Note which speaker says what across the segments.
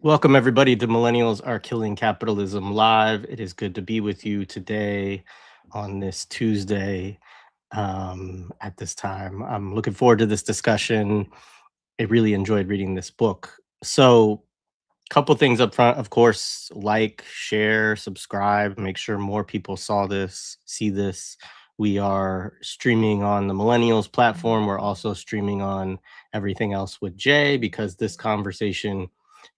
Speaker 1: Welcome, everybody, to Millennials Are Killing Capitalism Live. It is good to be with you today on this Tuesday at this time. I'm looking forward to this discussion. I really enjoyed reading this book. So, couple things up front, of course, like, share, subscribe, make sure more people see this. We are streaming on the Millennials platform. We're also streaming on everything else with Jay because this conversation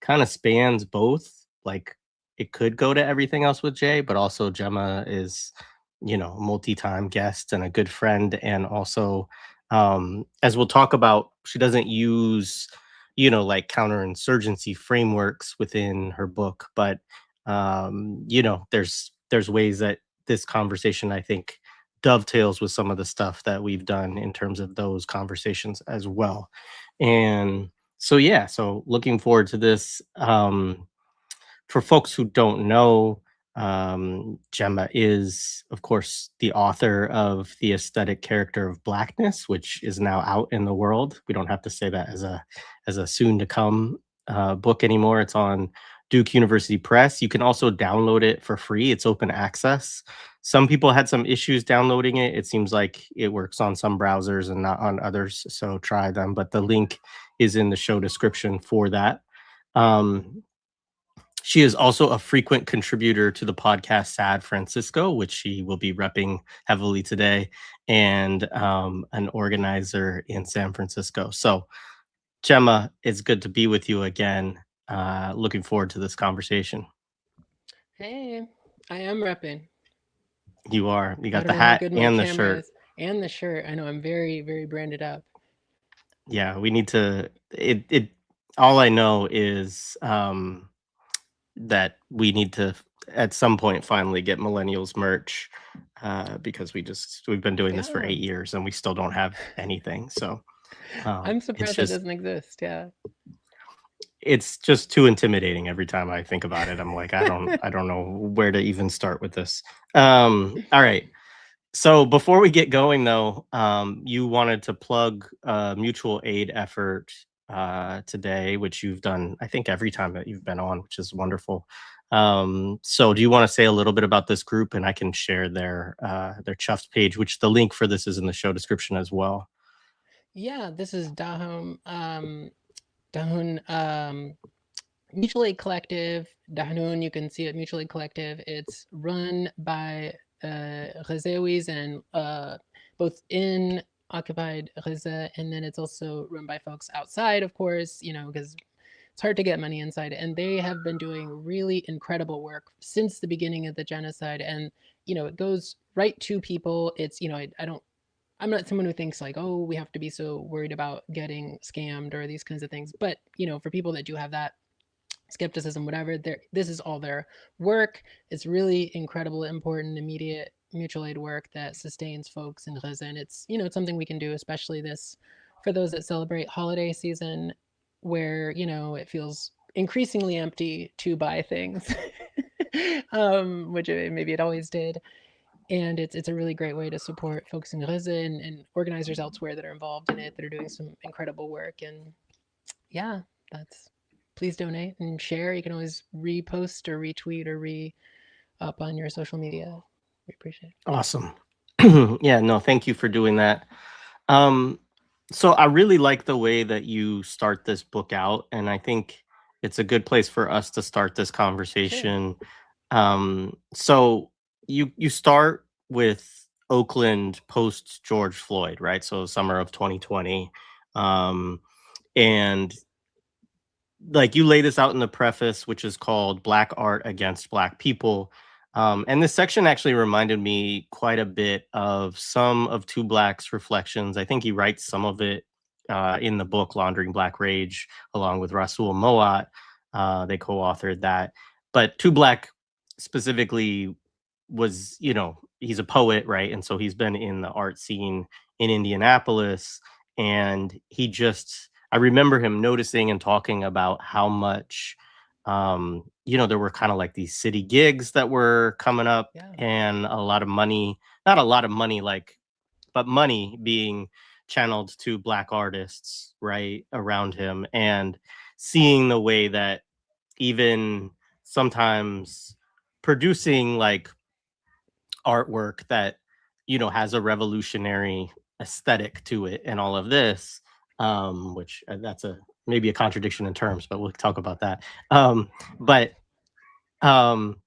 Speaker 1: kind of spans both. Like, it could go to everything else with Jay, but also Gemma is, a multi-time guest and a good friend. And also, as we'll talk about, she doesn't use like counterinsurgency frameworks within her book, but there's ways that this conversation, I think, dovetails with some of the stuff that we've done in terms of those conversations as well. And so yeah, so looking forward to this. For folks who don't know, Gemma is, of course, the author of The Aesthetic Character of Blackness, which is now out in the world. We don't have to say that as a soon to come book anymore. It's on Duke University Press. You can also download it for free. It's open access. Some people had some issues downloading it. It seems like it works on some browsers and not on others, so try them. But the link is in the show description for that. She is also a frequent contributor to the podcast Sad Francisco, which she will be repping heavily today, and an organizer in San Francisco. So, Gemma, it's good to be with you again. Looking forward to this conversation.
Speaker 2: Hey, I am repping.
Speaker 1: You are. You got
Speaker 2: Gotta
Speaker 1: the
Speaker 2: know how
Speaker 1: hat
Speaker 2: good my
Speaker 1: and the
Speaker 2: camera
Speaker 1: shirt.
Speaker 2: is. And the shirt. I know I'm very, very branded up.
Speaker 1: Yeah, we need to. It. All I know is that we need to at some point finally get millennials merch because we've been doing this for
Speaker 2: Yeah.
Speaker 1: 8 years and we still don't have anything. So
Speaker 2: I'm
Speaker 1: it's
Speaker 2: surprised that
Speaker 1: just
Speaker 2: doesn't exist. Yeah.
Speaker 1: it's just too intimidating every time I think about it. I'm like, I don't know where to even start with this. All right. So before we get going, though, you wanted to plug a mutual aid effort today, which you've done, I think, every time that you've been on, which is wonderful. So do you want to say a little bit about this group, and I can share their Chuffed page, which the link for this is in the show description as well.
Speaker 2: Yeah, this is Dahun Mutual Aid Collective. Dahnun, you can see it, Mutual Aid Collective. It's run by Ghazawis and both in occupied Gaza, and then it's also run by folks outside, of course, because it's hard to get money inside. And they have been doing really incredible work since the beginning of the genocide. And, it goes right to people. It's, I'm not someone who thinks like, oh, we have to be so worried about getting scammed or these kinds of things. But, for people that do have that skepticism, whatever, this is all their work. It's really incredible, important, immediate mutual aid work that sustains folks in Gaza. And it's, it's something we can do, especially this for those that celebrate holiday season where, it feels increasingly empty to buy things, which maybe it always did. And it's a really great way to support folks in Gaza and organizers elsewhere that are involved in it that are doing some incredible work. And yeah, that's please donate and share. You can always repost or retweet or re up on your social media. We appreciate it.
Speaker 1: Awesome. Yeah, no, thank you for doing that. Um, so I really like the way that you start this book out, and I think it's a good place for us to start this
Speaker 2: Sure.
Speaker 1: conversation. So you start with Oakland post George Floyd, right? So summer of 2020. Um, and like you lay this out in the preface, which is called Black Art Against Black People. And this section actually reminded me quite a bit of some of Two Black's reflections. I think he writes some of it in the book Laundering Black Rage, along with Rasul Moat. They co-authored that. But Two Black specifically was, he's a poet, right? And so he's been in the art scene in Indianapolis. And I remember him noticing and talking about how much, there were kind of like these city gigs that were coming up
Speaker 2: Yeah.
Speaker 1: and a lot of money, not a lot of money, but money being channeled to Black artists, right, around him, and seeing the way that even sometimes producing like artwork that, has a revolutionary aesthetic to it and all of this, which that's a maybe a contradiction in terms, but we'll talk about that. But um,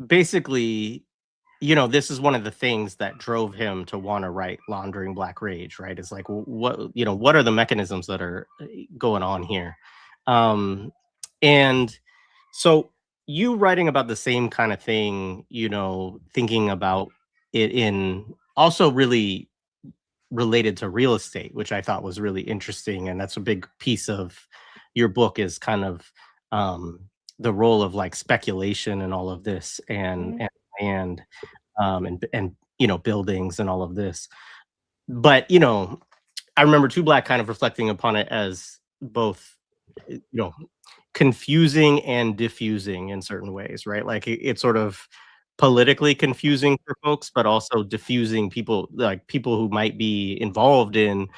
Speaker 1: basically, this is one of the things that drove him to want to write Laundering Black Rage, right? It's like, what are the mechanisms that are going on here? And so you writing about the same kind of thing, thinking about it in also really related to real estate, which I thought was really interesting. And that's a big piece of your book is kind of um, the role of like speculation and all of this
Speaker 2: Mhm.
Speaker 1: and and buildings and all of this. But I remember Two Black kind of reflecting upon it as both, confusing and diffusing in certain ways, right? Like it's sort of politically confusing for folks, but also diffusing people, like people who might be involved in,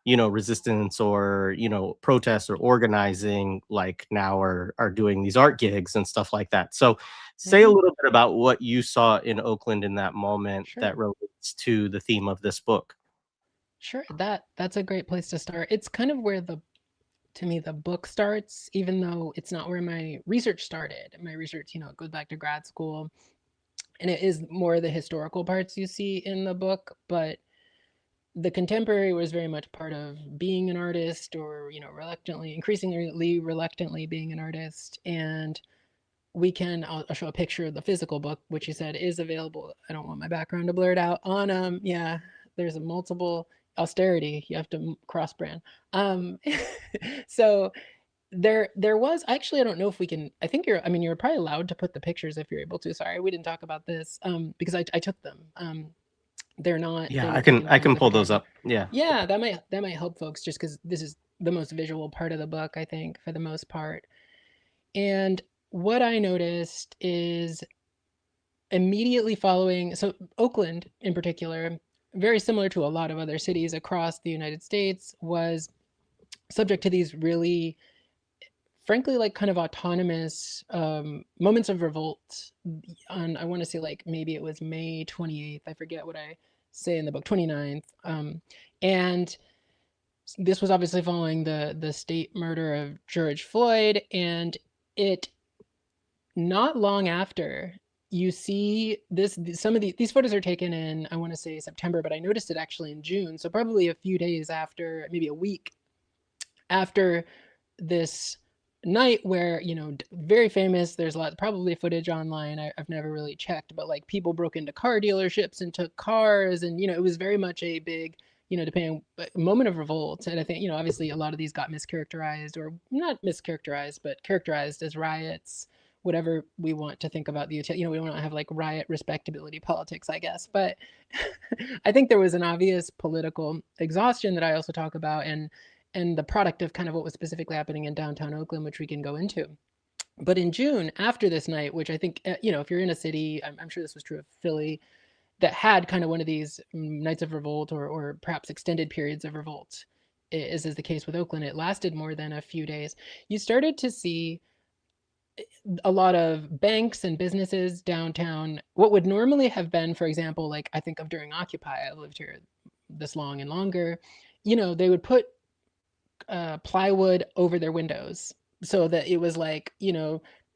Speaker 1: resistance or, protests or organizing, like now are doing these art gigs and stuff like that. So say a
Speaker 2: Mhm.
Speaker 1: little bit about what you saw in Oakland in that moment
Speaker 2: Sure.
Speaker 1: that relates to the theme of this book.
Speaker 2: Sure. That's a great place to start. It's kind of where to me the book starts, even though it's not where my research started. My research, it goes back to grad school, and it is more the historical parts you see in the book, but the contemporary was very much part of being an artist, or reluctantly, increasingly reluctantly being an artist. And I'll show a picture of the physical book, which you said is available. I don't want my background to blur it out. On yeah, there's a multiple austerity. You have to cross brand. Um, so there was actually, I don't know if we can. I think I mean, you're probably allowed to put the pictures if you're able to. Sorry, we didn't talk about this because I took them. They
Speaker 1: Yeah,
Speaker 2: were
Speaker 1: I
Speaker 2: taken
Speaker 1: I
Speaker 2: from
Speaker 1: can
Speaker 2: the
Speaker 1: pull those
Speaker 2: photographer.
Speaker 1: up. Yeah.
Speaker 2: Yeah, that might help folks, just because this is the most visual part of the book, I think, for the most part. And what I noticed is immediately following, so Oakland in particular, very similar to a lot of other cities across the United States, was subject to these really, frankly, like kind of autonomous moments of revolt. On, I want to say, like, maybe it was May 28th. I forget what I say in the book, 29th. And this was obviously following the state murder of George Floyd, and it not long after, you see this, some of these photos are taken in, I want to say, September, but I noticed it actually in June, so probably a few days after, maybe a week after this night where, very famous, there's a lot, probably footage online, I've never really checked, but like people broke into car dealerships and took cars, and it was very much a big, depending, moment of revolt. And I think, obviously a lot of these got mischaracterized, or not mischaracterized, but characterized as riots, whatever we want to think about the we don't have like riot respectability politics, I guess. But I think there was an obvious political exhaustion that I also talk about, and the product of kind of what was specifically happening in downtown Oakland, which we can go into. But in June, after this night, which I think, if you're in a city, I'm sure this was true of Philly, that had kind of one of these nights of revolt, or perhaps extended periods of revolt, as is the case with Oakland, it lasted more than a few days. You started to see a lot of banks and businesses downtown, what would normally have been, for example, like I think of during Occupy, I've lived here this long and longer, they would put plywood over their windows, so that it was like,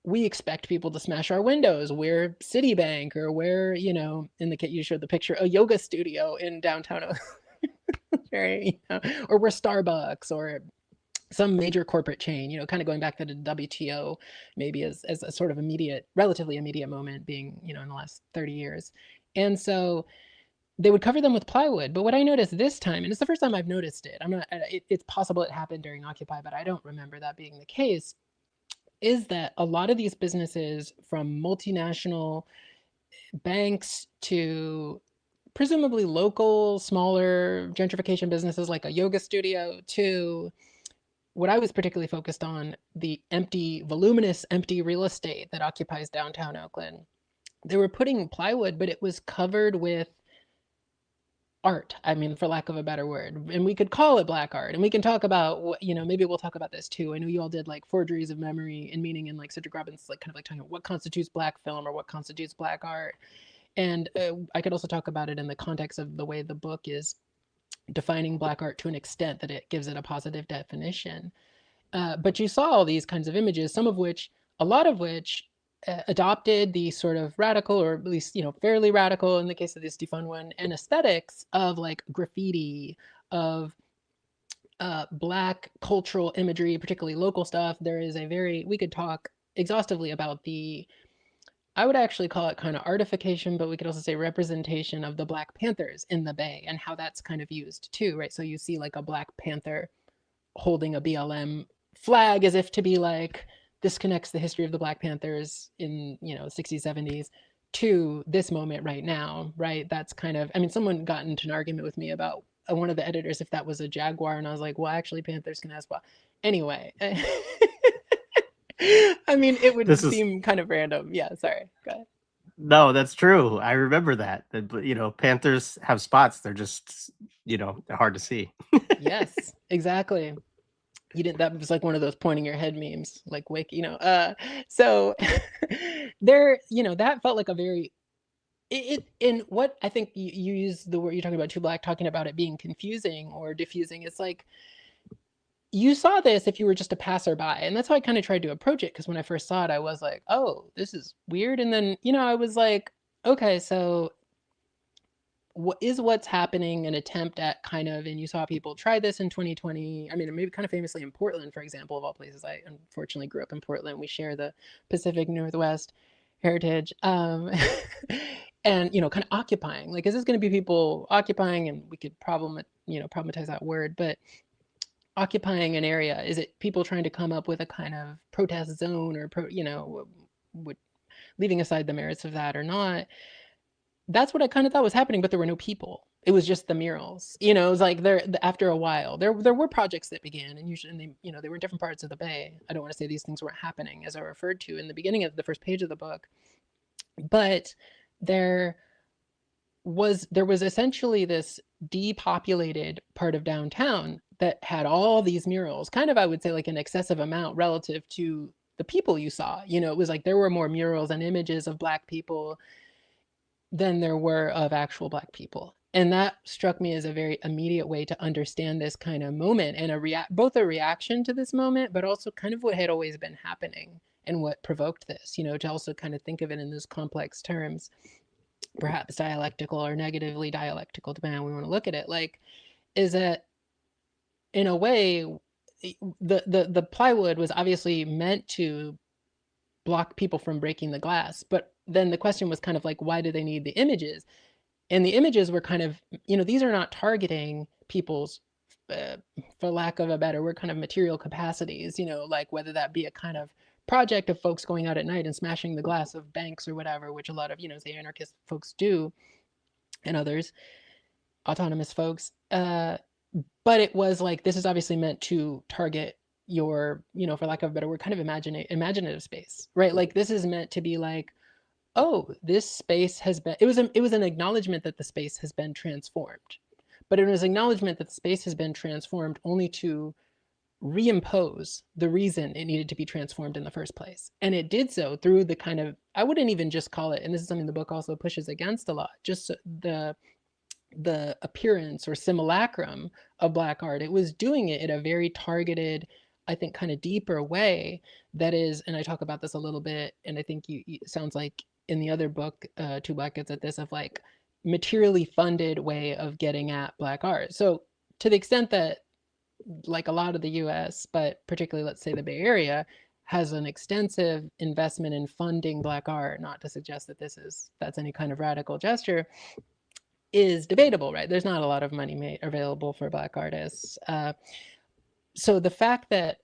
Speaker 2: we expect people to smash our windows. We're Citibank, or we're, in the kit you showed the picture, a yoga studio in downtown, right? Or we're Starbucks, or some major corporate chain, kind of going back to the WTO, maybe as a sort of relatively immediate moment, being, in the last 30 years. And so they would cover them with plywood. But what I noticed this time, and it's the first time I've noticed it, it's possible it happened during Occupy, but I don't remember that being the case, is that a lot of these businesses, from multinational banks to presumably local, smaller gentrification businesses like a yoga studio, to what I was particularly focused on, the empty, voluminous, empty real estate that occupies downtown Oakland. They were putting plywood, but it was covered with art, I mean, for lack of a better word, and we could call it black art, and we can talk about what, maybe we'll talk about this too. I know you all did like forgeries of memory and meaning, and like Cedric Robbins, like kind of like talking about what constitutes black film or what constitutes black art. And I could also talk about it in the context of the way the book is defining black art to an extent that it gives it a positive definition. But you saw all these kinds of images, a lot of which adopted the sort of radical, or at least, fairly radical in the case of the Stefan one, and aesthetics of like graffiti, of Black cultural imagery, particularly local stuff. We could talk exhaustively about I would actually call it kind of artification, but we could also say representation of the Black Panthers in the Bay and how that's kind of used too, right? So you see like a Black Panther holding a BLM flag as if to be like, this connects the history of the Black Panthers in, 60s, 70s to this moment right now, right? That's kind of, I mean, someone got into an argument with me about one of the editors if that was a jaguar, and I was like, well, actually, Panthers can as well. Anyway, I mean, it would seem kind of random. Yeah, sorry. Go ahead.
Speaker 1: No, that's true. I remember that. Panthers have spots. They're just, they're hard to see.
Speaker 2: Yes, exactly. That was like one of those pointing your head memes, like wake, so there, that felt like a very, in what I think you use the word, you're talking about Too Black, talking about it being confusing or diffusing. It's like, you saw this if you were just a passerby, and that's how I kind of tried to approach it. Because when I first saw it, I was like, oh, this is weird. And then, I was like, okay, so what's happening an attempt at kind of, and you saw people try this in 2020. I mean, maybe kind of famously in Portland, for example, of all places. I unfortunately grew up in Portland. We share the Pacific Northwest heritage. And, kind of occupying. Like, is this going to be people occupying? And we could problematize that word, but occupying an area? Is it people trying to come up with a kind of protest zone, or leaving aside the merits of that or not? That's what I kind of thought was happening, but there were no people. It was just the murals. It was like after a while, there were projects that began, and usually they were in different parts of the Bay. I don't want to say these things weren't happening, as I referred to in the beginning of the first page of the book, but there was essentially this depopulated part of downtown that had all these murals, kind of, I would say, like an excessive amount relative to the people you saw. It was like there were more murals and images of Black people than there were of actual Black people. And that struck me as a very immediate way to understand this kind of moment, and both a reaction to this moment, but also kind of what had always been happening and what provoked this, to also kind of think of it in those complex terms, perhaps dialectical or negatively dialectical, depending on how we want to look at it. Like, is that in a way, the plywood was obviously meant to block people from breaking the glass, but then the question was kind of like, why do they need the images? And the images were kind of, these are not targeting people's, for lack of a better word, kind of material capacities, like whether that be a kind of project of folks going out at night and smashing the glass of banks or whatever, which a lot of, say, anarchist folks do, and others, autonomous folks. But it was like, this is obviously meant to target your, for lack of a better word, kind of imaginative space, right? Like, this is meant to be like, oh, this space has been, it was an acknowledgement that the space has been transformed, but it was acknowledgement that the space has been transformed only to reimpose the reason it needed to be transformed in the first place. And it did so through the kind of, I wouldn't even just call it, and this is something the book also pushes against a lot, just the appearance or simulacrum of Black art. It was doing it in a very targeted, I think, kind of deeper way. That is, and I talk about this a little bit, and I think it sounds like in the other book, Too Black gets at this, of like materially funded way of getting at Black art. So to the extent that, like a lot of the US, but particularly, let's say, the Bay Area, has an extensive investment in funding Black art, not to suggest that that's any kind of radical gesture, is debatable, right? There's not a lot of money available for Black artists. So the fact that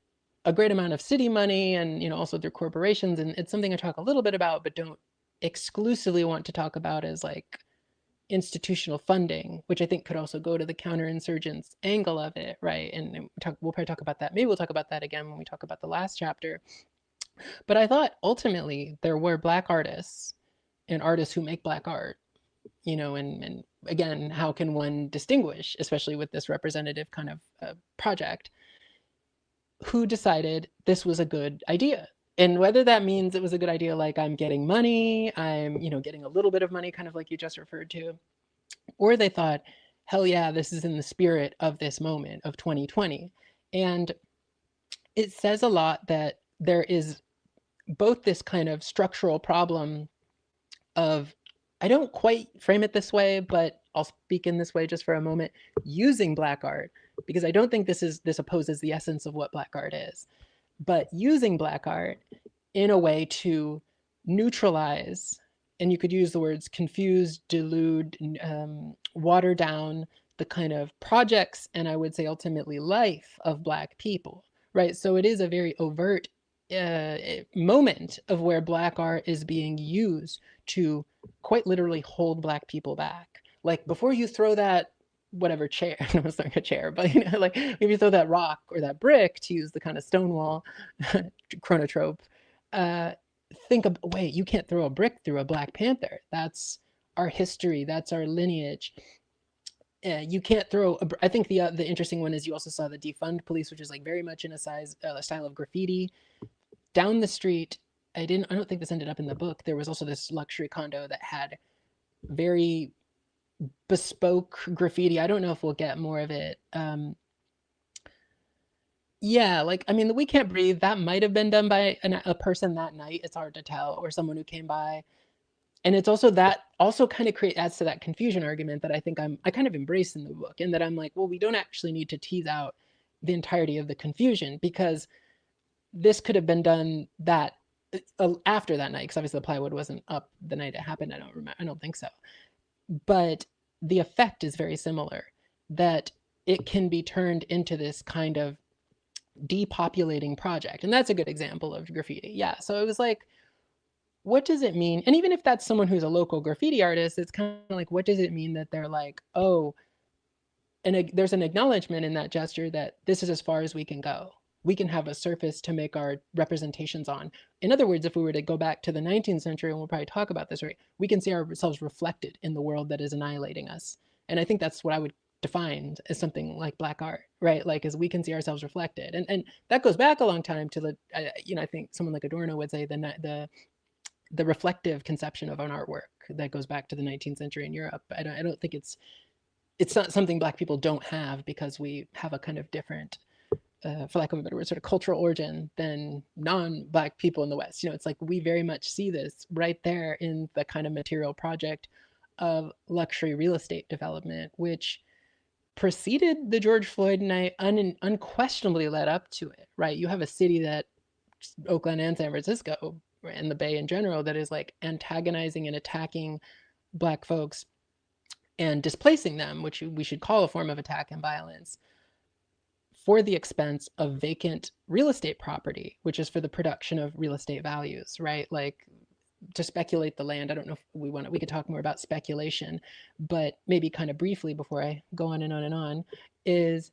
Speaker 2: a great amount of city money, and also through corporations, and it's something I talk a little bit about, but don't exclusively want to talk about, as like institutional funding, which I think could also go to the counterinsurgents angle of it, right? And we'll probably talk about that. Maybe we'll talk about that again when we talk about the last chapter. But I thought ultimately there were Black artists and artists who make Black art, and again, how can one distinguish, especially with this representative kind of project, who decided this was a good idea? And whether that means it was a good idea, like I'm getting money, I'm, getting a little bit of money, kind of like you just referred to, or they thought, hell yeah, this is in the spirit of this moment of 2020. And it says a lot that there is both this kind of structural problem of, I don't quite frame it this way, but I'll speak in this way just for a moment, using Black art, because I don't think this opposes the essence of what Black art is, but using Black art in a way to neutralize, and you could use the words confuse, delude, water down the kind of projects, and I would say ultimately life of Black people, right? So it is a very overt moment of where Black art is being used to quite literally hold Black people back. Like, before you throw that whatever chair, I was throwing a chair, but like if you throw that rock or that brick, to use the kind of Stonewall chronotrope, think of, wait, you can't throw a brick through a Black Panther. That's our history. That's our lineage. You can't throw. I think the interesting one is you also saw the defund police, which is like very much in a style of graffiti down the street. I don't think this ended up in the book. There was also this luxury condo that had very bespoke graffiti. I don't know if we'll get more of it. Yeah, like, I mean, the We Can't Breathe, that might have been done by a person that night. It's hard to tell, or someone who came by. And it's also that also kind of adds to that confusion argument that I think I kind of embrace in the book, and that I'm like, well, we don't actually need to tease out the entirety of the confusion, because this could have been done that after that night, because obviously the plywood wasn't up the night it happened. I don't think so. But the effect is very similar, that it can be turned into this kind of depopulating project. And that's a good example of graffiti. Yeah. So it was like, what does it mean? And even if that's someone who's a local graffiti artist, it's kind of like, what does it mean that they're like, oh, and there's an acknowledgement in that gesture that this is as far as we can go. We can have a surface to make our representations on. In other words, if we were to go back to the 19th century, and we'll probably talk about this, right, we can see ourselves reflected in the world that is annihilating us. And I think that's what I would define as something like Black art, right? Like, as we can see ourselves reflected. And that goes back a long time to the, I think someone like Adorno would say the reflective conception of an artwork that goes back to the 19th century in Europe. I don't think it's not something Black people don't have, because we have a kind of different, for lack of a better word, sort of cultural origin than non-Black people in the West. It's like we very much see this right there in the kind of material project of luxury real estate development, which preceded the George Floyd night, unquestionably led up to it, right? You have a city that, Oakland and San Francisco, and the Bay in general, that is like antagonizing and attacking Black folks and displacing them, which we should call a form of attack and violence, for the expense of vacant real estate property, which is for the production of real estate values, right? Like, to speculate the land. I don't know if we could talk more about speculation, but maybe kind of briefly before I go on and on and on, is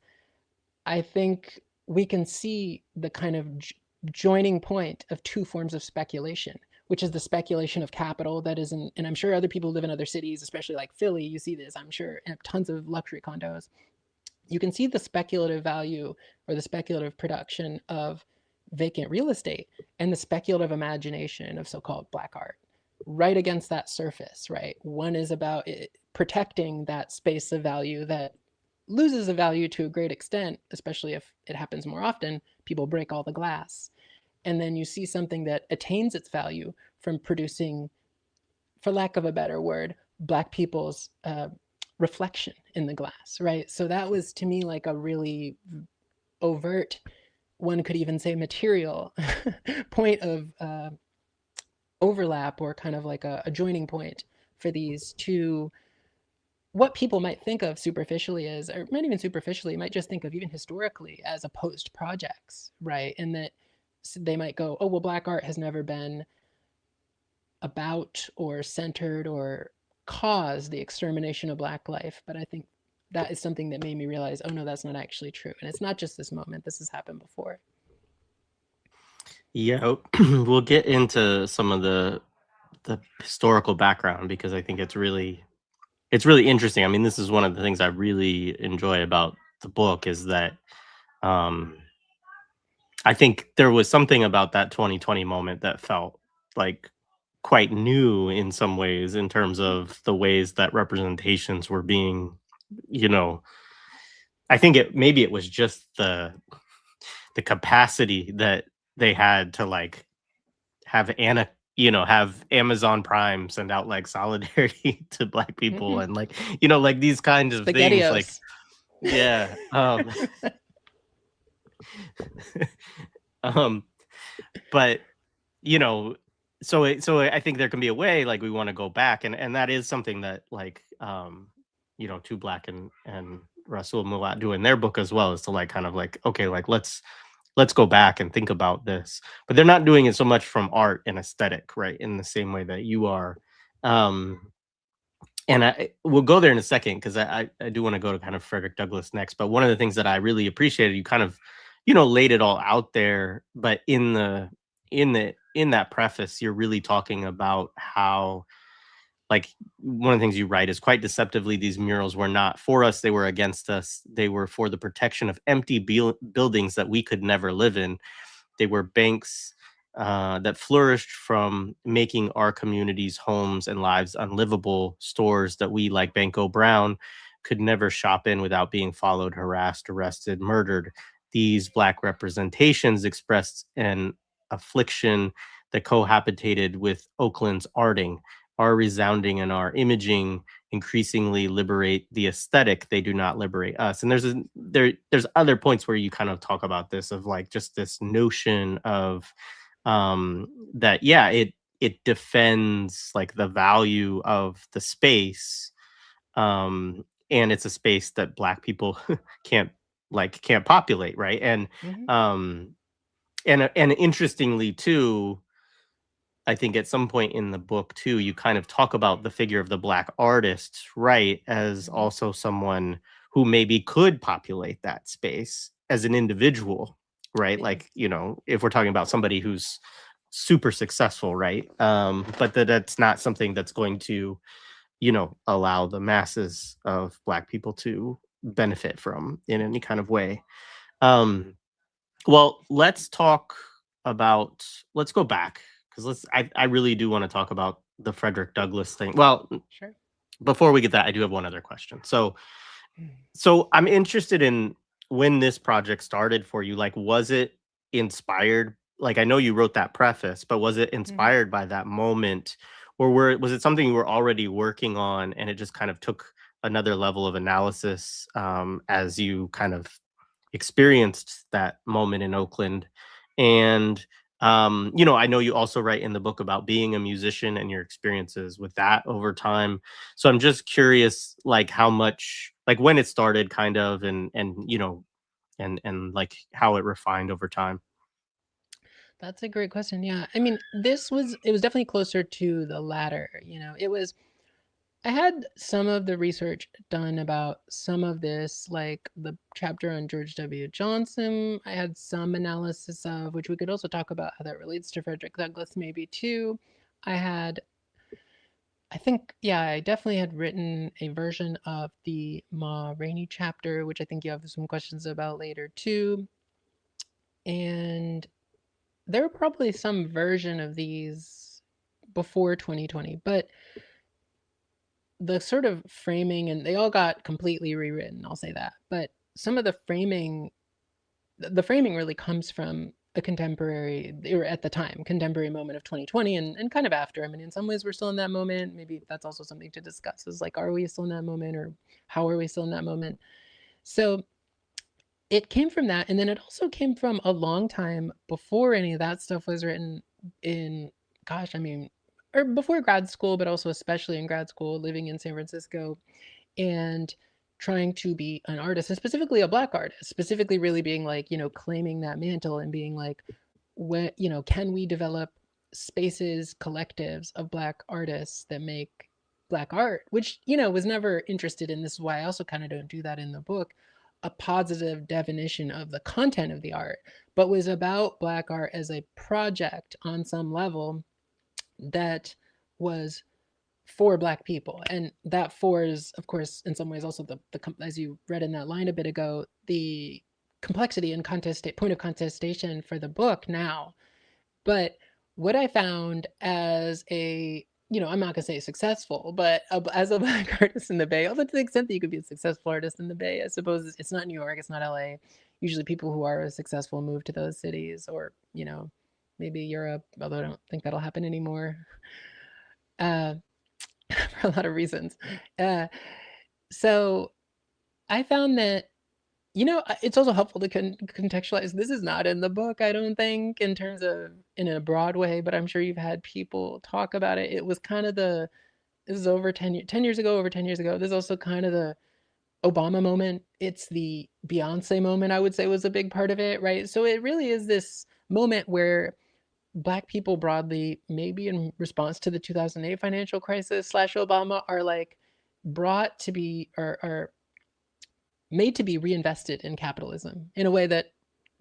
Speaker 2: I think we can see the kind of joining point of two forms of speculation, which is the speculation of capital that is in, and I'm sure other people live in other cities, especially like Philly, you see this, I'm sure, and tons of luxury condos. You can see the speculative value or the speculative production of vacant real estate and the speculative imagination of so-called Black art right against that surface, right? One is about protecting that space of value that loses a value to a great extent, especially if it happens more often. People break all the glass. And then you see something that attains its value from producing, for lack of a better word, Black people's reflection in the glass, right? So that was, to me, like a really overt, one could even say material point of overlap, or kind of like a joining point for these two, what people might think of superficially as, or not even superficially, might just think of even historically as opposed projects, right? And that they might go, oh, well, Black art has never been about or centered or caused the extermination of Black life. But I think that is something that made me realize, oh no, that's not actually true. And it's not just this moment, this has happened before.
Speaker 1: Yeah, we'll get into some of the historical background, because I think it's really it's really interesting. I mean, this is one of the things I really enjoy about the book is that um, I think there was something about that 2020 moment that felt like quite new in some ways in terms of the ways that representations were being, you know, I think it was just the capacity that they had to like have have Amazon Prime send out like solidarity to black people and like, like these kinds of things like
Speaker 2: SpaghettiOs.
Speaker 1: yeah. Um but you know, so I think there can be a way like we want to go back and that is something that like Two Black and Rasul Mulat do in their book as well is to like kind of like okay like let's go back and think about this. But they're not doing it so much from art and aesthetic, right? In the same way that you are. Um and we'll go there in a second because I do want to go to kind of Frederick Douglass next. But one of the things that I really appreciated, you kind of, laid it all out there. But in that preface, you're really talking about how, like, one of the things you write is quite deceptively, these murals were not for us; they were against us. They were for the protection of empty buildings that we could never live in. They were banks that flourished from making our communities, homes, and lives unlivable, stores that we, like Banco Brown, could never shop in without being followed, harassed, arrested, murdered. These Black representations expressed an affliction that cohabitated with Oakland's arting. Our resounding and our imaging increasingly liberate the aesthetic, they do not liberate us. And there's other points where you kind of talk about this of like just this notion of that yeah it defends like the value of the space, and it's a space that black people can't can't populate, right? And
Speaker 2: Mhm.
Speaker 1: um and interestingly too, I think at some point in the book too, you kind of talk about the figure of the black artist, right, as
Speaker 2: Mhm.
Speaker 1: also someone who maybe could populate that space as an individual, right?
Speaker 2: Yeah.
Speaker 1: Like, if we're talking about somebody who's super successful, right? But that's not something that's going to, allow the masses of black people to benefit from in any kind of way. Um, well, let's go back because I really do want to talk about the Frederick Douglass thing. Well,
Speaker 2: Sure.
Speaker 1: before we get that, I do have one other question. So
Speaker 2: Mm.
Speaker 1: I'm interested in when this project started for you. Like, was it inspired? Like, I know you wrote that preface, but was it
Speaker 2: Mhm.
Speaker 1: inspired by that moment, or was it something you were already working on, and it just kind of took another level of analysis as you kind of experienced that moment in Oakland? And I know you also write in the book about being a musician and your experiences with that over time. So I'm just curious, like how much, like when it started, kind of, and like how it refined over time.
Speaker 2: That's a great question. Yeah. I mean, it was definitely closer to the latter. I had some of the research done about some of this, like the chapter on George W. Johnson. I had some analysis of, which we could also talk about how that relates to Frederick Douglass, maybe too. I had, I think, yeah, I definitely had written a version of the Ma Rainey chapter, which I think you have some questions about later too. And there were probably some version of these before 2020, but the sort of framing, and they all got completely rewritten, I'll say that. But some of the framing really comes from a contemporary, or at the time, contemporary moment of 2020 and kind of after. I mean, in some ways we're still in that moment. Maybe that's also something to discuss is like, are we still in that moment, or how are we still in that moment? So it came from that. And then it also came from a long time before any of that stuff was written in, gosh, I mean, or before grad school, but also especially in grad school, living in San Francisco and trying to be an artist, and specifically a black artist, specifically really being like, claiming that mantle and being like, when, can we develop spaces, collectives of black artists that make black art, which, was never interested in. This is why I also kind of don't do that in the book, a positive definition of the content of the art, but was about black art as a project on some level that was for Black people. And that for is, of course, in some ways also as you read in that line a bit ago, the complexity and point of contestation for the book now. But what I found as a, I'm not gonna say successful, but as a Black artist in the Bay, although to the extent that you could be a successful artist in the Bay, I suppose it's not New York, it's not LA. Usually people who are successful move to those cities, or, maybe Europe, although I don't think that'll happen anymore. Uh, for a lot of reasons. Uh, so I found that, it's also helpful to contextualize. This is not in the book, I don't think, in terms of in a broad way, but I'm sure you've had people talk about it. It was kind of this is over 10 years ago, over 10 years ago. This is also kind of the Obama moment. It's the Beyonce moment, I would say, was a big part of it, right? So it really is this moment where Black people broadly, maybe in response to the 2008 financial crisis / Obama, are like brought to be, or are made to be reinvested in capitalism in a way that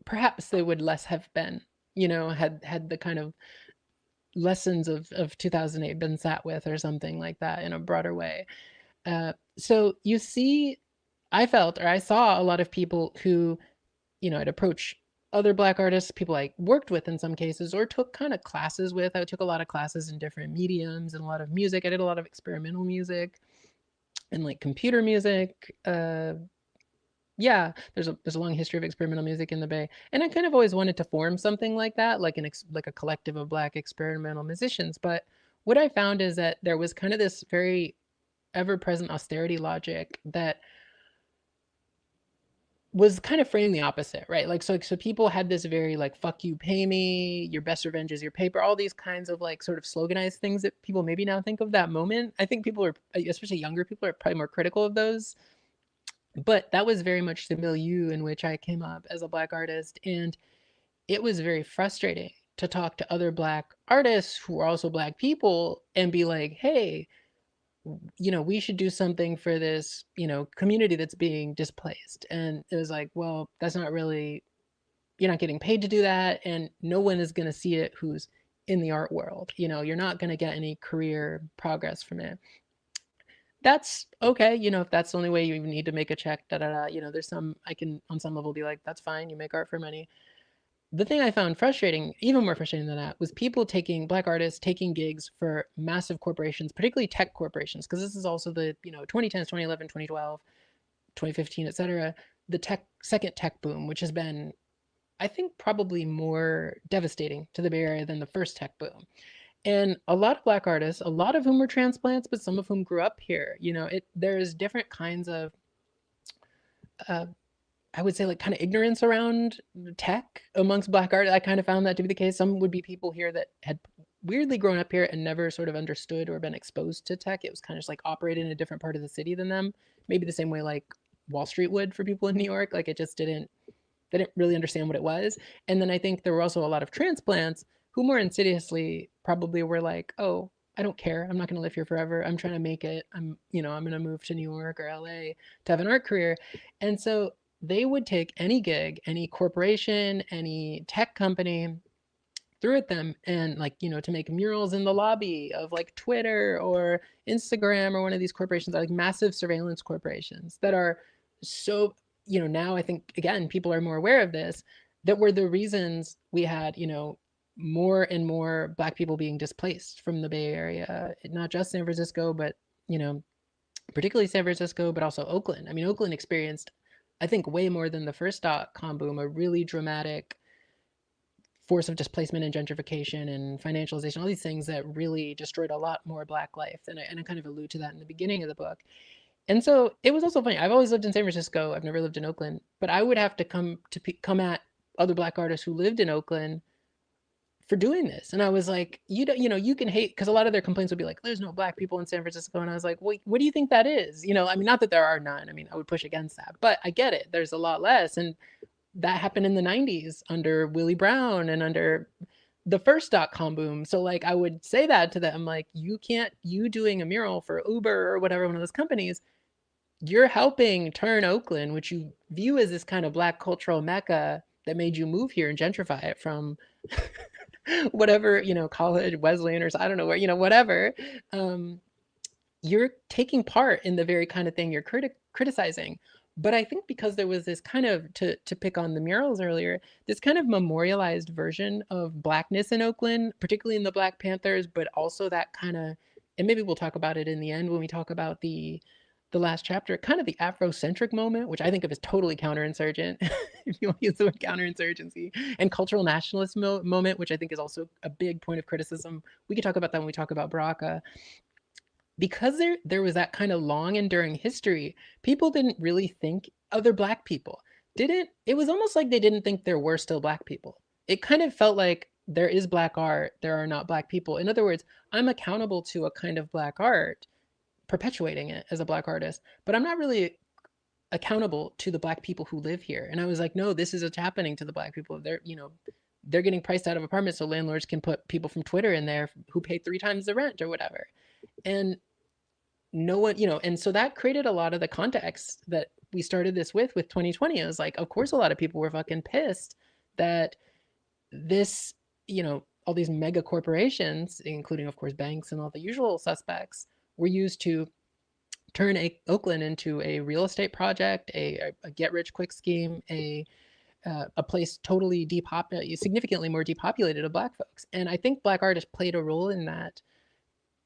Speaker 2: perhaps they would less have been, had the kind of lessons of 2008 been sat with, or something like that, in a broader way. So you see, I saw a lot of people who, I'd approach other Black artists, people I worked with in some cases, or took kind of classes with. I took a lot of classes in different mediums and a lot of music. I did a lot of experimental music and like computer music. Yeah, there's a long history of experimental music in the Bay, and I kind of always wanted to form something like that, like like a collective of Black experimental musicians. But what I found is that there was kind of this very ever-present austerity logic that was kind of framed the opposite, right? Like, so people had this very like, fuck you, pay me, your best revenge is your paper, all these kinds of like sort of sloganized things that people maybe now think of that moment. I think people are, especially younger people, are probably more critical of those. But that was very much the milieu in which I came up as a Black artist. And it was very frustrating to talk to other Black artists who are also Black people and be like, hey, we should do something for this, community that's being displaced. And it was like, well, that's not really, you're not getting paid to do that. And no one is going to see it who's in the art world. You're not going to get any career progress from it. That's okay. If that's the only way you need to make a check, there's I can on some level be like, that's fine. You make art for money. The thing I found frustrating, even more frustrating than that, was Black artists taking gigs for massive corporations, particularly tech corporations, because this is also the, 2010s, 2011, 2012, 2015, etc. The second tech boom, which has been, I think, probably more devastating to the Bay Area than the first tech boom. And a lot of Black artists, a lot of whom were transplants, but some of whom grew up here. There's different kinds of uh, I would say, like, kind of ignorance around tech amongst Black art. I kind of found that to be the case. Some would be people here that had weirdly grown up here and never sort of understood or been exposed to tech. It was kind of just like operated in a different part of the city than them. Maybe the same way like Wall Street would for people in New York. Like, it just they didn't really understand what it was. And then I think there were also a lot of transplants who more insidiously probably were like, oh, I don't care. I'm not going to live here forever. I'm trying to make it. I'm going to move to New York or LA to have an art career. And so they would take any gig, any corporation, any tech company, threw at them, and like, to make murals in the lobby of like Twitter or Instagram or one of these corporations, like massive surveillance corporations that are so, now I think, again, people are more aware of this, that were the reasons we had, more and more Black people being displaced from the Bay Area, not just San Francisco, but, particularly San Francisco, but also Oakland. I mean, Oakland experienced, I think, way more than the first dot-com boom, a really dramatic force of displacement and gentrification and financialization, all these things that really destroyed a lot more Black life. And I kind of allude to that in the beginning of the book. And so it was also funny. I've always lived in San Francisco. I've never lived in Oakland, but I would have to come at other Black artists who lived in Oakland for doing this. And I was like, you can hate, because a lot of their complaints would be like, there's no Black people in San Francisco. And I was like, well, what do you think that is? I mean, not that there are none. I mean, I would push against that, but I get it. There's a lot less. And that happened in the 90s under Willie Brown and under the first dot-com boom. So like, I would say that to them, like, you doing a mural for Uber or whatever, one of those companies, you're helping turn Oakland, which you view as this kind of Black cultural mecca that made you move here and gentrify it from whatever, college, Wesleyan, or I don't know where, whatever. you're taking part in the very kind of thing you're criticizing. But I think because there was this kind of, to pick on the murals earlier, this kind of memorialized version of Blackness in Oakland, particularly in the Black Panthers, but also that kind of, and maybe we'll talk about it in the end when we talk about the last chapter, kind of the Afrocentric moment, which I think of as totally counterinsurgent, if you want to use the word counterinsurgency, and cultural nationalist moment, which I think is also a big point of criticism. We can talk about that when we talk about Baraka. Because there was that kind of long enduring history, people didn't really think other Black people didn't. It was almost like they didn't think there were still Black people. It kind of felt like there is Black art, there are not Black people. In other words, I'm accountable to a kind of Black art, perpetuating it as a Black artist, but I'm not really accountable to the Black people who live here. And I was like, no, this is what's happening to the Black people. They're getting priced out of apartments so landlords can put people from Twitter in there who pay 3 times the rent or whatever. And no one, and so that created a lot of the context that we started this with 2020. It was like, of course, a lot of people were fucking pissed that this, all these mega corporations, including, of course, banks and all the usual suspects, were used to turn Oakland into a real estate project, a get-rich-quick scheme, a place totally significantly more depopulated of Black folks. And I think Black artists played a role in that,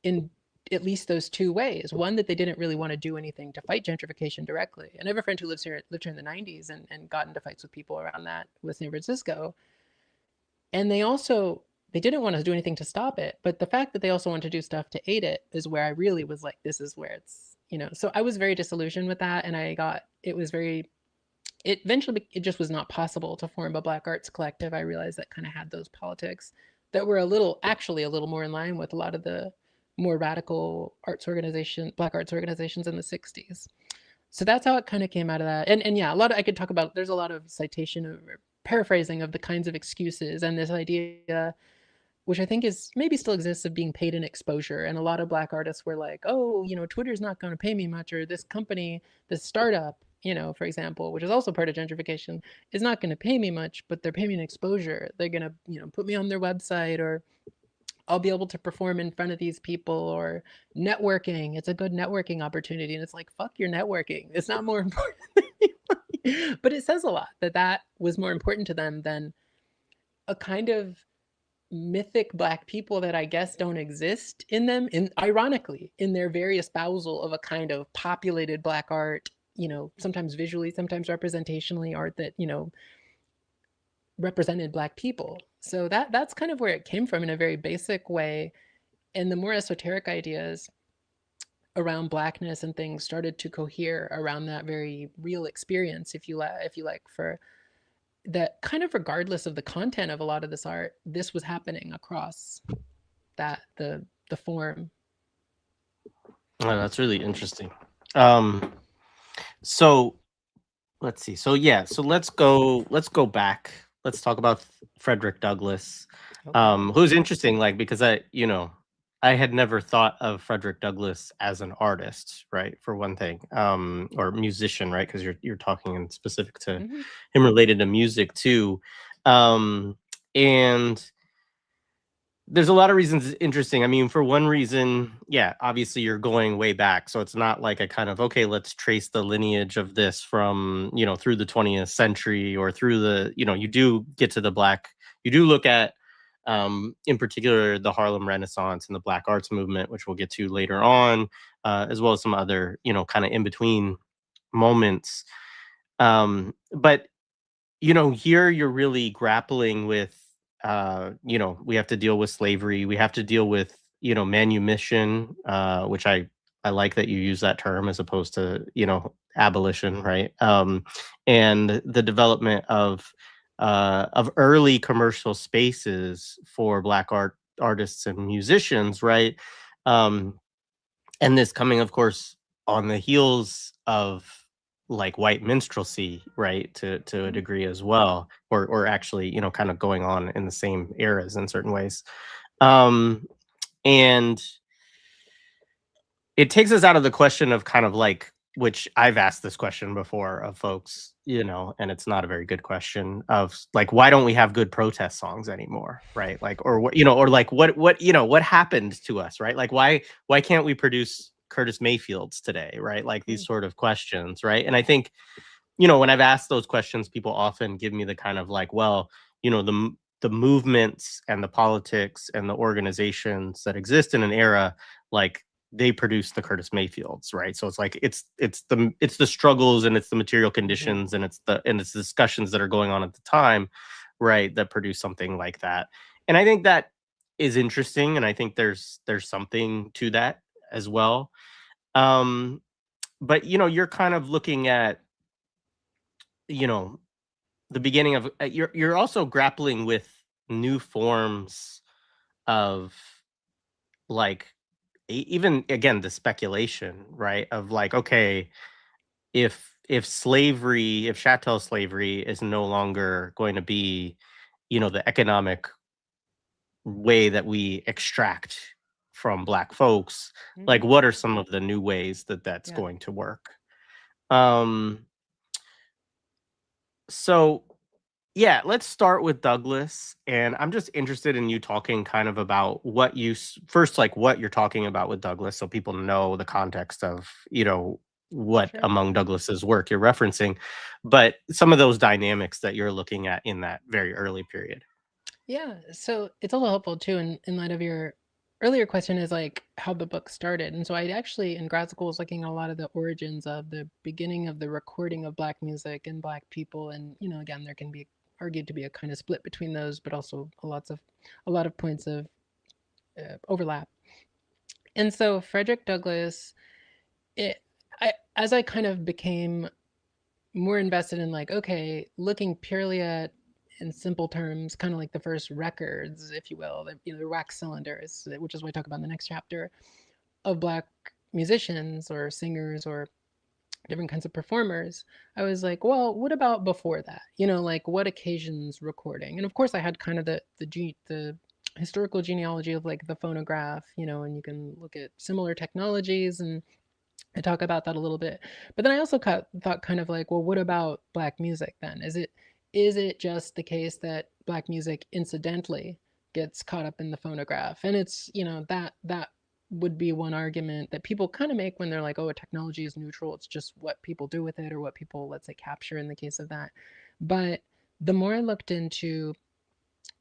Speaker 2: in at least those 2 ways. One, that they didn't really want to do anything to fight gentrification directly. And I have a friend who lived here in the 90s and got into fights with people around that with San Francisco. And they didn't want to do anything to stop it. But the fact that they also want to do stuff to aid it is where I really was like, this is where it's, so I was very disillusioned with that. And eventually it just was not possible to form a Black arts collective. I realized that kind of had those politics that were actually a little more in line with a lot of the more radical Black arts organizations in the 60s. So that's how it kind of came out of that. And yeah, I could talk about, there's a lot of citation or paraphrasing of the kinds of excuses and this idea, which I think is maybe still exists, of being paid in exposure. And a lot of Black artists were like, oh, Twitter's not going to pay me much, or this company, this startup, for example, which is also part of gentrification, is not going to pay me much, but they're paying me an exposure. They're going to, put me on their website, or I'll be able to perform in front of these people, or networking. It's a good networking opportunity. And it's like, fuck your networking. It's not more important. But it says a lot that was more important to them than a kind of mythic Black people that I guess don't exist in them, ironically, in their very espousal of a kind of populated Black art, sometimes visually, sometimes representationally, art that, represented Black people. So that's kind of where it came from in a very basic way. And the more esoteric ideas around Blackness and things started to cohere around that very real experience, if you like, for that, kind of regardless of the content of a lot of this art, this was happening across that the form.
Speaker 1: Oh, that's really interesting. So let's see. So let's go back. Let's talk about Frederick Douglass,
Speaker 2: Okay.
Speaker 1: who's interesting, like, because I had never thought of Frederick Douglass as an artist, right? For one thing, or musician, right? Because you're talking in specific to him related to music too, and there's a lot of reasons it's interesting. I mean, for one reason, yeah, obviously you're going way back. So it's not like a kind of, okay, let's trace the lineage of this from, through the 20th century or through the, you do get to you do look at, in particular, the Harlem Renaissance and the Black arts movement, which we'll get to later on, as well as some other, kind of in between moments. But, here you're really grappling with, we have to deal with slavery. We have to deal with, manumission, which I like that you use that term as opposed to, abolition, right? And the development of early commercial spaces for Black artists and musicians, right? And this coming, of course, on the heels of like white minstrelsy, right, to a degree as well, or actually, kind of going on in the same eras in certain ways. And it takes us out of the question of kind of like, which I've asked this question before of folks, and it's not a very good question, of like, why don't we have good protest songs anymore, right? Like, or what, or like what happened to us, right? Like, why can't we produce Curtis Mayfields today, right? Like these
Speaker 2: Mm.
Speaker 1: sort of questions, right? And I think, when I've asked those questions, people often give me the kind of like, well, the movements and the politics and the organizations that exist in an era, like they produce the Curtis Mayfields, right? So it's like it's the struggles and it's the material
Speaker 2: Mm-hmm.
Speaker 1: conditions and it's the discussions that are going on at the time, right, that produce something like that. And I think that is interesting, and I think there's something to that as well. Um, but you're kind of looking at, you know, the beginning of you're also grappling with new forms of like even again the speculation, right, of like, okay, if chattel slavery is no longer going to be, the economic way that we extract from black folks, like
Speaker 2: Mm-hmm.
Speaker 1: what are some of the new ways that that's
Speaker 2: Yeah.
Speaker 1: going to work? um so yeah, let's start with Douglas. And I'm just interested in you talking kind of about what first, like what you're talking about with Douglas, so people know the context of, what
Speaker 2: Sure.
Speaker 1: among Douglas's work you're referencing, but some of those dynamics that you're looking at in that very early period.
Speaker 2: Yeah, so it's also helpful too in light of your earlier question is like how the book started. And so I actually in grad school was looking at a lot of the origins of the beginning of the recording of black music and black people. And again, there can be argued to be a kind of split between those, but also a lot of points of overlap. And so Frederick Douglass, it as I kind of became more invested in like, okay, looking purely at in simple terms, kind of like the first records, if you will, the wax cylinders, which is what I talk about in the next chapter, of black musicians or singers or different kinds of performers. I was like, well, what about before that? Like what occasions recording? And of course, I had kind of the historical genealogy of like the phonograph, and you can look at similar technologies and I talk about that a little bit. But then I also thought kind of like, well, what about black music then? Is it just the case that black music incidentally gets caught up in the phonograph? And it's, that would be one argument that people kind of make when they're like, oh, a technology is neutral. It's just what people do with it or what people, let's say, capture in the case of that. But the more I looked into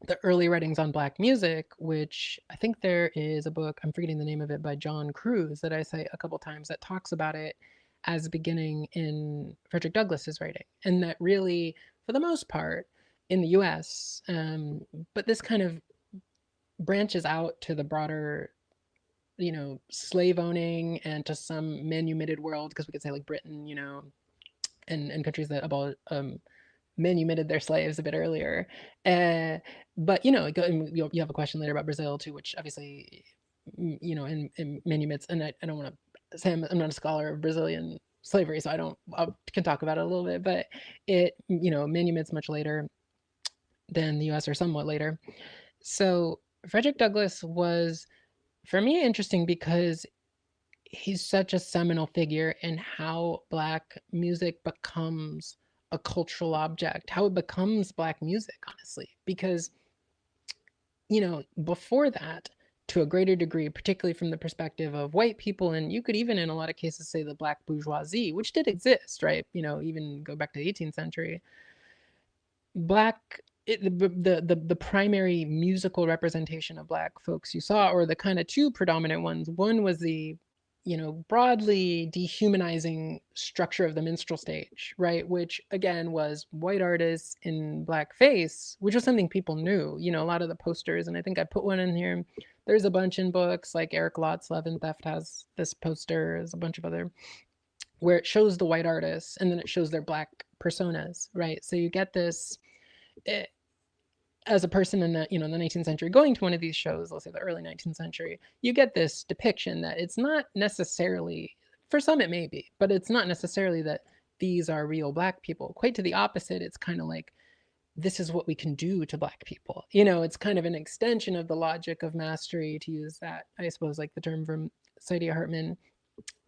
Speaker 2: the early writings on black music, which I think there is a book, I'm forgetting the name of it, by John Cruz that I cite a couple times that talks about it as beginning in Frederick Douglass's writing. And that really, for the most part, in the US, but this kind of branches out to the broader, slave owning and to some manumitted world, because we could say like Britain, and countries that manumitted their slaves a bit earlier. Uh, but you have a question later about Brazil too, which obviously, in manumits, and I don't want to say I'm not a scholar of Brazilian slavery, so I can talk about it a little bit, but it manumits much later than the U.S. or somewhat later. So Frederick Douglass was for me interesting because he's such a seminal figure in how black music becomes a cultural object, how it becomes black music, honestly. Because, before that, to a greater degree, particularly from the perspective of white people, and you could even in a lot of cases say the black bourgeoisie, which did exist, right? Even go back to the 18th century, black the primary musical representation of black folks you saw, or the kind of two predominant ones, one was the broadly dehumanizing structure of the minstrel stage, right, which again was white artists in blackface, which was something people knew. A lot of the posters, and I think I put one in here, there's a bunch in books like Eric Lott's Love and Theft has this poster, there's a bunch of other, where it shows the white artists and then it shows their black personas, right? So you get this, eh, as a person in the 19th century going to one of these shows, let's say the early 19th century, you get this depiction that it's not necessarily, for some it may be, but it's not necessarily that these are real black people. Quite to the opposite, it's kind of like, this is what we can do to black people. It's kind of an extension of the logic of mastery, to use that, I suppose, like the term from Saidiya Hartman,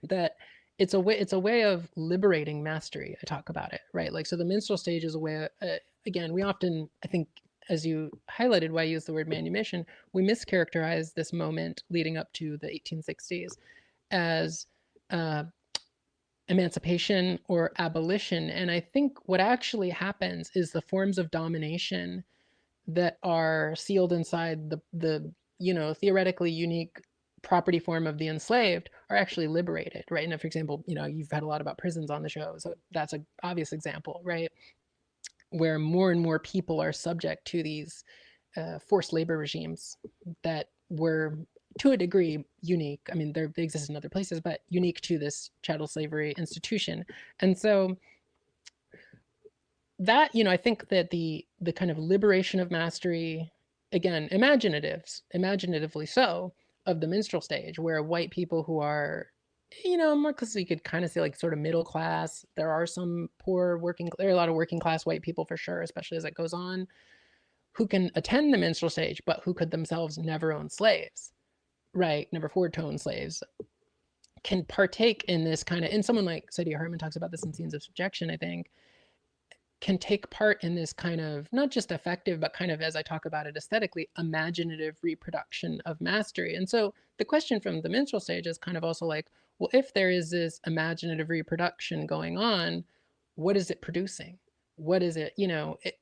Speaker 2: that it's a way of liberating mastery. I talk about it, right? Like, so the minstrel stage is a way, again, we often, I think, as you highlighted why I use the word manumission, we mischaracterize this moment leading up to the 1860s as uh, emancipation or abolition. And I think what actually happens is the forms of domination that are sealed inside the theoretically unique property form of the enslaved are actually liberated, right? And for example, you've had a lot about prisons on the show, so that's an obvious example, right? Where more and more people are subject to these forced labor regimes that were, to a degree, unique. I mean, they exist in other places, but unique to this chattel slavery institution. And so that, I think that the kind of liberation of mastery, again, imaginatively so, of the minstrel stage, where white people who are, more because you could kind of say like sort of middle class. There are some there are a lot of working class white people for sure, especially as it goes on, who can attend the minstrel stage, but who could themselves never own slaves, right? Never afford to own slaves, can partake in this kind of, and someone like Saidiya Hartman talks about this in Scenes of Subjection, I think, can take part in this kind of not just effective, but kind of, as I talk about it aesthetically, imaginative reproduction of mastery. And so the question from the minstrel stage is kind of also like, well, if there is this imaginative reproduction going on, what is it producing? What is it,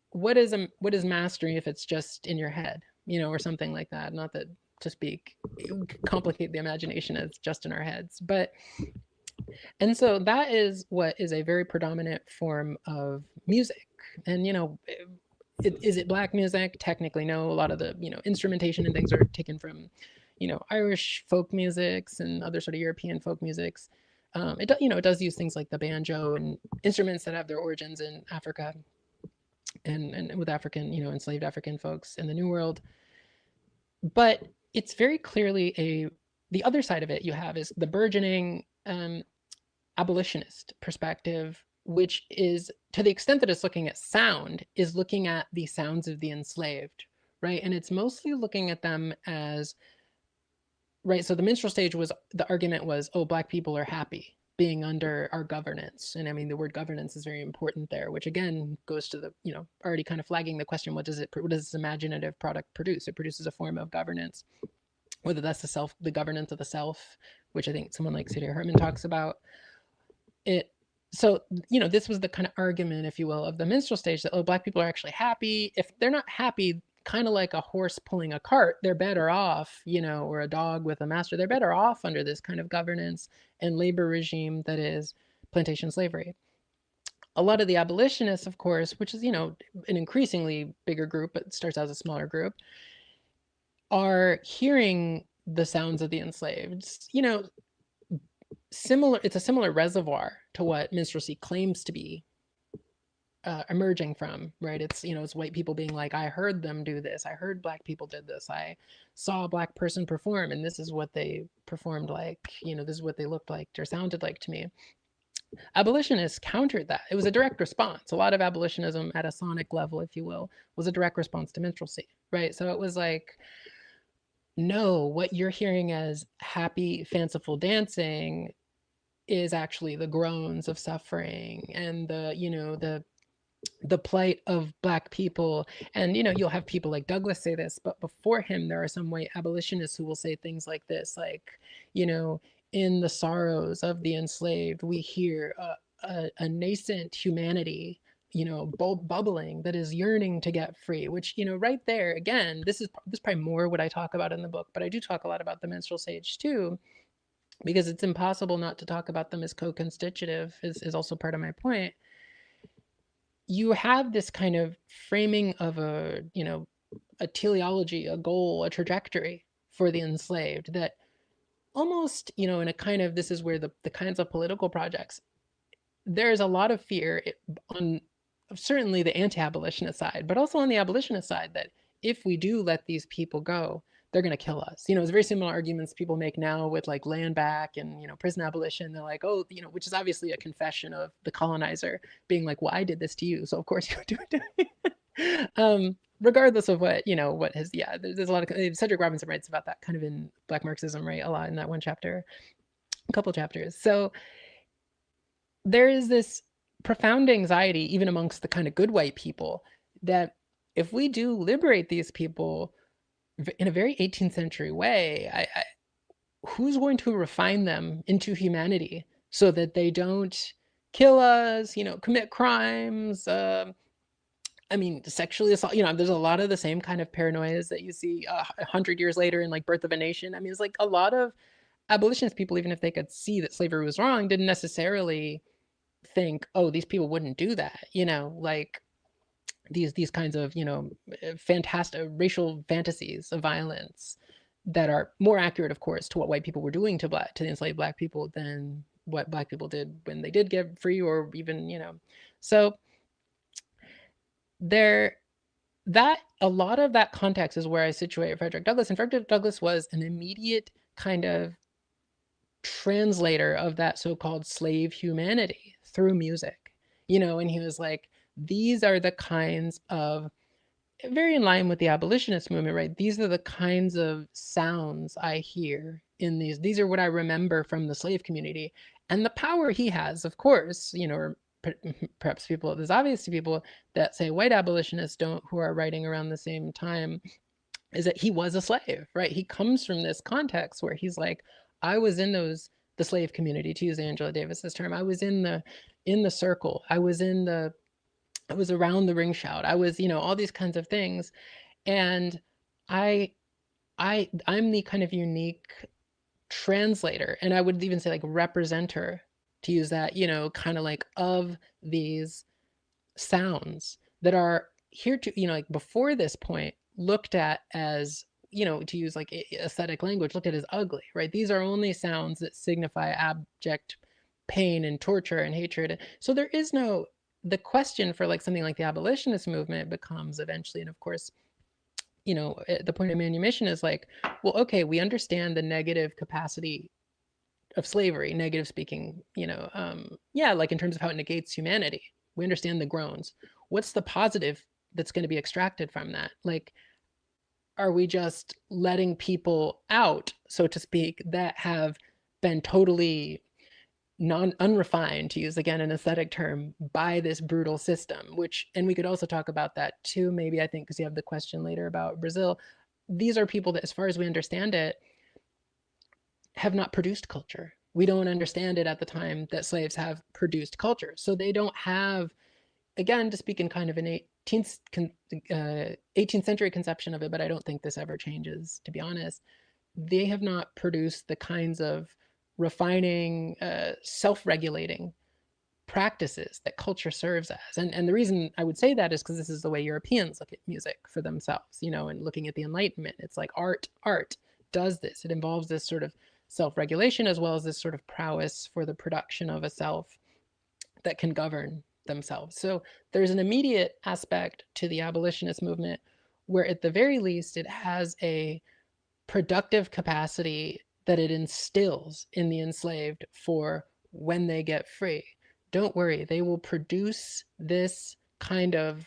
Speaker 2: what is mastery if it's just in your head, or something like that? Not that to speak, complicate the imagination as just in our heads, but and so that is what is a very predominant form of music. And, is it Black music? Technically, no. A lot of the, instrumentation and things are taken from, Irish folk musics and other sort of European folk musics. It does use things like the banjo and instruments that have their origins in Africa and with African, enslaved African folks in the New World. But it's very clearly the other side of it you have is the burgeoning abolitionist perspective, which is, to the extent that it's looking at sound, is looking at the sounds of the enslaved, right? And it's mostly looking at them as, right, so the minstrel stage the argument was, oh, Black people are happy being under our governance. And I mean, the word governance is very important there, which again goes to the, already kind of flagging the question, what does this imaginative product produce? It produces a form of governance, whether that's the governance of the self, which I think someone like Saidiya Hartman talks about. So this was the kind of argument, if you will, of the minstrel stage, that Black people are actually happy. If they're not happy, kind of like a horse pulling a cart, they're better off, or a dog with a master, they're better off under this kind of governance and labor regime that is plantation slavery. A lot of the abolitionists, of course, which is, an increasingly bigger group, but starts out as a smaller group, are hearing the sounds of the enslaved, it's a similar reservoir to what minstrelsy claims to be emerging from, right? It's, it's white people being like, I heard them do this. I heard Black people did this. I saw a Black person perform, and this is what they performed like, this is what they looked like or sounded like to me. Abolitionists countered that. It was a direct response. A lot of abolitionism at a sonic level, if you will, was a direct response to minstrelsy, right? So it was like, no, what you're hearing as happy, fanciful dancing is actually the groans of suffering and the plight of Black people. And you'll have people like Douglass say this, but before him there are some white abolitionists who will say things like this, like, in the sorrows of the enslaved we hear a nascent humanity, bubbling, that is yearning to get free. Which, right there again, this is probably more what I talk about in the book, but I do talk a lot about the minstrel stage too, because it's impossible not to talk about them as co-constitutive, is also part of my point. You have this kind of framing of a teleology, a goal, a trajectory for the enslaved that almost, in a kind of, this is where the kinds of political projects, there's a lot of fear on certainly the anti-abolitionist side, but also on the abolitionist side, that if we do let these people go, they're going to kill us. It's very similar arguments people make now with like land back and, prison abolition. They're like, oh, which is obviously a confession of the colonizer being like, well, I did this to you, so of course you do it. Regardless of what, there's a lot of, Cedric Robinson writes about that kind of in Black Marxism, right? A lot in that one chapter, a couple chapters. So there is this profound anxiety, even amongst the kind of good white people, that if we do liberate these people in a very 18th century way, who's going to refine them into humanity so that they don't kill us, commit crimes, I mean, sexually assault, there's a lot of the same kind of paranoias that you see 100 years later in like Birth of a Nation. I mean, it's like a lot of abolitionist people, even if they could see that slavery was wrong, didn't necessarily think, oh, these people wouldn't do that, like these kinds of, fantastic racial fantasies of violence that are more accurate, of course, to what white people were doing to the enslaved black people than what black people did when they did get free, or even, so there, that a lot of that context is where I situate Frederick Douglass. And Frederick Douglass was an immediate kind of translator of that so-called slave humanity through music, and he was like, these are the kinds of, very in line with the abolitionist movement, right? These are the kinds of sounds I hear in these are what I remember from the slave community. And the power he has, of course, or perhaps people, there's obvious to people that say white abolitionists don't, who are writing around the same time, is that he was a slave, right? He comes from this context where he's like, I was in the slave community, to use Angela Davis's term. I was in the circle. I was around the ring shout. I was, all these kinds of things. And I'm the kind of unique translator, and I would even say like representer, to use that, kind of like of these sounds that are here to, like before this point, looked at as, to use like aesthetic language, looked at as ugly, right? These are only sounds that signify abject pain and torture and hatred. So there is no, the question for like something like the abolitionist movement becomes eventually, and of course, the point of manumission is like, well, okay, we understand the negative capacity of slavery, negative speaking, yeah, like in terms of how it negates humanity. We understand the groans. What's the positive that's going to be extracted from that? Like, are we just letting people out, so to speak, that have been totally unrefined, to use again an aesthetic term, by this brutal system? Which, and we could also talk about that too, maybe, I think, because you have the question later about Brazil. These are people that, as far as we understand it, have not produced culture. We don't understand it at the time that slaves have produced culture. So they don't have, again, to speak in kind of an 18th century conception of it, but I don't think this ever changes, to be honest. They have not produced the kinds of refining, self-regulating practices that culture serves as. And the reason I would say that is because this is the way Europeans look at music for themselves, and looking at the Enlightenment. It's like art does this. It involves this sort of self-regulation, as well as this sort of prowess for the production of a self that can govern themselves. So there's an immediate aspect to the abolitionist movement where, at the very least, it has a productive capacity that it instills in the enslaved for when they get free. Don't worry, they will produce this kind of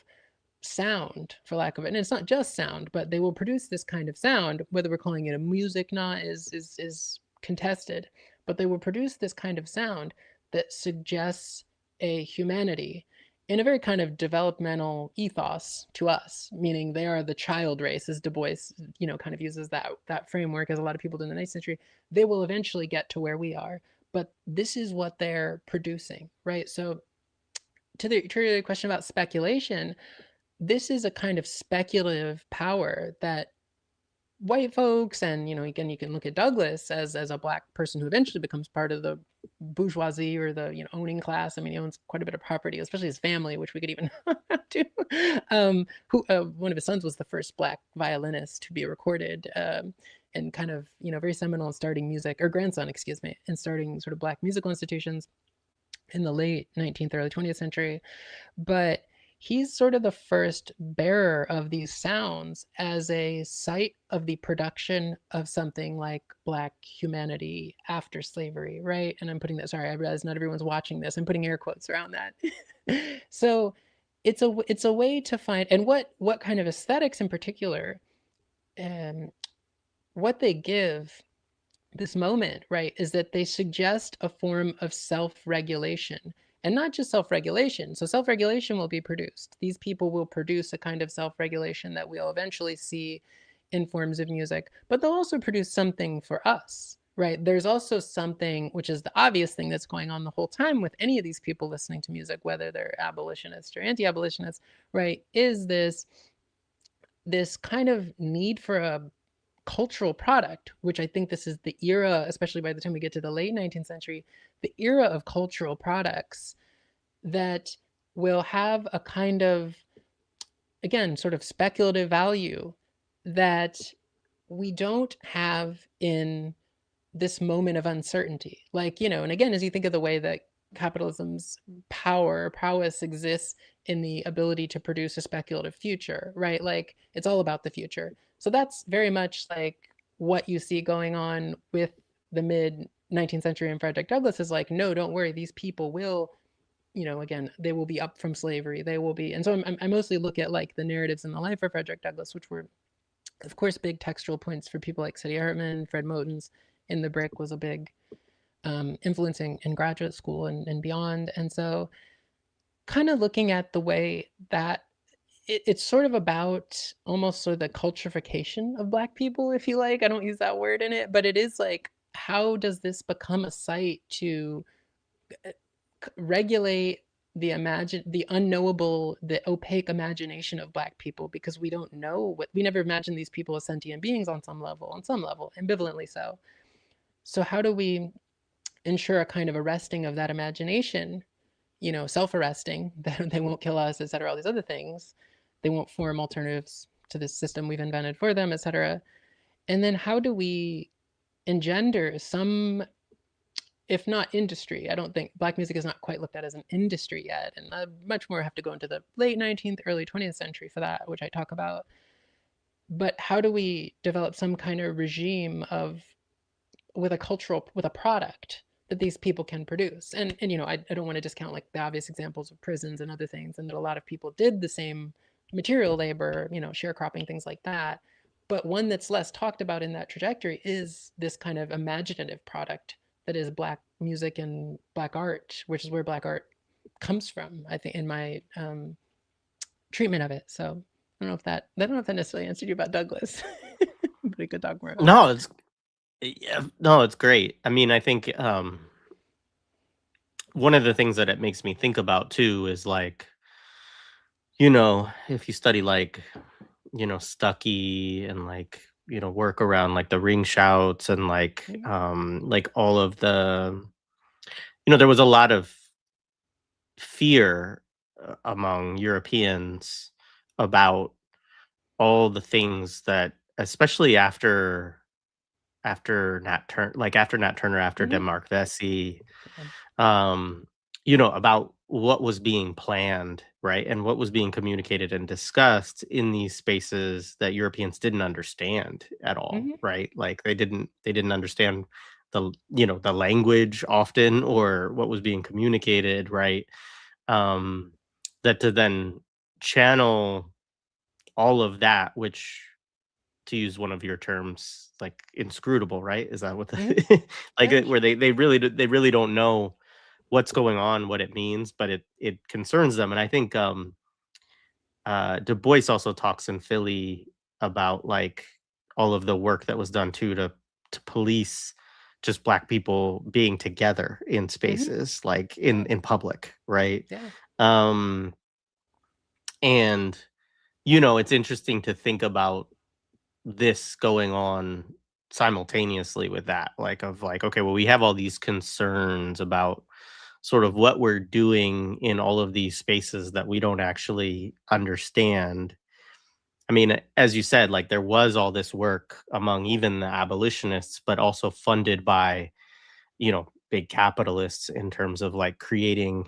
Speaker 2: sound, for lack of it. And it's not just sound, but they will produce this kind of sound. Whether we're calling it a music knot is contested, but they will produce this kind of sound that suggests a humanity in a very kind of developmental ethos to us, meaning they are the child race, as Du Bois, kind of uses that framework, as a lot of people do in the 19th century. They will eventually get to where we are, but this is what they're producing, right? So to the question about speculation, this is a kind of speculative power that white folks, and again, you can look at Douglass as a black person who eventually becomes part of the bourgeoisie, or the owning class. I mean, he owns quite a bit of property, especially his family, which we could even do. Who one of his sons was the first black violinist to be recorded, and kind of very seminal in starting music, or grandson, excuse me, in starting sort of black musical institutions in the late 19th, early 20th century. But he's sort of the first bearer of these sounds as a site of the production of something like black humanity after slavery, right? And I'm putting that, sorry, I realize not everyone's watching this. I'm putting air quotes around that. So it's a way to find, and what kind of aesthetics in particular, what they give this moment, right, is that they suggest a form of self-regulation. And not just self-regulation. So self-regulation will be produced. These people will produce a kind of self-regulation that we'll eventually see in forms of music, but they'll also produce something for us, right, there's also something, which is the obvious thing that's going on the whole time with any of these people listening to music, whether they're abolitionists or anti-abolitionists, right, is this kind of need for a cultural product, which I think this is the era, especially by the time we get to the late 19th century, the era of cultural products that will have a kind of, again, sort of speculative value that we don't have in this moment of uncertainty. Like, and again, as you think of the way that capitalism's prowess exists in the ability to produce a speculative future, right? Like, it's all about the future. So that's very much like what you see going on with the mid 19th century and Frederick Douglass is like, no, don't worry, these people will, again, they will be up from slavery. They will be, and so I mostly look at like the narratives in the life of Frederick Douglass, which were, of course, big textual points for people like Sadie Hartman, Fred Moten's In the Brick was a big influencing in graduate school and beyond. And so kind of looking at the way that it's sort of about almost sort of the culturification of Black people, if you like. I don't use that word in it, but it is like, how does this become a site to regulate the unknowable, the opaque imagination of Black people, because we don't know we never imagined these people as sentient beings on some level, ambivalently so. So how do we ensure a kind of arresting of that imagination, self-arresting, that they won't kill us, et cetera, all these other things. They won't form alternatives to this system we've invented for them, et cetera. And then how do we engender some, if not industry, I don't think Black music is not quite looked at as an industry yet, and I much more have to go into the late 19th, early 20th century for that, which I talk about. But how do we develop some kind of regime with a product that these people can produce? And I don't want to discount like the obvious examples of prisons and other things, and that a lot of people did the same material labor, sharecropping, things like that. But one that's less talked about in that trajectory is this kind of imaginative product that is Black music and Black art, which is where Black art comes from, I think, in my treatment of it. So I don't know if that necessarily answered you about Douglass, but we could talk more about
Speaker 1: No,
Speaker 2: it.
Speaker 1: it's great. I mean, I think one of the things that it makes me think about too is like, if you study like, Stuckey and like, work around like the ring shouts and like all of the, there was a lot of fear among Europeans about all the things that, especially after Nat Turner, after Denmark Vesey, about what was being planned, right? And what was being communicated and discussed in these spaces that Europeans didn't understand at all, right? Like they didn't understand the language often, or what was being communicated, right? That to then channel all of that, which, to use one of your terms, like inscrutable, right? Is that what the like
Speaker 2: Yeah.
Speaker 1: where they really don't know what's going on, what it means, but it concerns them. And I think Du Bois also talks in Philly about like all of the work that was done too to police just Black people being together in spaces, like in public, right?
Speaker 2: Yeah.
Speaker 1: Um and it's interesting to think about this going on simultaneously with that, like of like, okay, well, we have all these concerns about sort of what we're doing in all of these spaces that we don't actually understand. I mean, as you said, like there was all this work among even the abolitionists, but also funded by, big capitalists in terms of like creating,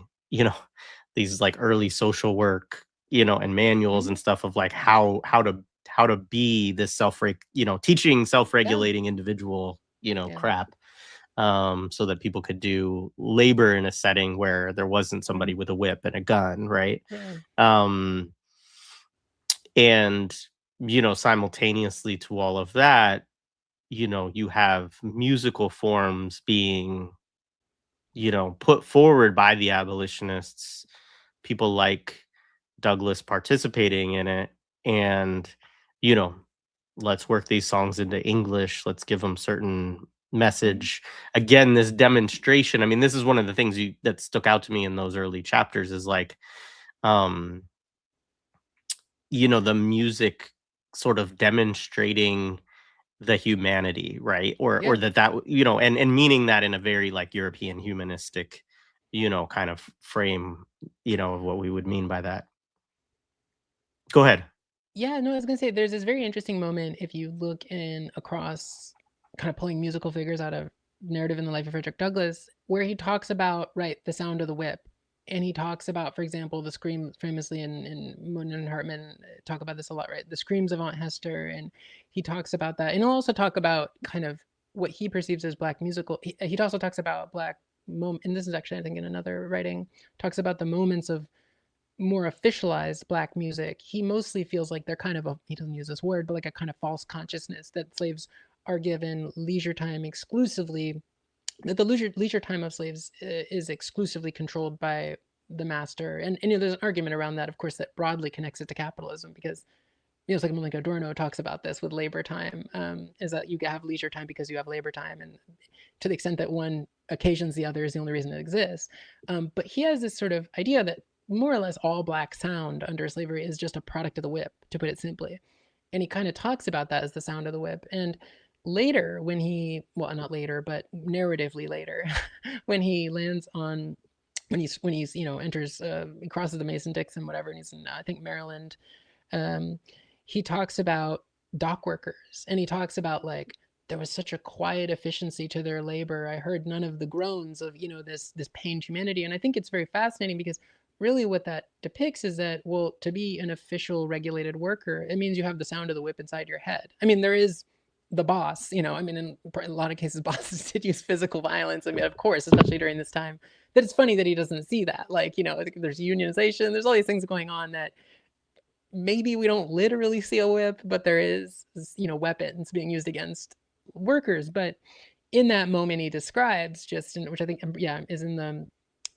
Speaker 1: these like early social work, and manuals and stuff of like how to be this teaching
Speaker 2: Yeah.
Speaker 1: self-regulating individual,
Speaker 2: Yeah.
Speaker 1: crap, so that people could do labor in a setting where there wasn't somebody with a whip and a gun, right?
Speaker 2: Yeah.
Speaker 1: Um, and simultaneously to all of that, you have musical forms being, put forward by the abolitionists, people like Douglas participating in it, and you know let's work these songs into English, let's give them certain message. Again, this demonstration. I mean, this is one of the things that stuck out to me in those early chapters is like, um, the music sort of demonstrating the humanity, right? Or
Speaker 2: Yeah.
Speaker 1: and meaning that in a very like European humanistic, kind of frame, of what we would mean by that. Go ahead.
Speaker 2: Yeah, no, I was gonna say there's this very interesting moment if you look in across kind of pulling musical figures out of narrative in the life of Frederick Douglass, where he talks about, right, the sound of the whip. And he talks about, for example, the scream famously in Moon and Hartman talk about this a lot, right? The screams of Aunt Hester. And he talks about that. And he'll also talk about kind of what he perceives as Black musical. He also talks about Black moment, and this is actually, I think, in another writing, talks about the moments of more officialized Black music. He mostly feels like they're kind of he doesn't use this word, but like a kind of false consciousness that slaves are given leisure time exclusively, that the leisure time of slaves is exclusively controlled by the master. And there's an argument around that, of course, that broadly connects it to capitalism because it's like Adorno talks about this with labor time, is that you have leisure time because you have labor time, and to the extent that one occasions the other is the only reason it exists. But he has this sort of idea that more or less all Black sound under slavery is just a product of the whip, to put it simply. And he kind of talks about that as the sound of the whip. And later, when well, not later, but narratively later, when he lands on, when he's enters, he crosses the Mason-Dixon, whatever, and he's in, I think, Maryland. Um, he talks about dock workers, and he talks about like there was such a quiet efficiency to their labor. I heard none of the groans of this pained humanity, and I think it's very fascinating because really what that depicts is that, well, to be an official regulated worker, it means you have the sound of the whip inside your head. I mean, there is the boss, I mean, in a lot of cases, bosses did use physical violence. I mean, of course, especially during this time. That it's funny that he doesn't see that. Like, there's unionization, there's all these things going on that maybe we don't literally see a whip, but there is, weapons being used against workers. But in that moment he describes, which I think, yeah, is in the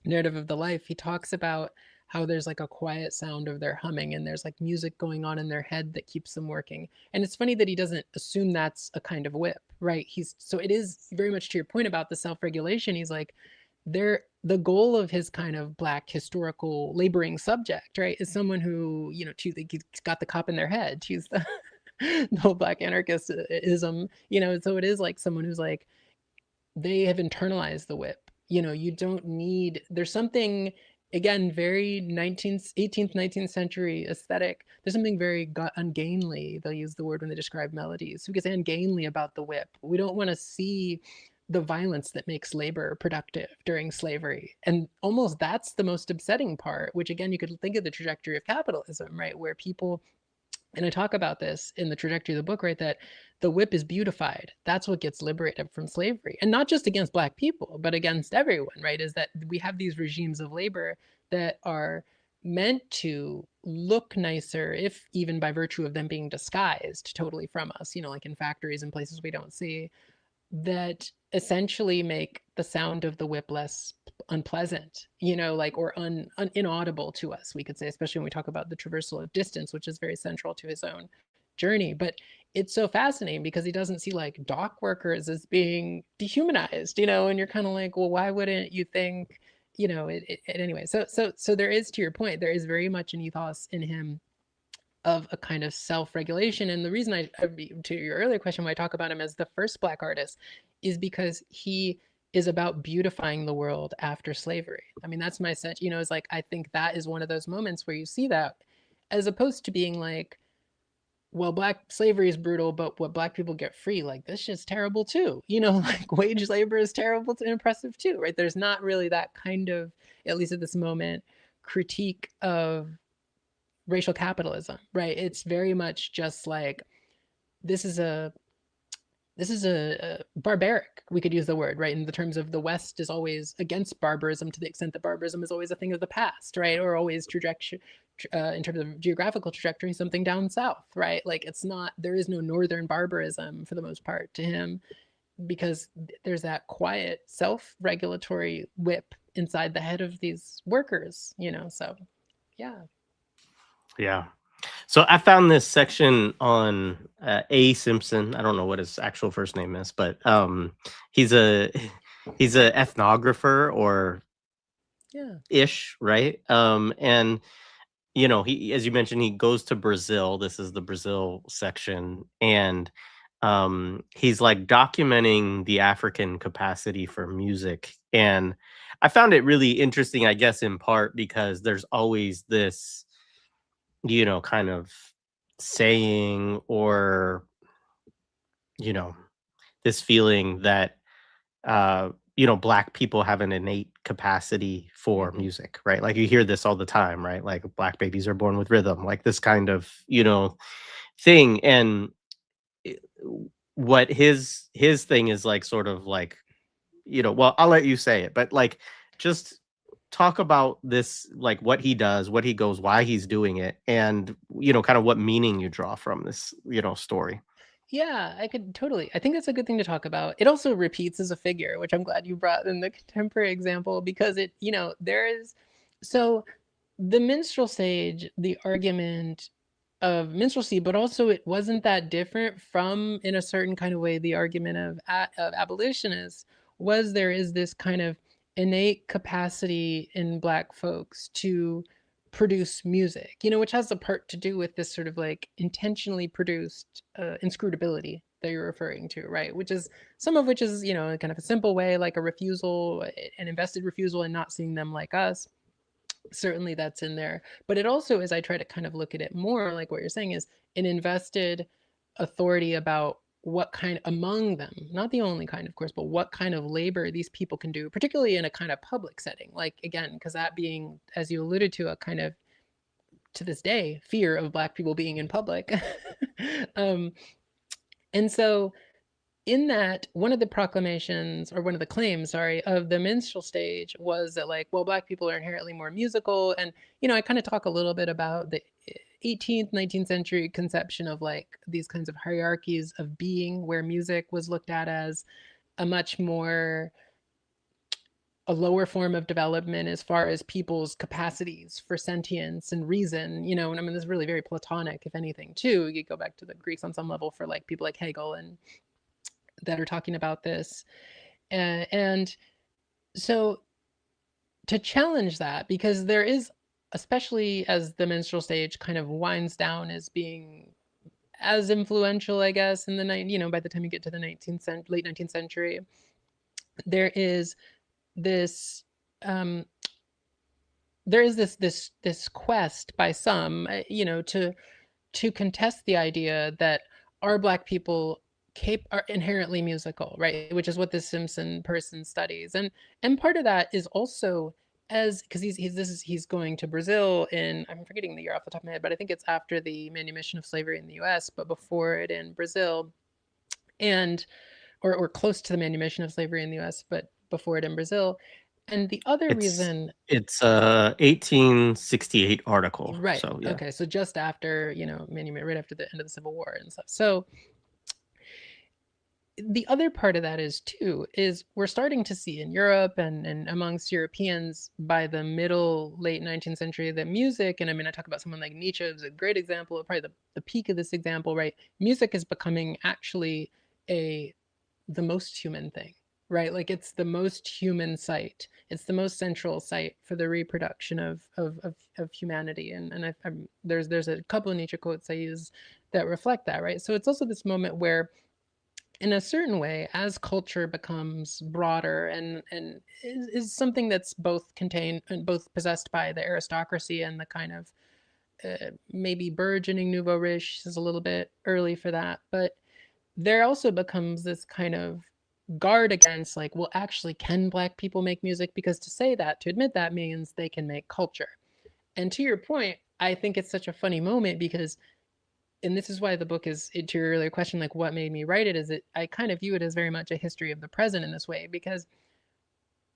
Speaker 2: narrative of the life, he talks about how there's like a quiet sound of their humming and there's like music going on in their head that keeps them working. And it's funny that he doesn't assume that's a kind of whip, right? So it is very much to your point about the self-regulation. He's like, the goal of his kind of Black historical laboring subject, right, is someone who, he's got the cop in their head. He's the no Black anarchism, so it is like someone who's like, they have internalized the whip. You don't need, there's something, again, very 18th 19th century aesthetic. There's something very ungainly, they'll use the word when they describe melodies, because ungainly about the whip. We don't want to see the violence that makes labor productive during slavery. And almost that's the most upsetting part, which again, you could think of the trajectory of capitalism, right? Where people, and I talk about this in the trajectory of the book, right, that the whip is beautified. That's what gets liberated from slavery. And not just against Black people, but against everyone, right? Is that we have these regimes of labor that are meant to look nicer, if even by virtue of them being disguised totally from us, like in factories and places we don't see, that essentially make the sound of the whip less unpleasant, like, or inaudible to us, we could say, especially when we talk about the traversal of distance, which is very central to his own journey. But it's so fascinating because he doesn't see like dock workers as being dehumanized, and you're kind of like, well, why wouldn't you think, anyway. So there is, to your point, there is very much an ethos in him of a kind of self-regulation. And the reason to your earlier question, why I talk about him as the first Black artist, is because he is about beautifying the world after slavery. I mean, that's my sense, is like, I think that is one of those moments where you see that, as opposed to being like, well, Black slavery is brutal, but what Black people get free, like, this shit's terrible too. Like, wage labor is terrible and oppressive too, right? There's not really that kind of, at least at this moment, critique of racial capitalism, right? It's very much just like, this is a barbaric, we could use the word, right, in the terms of the West is always against barbarism, to the extent that barbarism is always a thing of the past, right? Or always trajectory, in terms of geographical trajectory, something down south, right? Like, it's not, there is no northern barbarism for the most part to him, because there's that quiet self-regulatory whip inside the head of these workers, so yeah.
Speaker 1: Yeah. So I found this section on A. Simpson. I don't know what his actual first name is, but he's a he's a ethnographer or
Speaker 2: Yeah.
Speaker 1: ish, right? And he, as you mentioned, he goes to Brazil. This is the Brazil section, and he's like documenting the African capacity for music. And I found it really interesting, I guess, in part because there's always this, kind of saying or, you know, this feeling that black people have an innate capacity for
Speaker 2: Hmm.
Speaker 1: music, right? Like you hear this all the time, right? Like black babies are born with rhythm, like this kind of, thing. And i- what his thing is like sort of like, well, I'll let you say it, but like just talk about this, like what he does, what he goes, why he's doing it, and kind of what meaning you draw from this, story.
Speaker 2: Yeah, I could totally. I think that's a good thing to talk about. It also repeats as a figure, which I'm glad you brought in the contemporary example because there is. So the minstrel stage, the argument of minstrelsy, but also it wasn't that different from, in a certain kind of way, the argument of abolitionists was there is this kind of innate capacity in Black folks to produce music, which has a part to do with this sort of like intentionally produced inscrutability that you're referring to, right? Which is some of which is, kind of a simple way, like a refusal, an invested refusal, and not seeing them like us. Certainly that's in there. But it also, as I try to kind of look at it more, like what you're saying, is an invested authority about what kind among them, not the only kind, of course, but what kind of labor these people can do, particularly in a kind of public setting. Like, again, because that being, as you alluded to, a kind of, to this day, fear of Black people being in public. um, and so in that, one of the proclamations, or one of the claims, sorry, of the minstrel stage was that, like, well, Black people are inherently more musical. And, I kind of talk a little bit about the 18th, 19th century conception of like these kinds of hierarchies of being, where music was looked at as a much more, a lower form of development as far as people's capacities for sentience and reason, and I mean, this is really very Platonic, if anything, too. You go back to the Greeks on some level for like people like Hegel and that are talking about this. And so to challenge that, because there is, especially as the minstrel stage kind of winds down as being as influential, I guess, in the night, by the time you get to the 19th century, late 19th century, there is this um, this quest by some, to contest the idea that are Black people are inherently musical, right? Which is what this Simpson person studies, and part of that is also, as because he's going to Brazil in, I'm forgetting the year off the top of my head, but I think it's after the manumission of slavery in the U.S., but before it in Brazil, and or close to the manumission of slavery in the U.S., but before it in Brazil. And the other
Speaker 1: it's
Speaker 2: reason,
Speaker 1: it's a 1868 article,
Speaker 2: right?
Speaker 1: so yeah.
Speaker 2: Okay, so just after, right after the end of the Civil War and stuff. So the other part of that is too, is we're starting to see in Europe and amongst Europeans by the middle late 19th century that music, and I mean, I talk about someone like Nietzsche is a great example, probably the peak of this example, right? Music is becoming actually a the most human thing, right? Like it's the most human site. It's the most central site for the reproduction of humanity. And there's a couple of Nietzsche quotes I use that reflect that, right? So it's also this moment where, in a certain way, as culture becomes broader and is something that's both contained and both possessed by the aristocracy and the kind of maybe burgeoning nouveau riche is a little bit early for that, but there also becomes this kind of guard against, like, well, actually, can Black people make music? Because to say that, to admit that, means they can make culture. And to your point, I think it's such a funny moment because, and this is why the book is, to your earlier question, like what made me write it, is it, I kind of view it as very much a history of the present in this way, because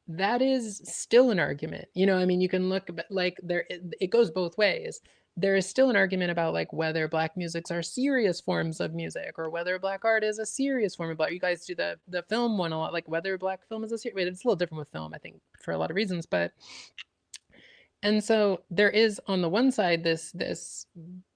Speaker 2: that is still an argument. I mean, you can look, like, there, it goes both ways. There is still an argument about like whether Black musics are serious forms of music, or whether Black art is a serious form of art. You guys do the film one a lot, like whether Black film is a serious. It's a little different with film, I think, for a lot of reasons. But and so there is, on the one side, this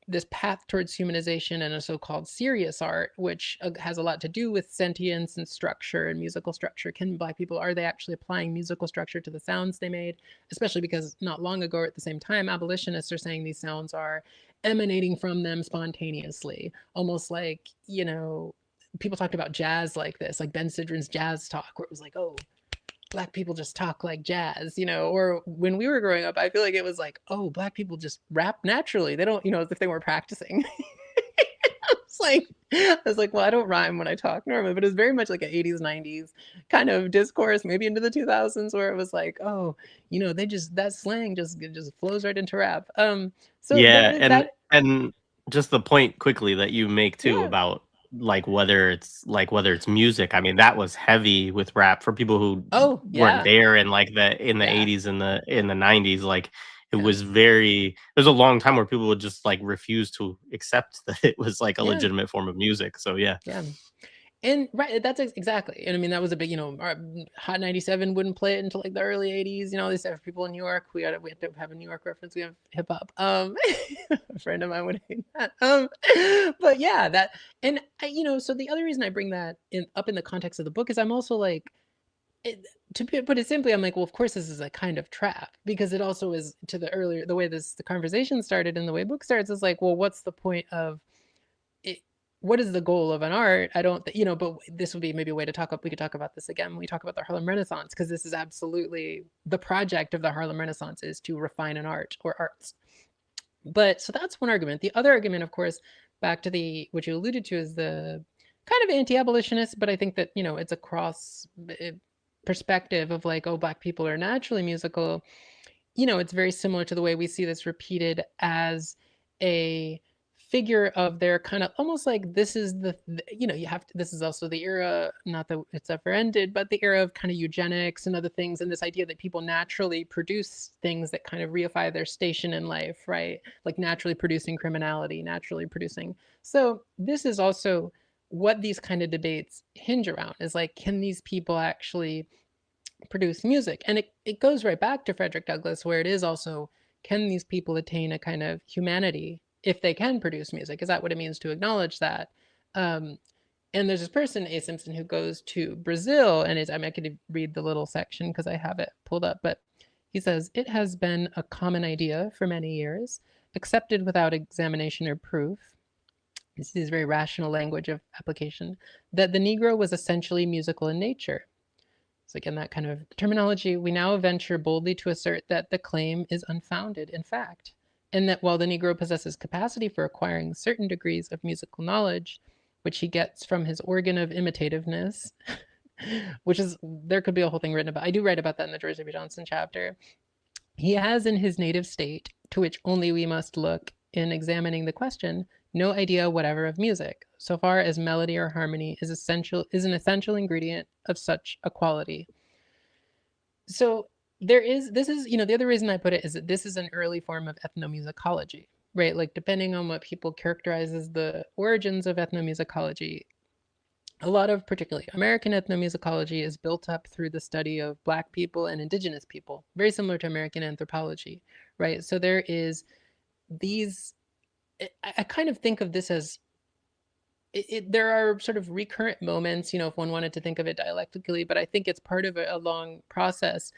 Speaker 2: this path towards humanization and a so-called serious art, which has a lot to do with sentience and structure and musical structure. Can Black people, are they actually applying musical structure to the sounds they made? Especially because not long ago, at the same time, abolitionists are saying these sounds are emanating from them spontaneously, almost like, you know, people talked about jazz like this, like Ben Sidran's jazz talk, where it was like, oh, Black people just talk like jazz, you know, or when we were growing up, I feel like it was like, oh, Black people just rap naturally. They don't, you know, as if they weren't practicing. I was like, well, I don't rhyme when I talk normally, but it's very much like an 80s, 90s kind of discourse, maybe into the 2000s, where it was like, oh, you know, they just, that slang just flows right into rap. So
Speaker 1: Yeah,
Speaker 2: that,
Speaker 1: and just the point quickly that you make too
Speaker 2: yeah.
Speaker 1: about whether it's music. I mean, that was heavy with rap for people who
Speaker 2: Oh,
Speaker 1: weren't
Speaker 2: yeah.
Speaker 1: there in like the
Speaker 2: Yeah.
Speaker 1: 80s and the 90s. Like it
Speaker 2: Yeah.
Speaker 1: was there's a long time where people would just like refuse to accept that it was like a
Speaker 2: Yeah.
Speaker 1: legitimate form of music. So yeah.
Speaker 2: Yeah. And right, that's exactly. And I mean, that was a big, you know, Hot 97 wouldn't play it until like the early 80s. You know, they said for people in New York, we have to have a New York reference. We have hip hop. A friend of mine would hate that. But yeah, that, and I, you know, so the other reason I bring that up in the context of the book is I'm also like, to put it simply, I'm like, well, of course, this is a kind of trap, because it also is, to the earlier, the way the conversation started and the way book starts is like, well, what's the point of it, what is the goal of an art? I don't, you know, but this would be maybe a way to talk up. We could talk about this again when we talk about the Harlem Renaissance, because this is absolutely the project of the Harlem Renaissance, is to refine an art or arts. But so that's one argument. The other argument, of course, back to the, what you alluded to, is the kind of anti-abolitionist, but I think that, you know, it's a cross perspective of like, oh, Black people are naturally musical. You know, it's very similar to the way we see this repeated as a figure of their kind of, almost like, this is the, you know, you have to, this is also the era, not that it's ever ended, but the era of kind of eugenics and other things, and this idea that people naturally produce things that kind of reify their station in life, right? Like naturally producing criminality, naturally producing. So this is also what these kind of debates hinge around, is like, can these people actually produce music? And it goes right back to Frederick Douglass, where it is also, can these people attain a kind of humanity if they can produce music? Is that what it means to acknowledge that? Um, and there's this person, A. Simpson, who goes to Brazil, and is, I mean, I could read the little section because I have it pulled up, but he says, it has been a common idea for many years, accepted without examination or proof. This is very rational language of application, that the Negro was essentially musical in nature. So again, that kind of terminology, we now venture boldly to assert that the claim is unfounded in fact, and that while the Negro possesses capacity for acquiring certain degrees of musical knowledge, which he gets from his organ of imitativeness, which is, there could be a whole thing written about, I do write about that in the George W. Johnson chapter, he has in his native state, to which only we must look in examining the question, no idea whatever of music, so far as melody or harmony is an essential ingredient of such a quality. So there is, this is, you know, the other reason I put it is that this is an early form of ethnomusicology, right? Like, depending on what people characterize as the origins of ethnomusicology, a lot of particularly American ethnomusicology is built up through the study of Black people and Indigenous people, very similar to American anthropology, right? So there is these, I kind of think of this as, there are sort of recurrent moments, you know, if one wanted to think of it dialectically, but I think it's part of a long process.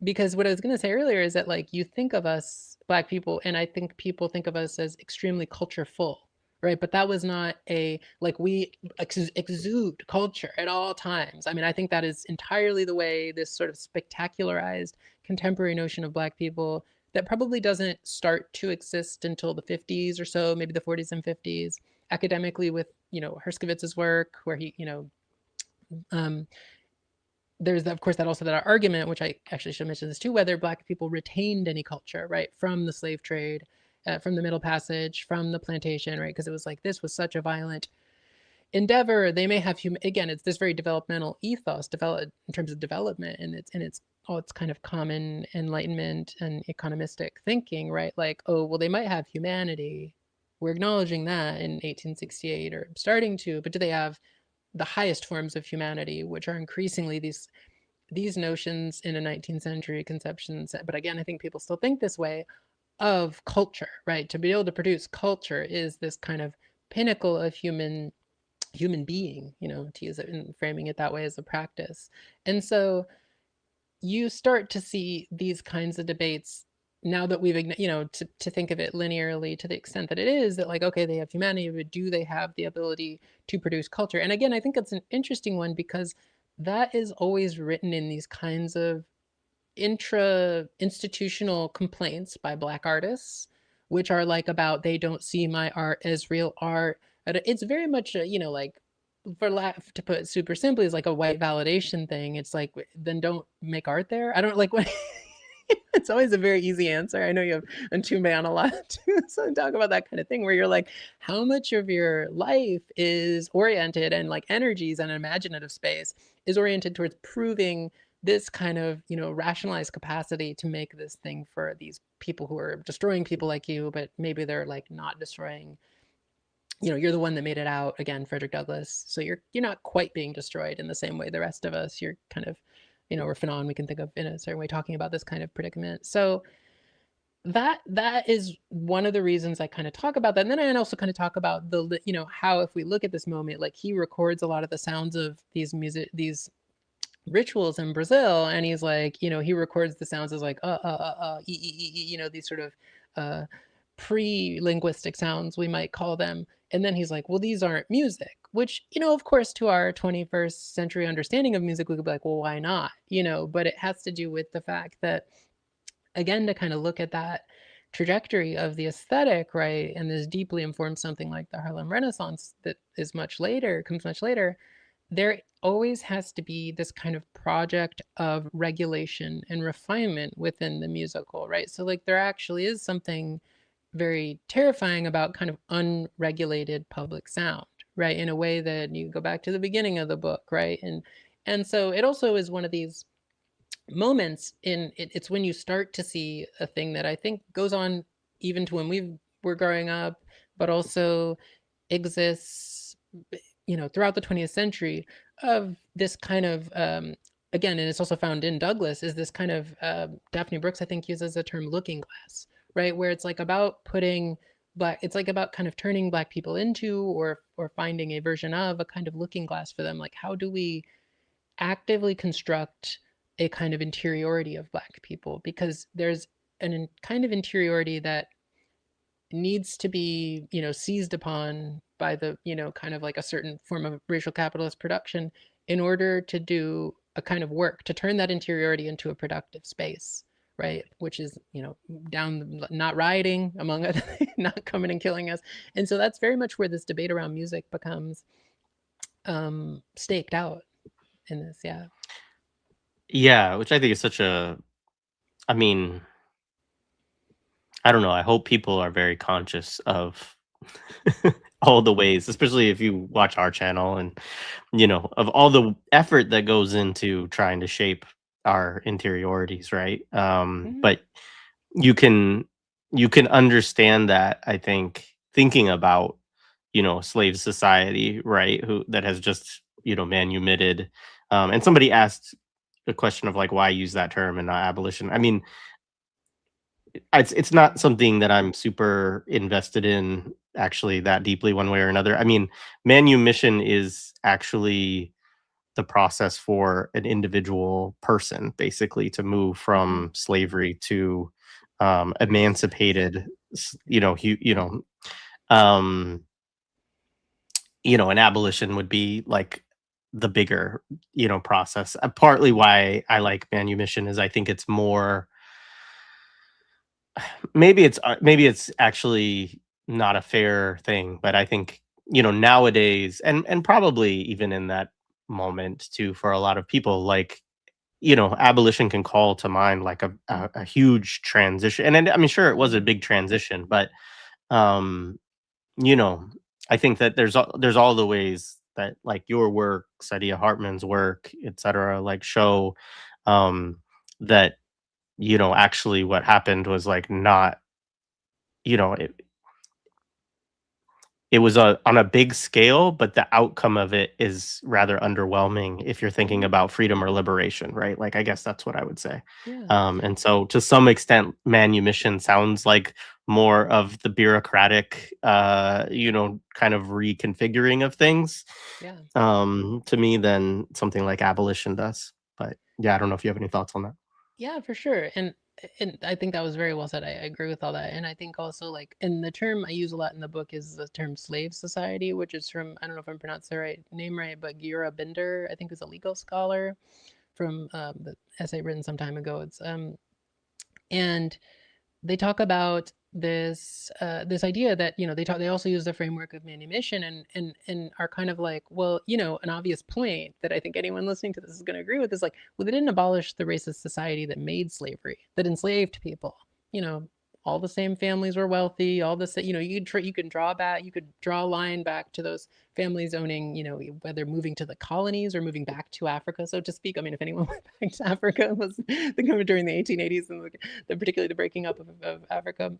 Speaker 2: Because what I was going to say earlier is that, like, you think of us Black people, and I think people think of us as extremely cultureful, right? But that was not a, like, we exude culture at all times. I mean, I think that is entirely the way this sort of spectacularized contemporary notion of Black people, that probably doesn't start to exist until the 50s or so, maybe the 40s and 50s, academically, with, you know, Herskowitz's work, where he, you know, there's, of course, that also that argument, which I actually should mention this too, whether Black people retained any culture, right, from the slave trade, from the Middle Passage, from the plantation, right? Because it was like, this was such a violent endeavor. They may have, again, it's this very developmental ethos, developed in terms of development, and it's all its kind of common Enlightenment and economistic thinking, right? Like, oh, well, they might have humanity. We're acknowledging that in 1868, or starting to, but do they have the highest forms of humanity, which are increasingly these notions in a 19th century conceptions? But again, I think people still think this way, of culture, right? To be able to produce culture is this kind of pinnacle of human being, to use it and framing it that way as a practice. And so you start to see these kinds of debates now that we've, to think of it linearly to the extent that it is, that like, okay, they have humanity, but do they have the ability to produce culture? And again, I think it's an interesting one because that is always written in these kinds of intra-institutional complaints by Black artists, which are like about they don't see my art as real art. It's very much like, to put it super simply, is like a white validation thing. It's like, then don't make art there. I don't like what. It's always a very easy answer. I know you have Ntume on a lot too, so talk about that kind of thing where you're like, how much of your life is oriented, and like energies and imaginative space is oriented towards proving this kind of rationalized capacity to make this thing for these people who are destroying people like you, but maybe they're like not destroying, you're the one that made it out, again, Frederick Douglass, so you're not quite being destroyed in the same way the rest of us. You're kind of, or Fanon, we can think of in a certain way, talking about this kind of predicament. So that is one of the reasons I kind of talk about that. And then I also kind of talk about the, how if we look at this moment, like he records a lot of the sounds of these rituals in Brazil, and he's like, he records the sounds as like these sort of pre-linguistic sounds, we might call them. And then he's like, well, these aren't music, which, of course, to our 21st century understanding of music, we could be like, well, why not? But it has to do with the fact that, again, to kind of look at that trajectory of the aesthetic, right, and this deeply informs something like the Harlem Renaissance that is comes much later, there always has to be this kind of project of regulation and refinement within the musical, right? So like there actually is something very terrifying about kind of unregulated public sound, right? In a way that you go back to the beginning of the book, right? And so it also is one of these moments in it, it's when you start to see a thing that I think goes on even to when we were growing up, but also exists, throughout the 20th century, of this kind of, again, and it's also found in Douglass, is this kind of, Daphne Brooks, I think, uses the term looking glass, right? Where it's like about putting it's like about kind of turning Black people into, or finding a version of a kind of looking glass for them. Like, how do we actively construct a kind of interiority of Black people? Because there's kind of interiority that needs to be, seized upon by the, kind of like a certain form of racial capitalist production in order to do a kind of work to turn that interiority into a productive space, right? Which is, down, not rioting, among other things, not coming and killing us. And so that's very much where this debate around music becomes staked out in this. Yeah.
Speaker 1: Yeah, which I think is such a, I mean, I don't know. I hope people are very conscious of all the ways, especially if you watch our channel, and of all the effort that goes into trying to shape our interiorities, right?
Speaker 2: Mhm.
Speaker 1: But you can understand that, I think, thinking about slave society, right? Who that has just manumitted. And somebody asked a question of like, why use that term and not abolition? I mean, it's not something that I'm super invested in actually that deeply one way or another. I mean, manumission is actually the process for an individual person basically to move
Speaker 2: Mhm.
Speaker 1: from slavery to emancipated, um, an abolition would be like the bigger, process. Partly why I like manumission is I think it's more. Maybe it's actually not a fair thing, but I think, nowadays, and probably even in that moment too, for a lot of people, like, abolition can call to mind like a huge transition. And I mean, sure, it was a
Speaker 2: Mhm.
Speaker 1: big transition, but, um, you know, I think that there's all the ways that like your work, Saidiya Hartman's work, etc., like show, that, actually what happened was like not, you know, it was on a big scale, but the outcome of it is rather underwhelming if you're thinking
Speaker 2: Mhm.
Speaker 1: about freedom or liberation, right? Like, I guess that's what I would say.
Speaker 2: Yeah.
Speaker 1: And so to some extent, manumission sounds like more of the bureaucratic, kind of reconfiguring of things,
Speaker 2: Yeah.
Speaker 1: to me than something like abolition does. But yeah, I don't know if you have any thoughts on that.
Speaker 2: Yeah, for sure. And I think that was very well said. I agree with all that. And I think also like, and the term I use a lot in the book is the term slave society, which is from, I don't know if I'm pronouncing the right name right, but Gira Binder, I think is a legal scholar from the essay written some time ago. It's and they talk about this idea that they also use the framework of manumission and are kind of like, well, an obvious point that I think anyone listening to this is going to agree with is like, well, they didn't abolish the racist society that made slavery, that enslaved people. you know all the same families were wealthy, all the same, you can draw a line back to those families owning, whether moving to the colonies or moving back to Africa, so to speak. I mean, if anyone went back to Africa, was during the 1880s, and particularly the breaking up of Africa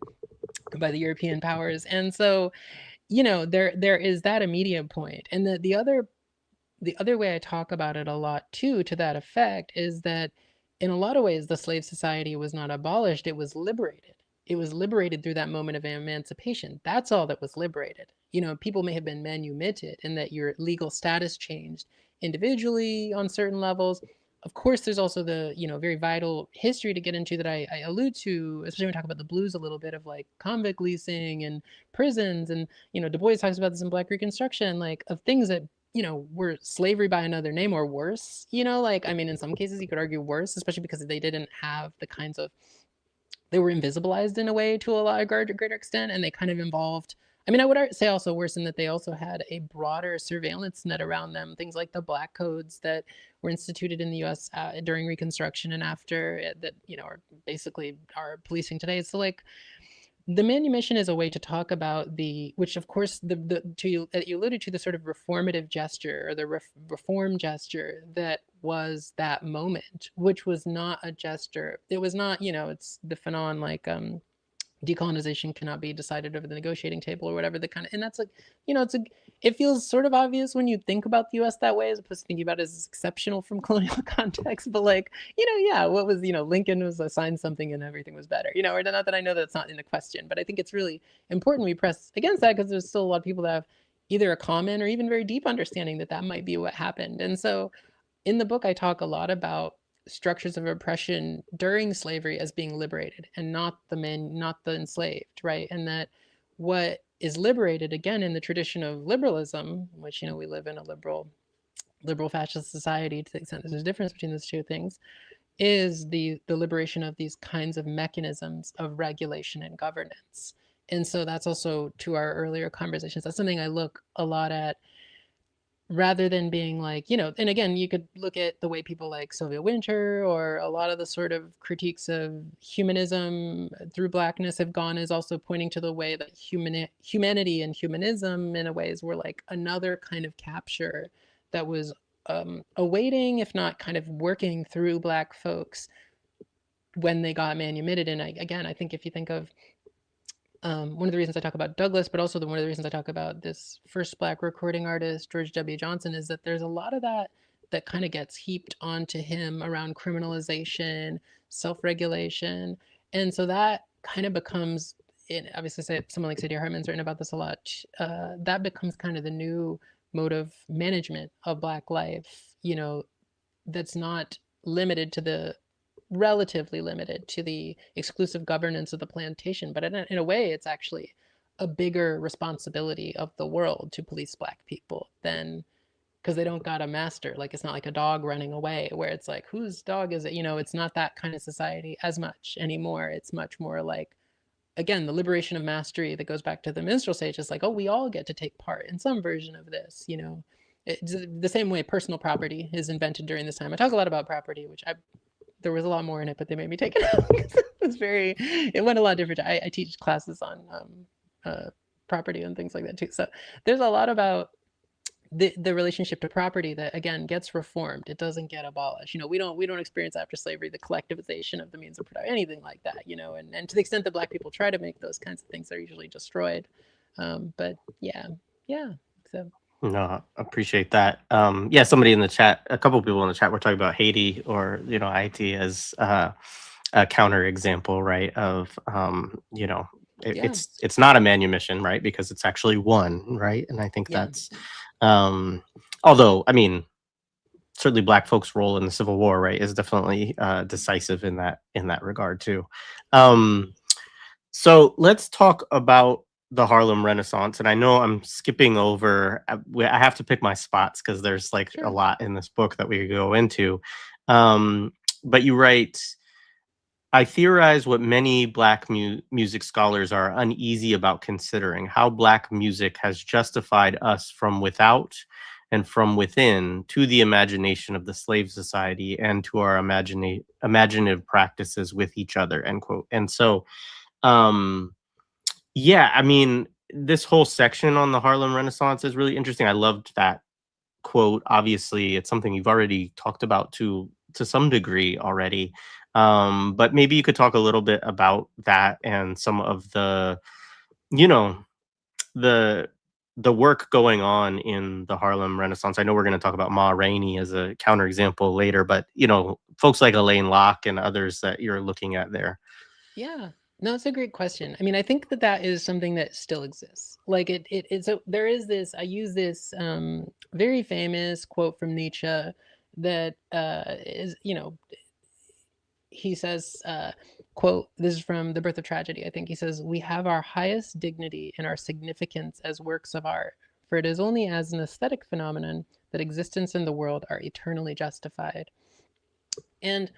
Speaker 2: by the European powers. And so, there is that immediate point. And the other way I talk about it a lot too, to that effect, is that in a lot of ways the slave society was not abolished, it was liberated. It was liberated through that moment of emancipation. That's all that was liberated. People may have been manumitted in that your legal status changed individually on certain levels. Of course, there's also the very vital history to get into that I allude to, especially when we talk about the blues a little bit, of like convict leasing and prisons. And Du Bois talks about this in Black Reconstruction, like, of things that were slavery by another name, or worse. Like, I mean, in some cases you could argue worse, especially because they didn't have the kinds of, they were invisibilized in a way to a lot of greater extent, and they kind of involved, I mean, I would say also worse in that they also had a broader surveillance net around them. Things like the black codes that were instituted in the U.S. During Reconstruction and after, that are basically our policing today. So like, the manumission is a way to talk about which of course you alluded to, the sort of reformative gesture, or the reform gesture that was that moment, which was not a gesture. It was not, it's the phenomenon like, decolonization cannot be decided over the negotiating table, or whatever, the kind of, and that's like, it feels sort of obvious when you think about the US that way, as opposed to thinking about it as exceptional from colonial context. But like, yeah, what was, Lincoln was assigned something and everything was better, or not that I know that's not in the question, but I think it's really important we press against that, because there's still a lot of people that have either a common or even very deep understanding that that might be what happened. And so in the book I talk a lot about structures of oppression during slavery as being liberated, and not the enslaved, right? And that what is liberated, again, in the tradition of liberalism, which we live in a liberal fascist society, to the extent there's a difference between those two things, is the liberation of these kinds of mechanisms of regulation and governance. And so that's also, to our earlier conversations, that's something I look a lot at, rather than being like, and again, you could look at the way people like Sylvia Wynter, or a lot of the sort of critiques of humanism through Blackness have gone, is also pointing to the way that humanity and humanism in a ways were like another kind of capture that was awaiting, if not kind of working through Black folks when they got manumitted. And again, I think if you think of one of the reasons I talk about Douglass, but also one of the reasons I talk about this first Black recording artist, George W. Johnson, is that there's a lot of that kind of gets heaped onto him around criminalization, self-regulation. And so that kind of becomes, obviously someone like Sadie Hartman's written about this a lot, that becomes kind of the new mode of management of Black life, that's not limited to the relatively limited to the exclusive governance of the plantation, but in a way, it's actually a bigger responsibility of the world to police Black people, than, because they don't got a master. Like, it's not like a dog running away, where it's like, whose dog is it? It's not that kind of society as much anymore. It's much more like, again, the liberation of mastery that goes back to the minstrel stage is like, oh, we all get to take part in some version of this. It's the same way personal property is invented during this time. I talk a lot about property, which there was a lot more in it, but they made me take it out. It went a lot different. I teach classes on property and things like that too. So there's a lot about the relationship to property that, again, gets reformed. It doesn't get abolished. We don't experience after slavery the collectivization of the means of production, anything like that. And to the extent that Black people try to make those kinds of things, they're usually destroyed. But yeah, so
Speaker 1: No, appreciate that. Yeah, somebody in the chat, a couple people in the chat were talking about Haiti or IT as a counter example, right? Of
Speaker 2: yeah,
Speaker 1: it's not a manumission, right? Because it's actually one, right? And I think
Speaker 2: yeah,
Speaker 1: that's um, although I mean certainly Black folks' role in the Civil War, right, is definitely decisive in that regard too. Um, so let's talk about the Harlem Renaissance. And I know I'm skipping over. I have to pick my spots because there's like a
Speaker 2: sure,
Speaker 1: lot in this book that we could go into. Um, but you write, I theorize what many Black music scholars are uneasy about considering how Black music has justified us from without and from within to the imagination of the slave society and to our imaginative practices with each other, end quote. And so, um, yeah, I mean, this whole section on the Harlem Renaissance is really interesting. I loved that quote. Obviously, it's something you've already talked about to some degree already. But maybe you could talk a little bit about that and some of the, you know, the the work going on in the Harlem Renaissance. I know we're going to talk about Ma Rainey as a counterexample later, but folks like Alain Locke and others that you're looking at there.
Speaker 2: yeah. No, it's a great question. I mean, I think that that is something that still exists. Like it's a, there is this. I use this very famous quote from Nietzsche that is, he says, quote, this is from The Birth of Tragedy, I think. He says, "We have our highest dignity in our significance as works of art, for it is only as an aesthetic phenomenon that existence in the world are eternally justified." And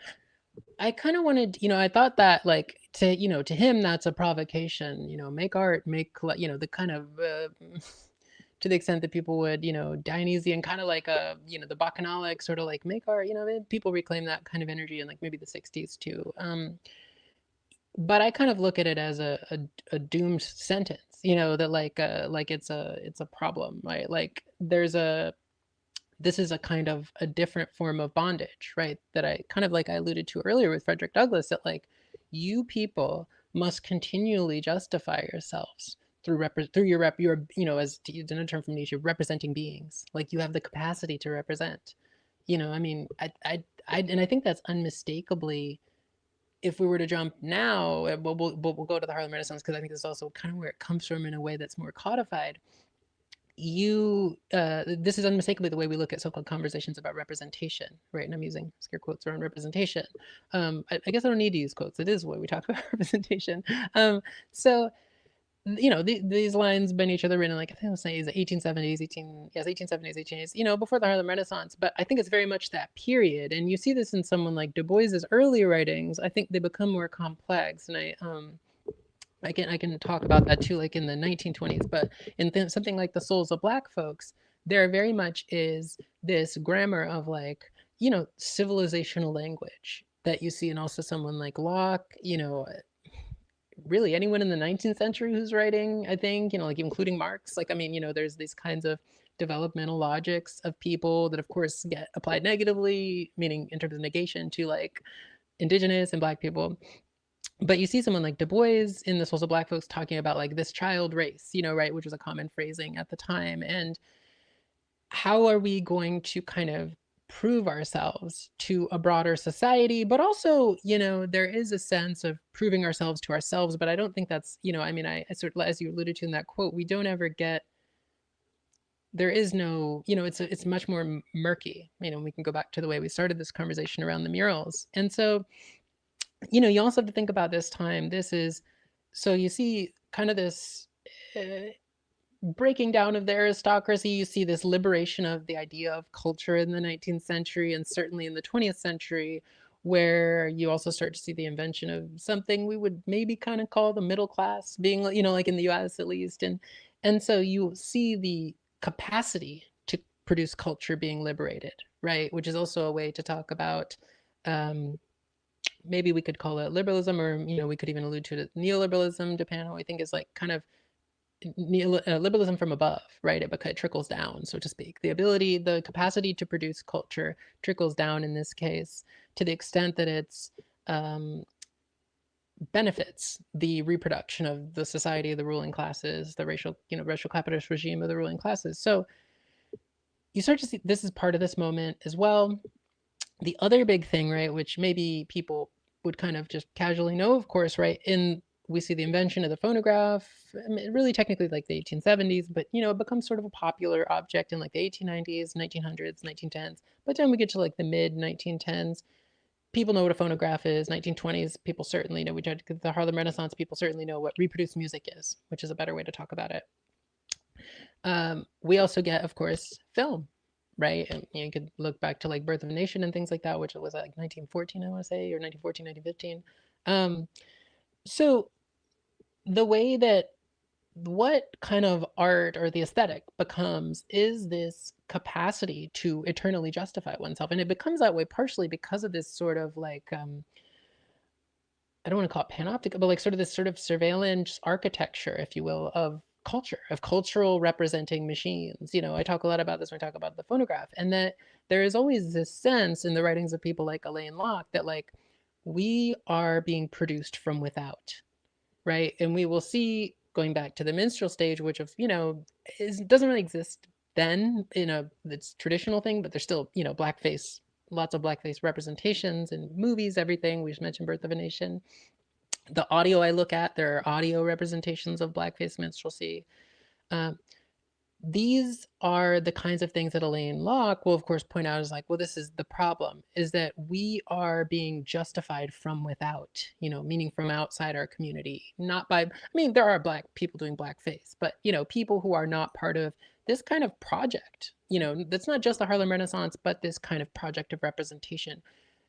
Speaker 2: I kind of wanted, I thought that like to him, that's a provocation, make art, the kind of, to the extent that people would, Dionysian kind of like the bacchanalic sort of like make art, people reclaim that kind of energy in like maybe the 60s too. But I kind of look at it as a doomed sentence, that like it's a problem, right? Like this is a kind of a different form of bondage, right? That I kind of like I alluded to earlier with Frederick Douglass, that like you people must continually justify yourselves through your as to use a term from Nietzsche, representing beings. Like you have the capacity to represent. I mean, and I think that's unmistakably, if we were to jump now, we'll go to the Harlem Renaissance because I think this is also kind of where it comes from in a way that's more codified. This is unmistakably the way we look at so-called conversations about representation, right? And I'm using scare quotes around representation. I guess I don't need to use quotes. It is the way we talk about representation. So these lines by Nietzsche, they're written like I think I'll say is 1870s, 1870s, 1880s, before the Harlem Renaissance. But I think it's very much that period, and you see this in someone like Du Bois's early writings. I think they become more complex, and I can talk about that too, like in the 1920s. But in something like The Souls of Black Folks, there very much is this grammar of like civilizational language that you see in also someone like Locke, really anyone in the 19th century who's writing, I think, like including Marx. Like, I mean, there's these kinds of developmental logics of people that, of course, get applied negatively, meaning in terms of negation to like indigenous and Black people. But you see someone like Du Bois in The Souls of Black Folks talking about like this child race, right, which was a common phrasing at the time. And how are we going to kind of prove ourselves to a broader society? But also, there is a sense of proving ourselves to ourselves. But I don't think that's, I mean, I sort of, as you alluded to in that quote, we don't ever get, there is no, it's much more murky. We can go back to the way we started this conversation around the murals. And so, you also have to think about this time. This is, so you see kind of this breaking down of the aristocracy. You see this liberation of the idea of culture in the 19th century and certainly in the 20th century, where you also start to see the invention of something we would maybe kind of call the middle class being, like in the US at least. And so you see the capacity to produce culture being liberated, right? Which is also a way to talk about, maybe we could call it liberalism, or we could even allude to it neoliberalism, depending on what we think is like kind of liberalism from above, right? It trickles down, so to speak. The capacity to produce culture trickles down in this case, to the extent that it's benefits the reproduction of the society of the ruling classes, the racial capitalist regime of the ruling classes. So you start to see this is part of this moment as well. The other big thing, right, which maybe people would kind of just casually know, of course, right, in we see the invention of the phonograph, I mean, really technically like the 1870s, but it becomes sort of a popular object in like the 1890s, 1900s, 1910s. By the time we get to like the mid 1910s, people know what a phonograph is. 1920s, people certainly know. We tried to get the Harlem Renaissance, people certainly know what reproduced music is, which is a better way to talk about it. We also get, of course, film, right? And you could look back to like Birth of a Nation and things like that, which was like 1914, I want to say, or 1914, 1915. So the way that what kind of art or the aesthetic becomes is this capacity to eternally justify oneself. And it becomes that way partially because of this sort of like, I don't want to call it panoptic, but like sort of this sort of surveillance architecture, if you will, of culture, of cultural representing machines. I talk a lot about this when I talk about the phonograph, and that there is always this sense in the writings of people like Alain Locke that like we are being produced from without, right? And we will see going back to the minstrel stage, which doesn't really exist then in it's traditional thing, but there's still blackface, lots of blackface representations in movies, everything. We just mentioned Birth of a Nation. The audio I look at, there are audio representations of blackface minstrelsy. Um, these are the kinds of things that Alain Locke will, of course, point out as like, well, this is the problem, is that we are being justified from without, meaning from outside our community, not by, I mean, there are black people doing blackface, but, people who are not part of this kind of project, that's not just the Harlem Renaissance, but this kind of project of representation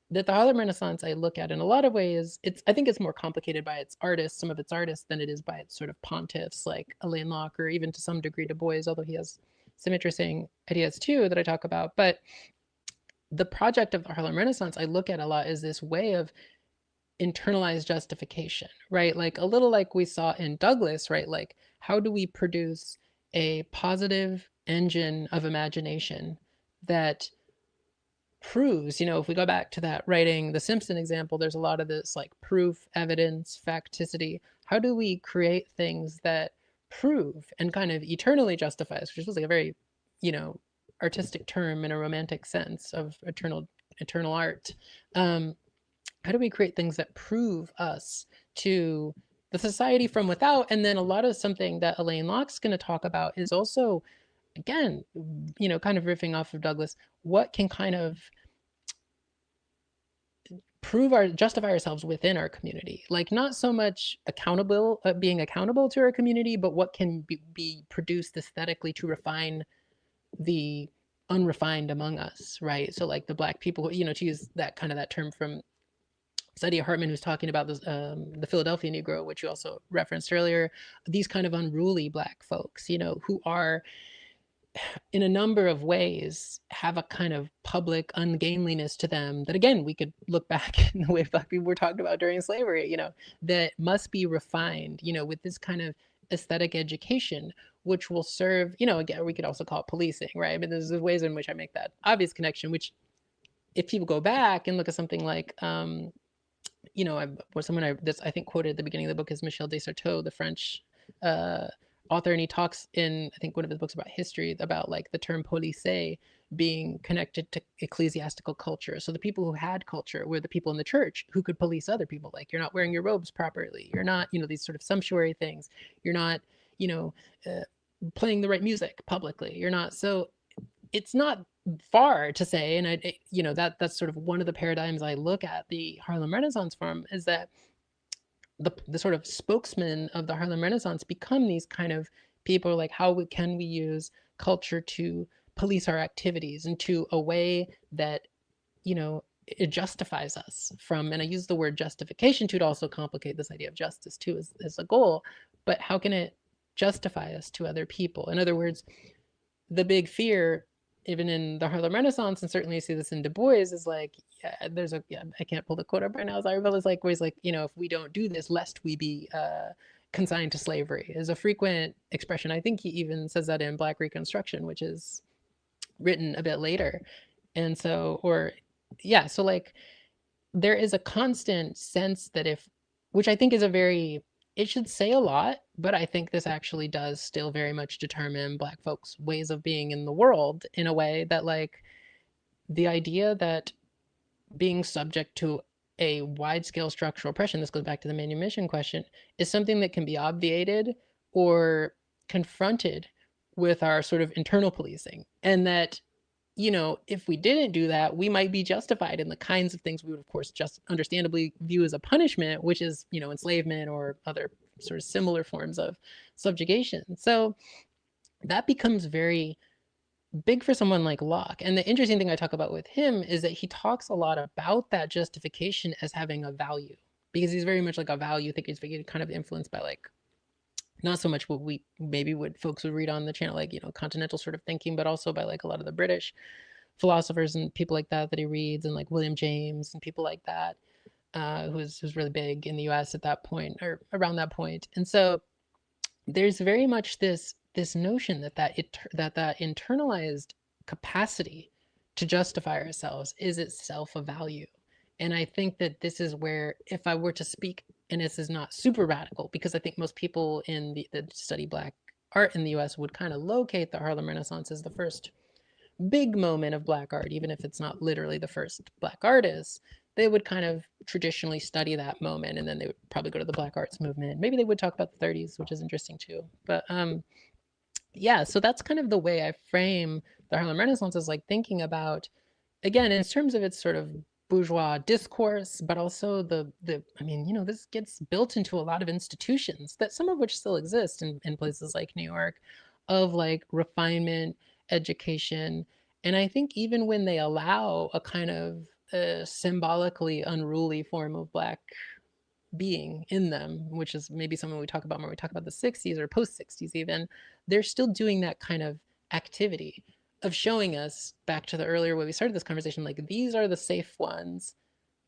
Speaker 2: that the Harlem Renaissance I look at in a lot of ways, I think it's more complicated by its artists, some of its artists, than it is by its sort of pontiffs like Alain Locke or even to some degree Du Bois, although he has some interesting ideas too that I talk about. But the project of the Harlem Renaissance I look at a lot is this way of internalized justification, right? Like a little like we saw in Douglass, right? Like how do we produce a positive engine of imagination that proves, if we go back to that writing the Simpson example, there's a lot of this like proof, evidence, facticity. How do we create things that prove and kind of eternally justify us, which feels like a very, artistic term in a romantic sense of eternal art. How do we create things that prove us to the society from without? And then a lot of something that Alain Locke's going to talk about is also, again, kind of riffing off of Douglass, what can kind of justify ourselves within our community, like not so much being accountable to our community, but what can be produced aesthetically to refine the unrefined among us, right? So like the black people, to use that term from Saidiya Hartman, who's talking about this, the Philadelphia Negro, which you also referenced earlier, these kind of unruly black folks, who are in a number of ways have a kind of public ungainliness to them that, again, we could look back in the way black people were talked about during slavery, that must be refined, with this kind of aesthetic education, which will serve, again, we could also call it policing, right? But there's ways in which I make that obvious connection, which if people go back and look at something like, I think quoted at the beginning of the book is Michel Desartaux, the French author, and he talks in, I think, one of his books about history about like the term policé being connected to ecclesiastical culture. So the people who had culture were the people in the church who could police other people. Like, you're not wearing your robes properly. You're not, these sort of sumptuary things. You're not, playing the right music publicly. You're not. So it's not far to say, and that's sort of one of the paradigms I look at the Harlem Renaissance from, is that the sort of spokesmen of the Harlem Renaissance become these kind of people like, how can we use culture to police our activities into a way that, it justifies us from, and I use the word justification to also complicate this idea of justice too as a goal, but how can it justify us to other people? In other words, the big fear, even in the Harlem Renaissance, and certainly you see this in Du Bois, is like, I can't pull the quote up right now, sorry, but it's like, where he's like, if we don't do this, lest we be consigned to slavery, is a frequent expression. I think he even says that in Black Reconstruction, which is written a bit later. And so, so like, there is a constant sense that if which I think is a very, it should say a lot, but I think this actually does still very much determine Black folks' ways of being in the world in a way that, like, the idea that being subject to a wide scale structural oppression, this goes back to the manumission question, is something that can be obviated or confronted with our sort of internal policing. And that, you know, if we didn't do that, we might be justified in the kinds of things we would, of course, just understandably view as a punishment, which is, you know, enslavement or other sort of similar forms of subjugation. So that becomes very big for someone like Locke. And the interesting thing I talk about with him is that he talks a lot about that justification as having a value, because he's very much like a value thinker. He's kind of influenced by, like, not so much what we maybe would folks would read on the channel, like, you know, continental sort of thinking, but also by like a lot of the British philosophers and people like that that he reads, and like William James and people like that, who's really big in the U.S. at that point or around that point. And so there's very much this notion that that internalized capacity to justify ourselves is itself a value. And I think that this is where, if I were to speak, and this is not super radical, because I think most people in that study Black art in the US would kind of locate the Harlem Renaissance as the first big moment of Black art, even if it's not literally the first Black artist. They would kind of traditionally study that moment, and then they would probably go to the Black arts movement. Maybe they would talk about the 30s, which is interesting too. But yeah, so that's kind of the way I frame the Harlem Renaissance, is like thinking about, again, in terms of its sort of bourgeois discourse, but also the I mean, you know, this gets built into a lot of institutions, that some of which still exist in places like New York, of like refinement, education. And I think even when they allow a kind of symbolically unruly form of Black being in them, which is maybe something we talk about when we talk about the 60s or post 60s even, they're still doing that kind of activity of showing us, back to the earlier way we started this conversation, like, these are the safe ones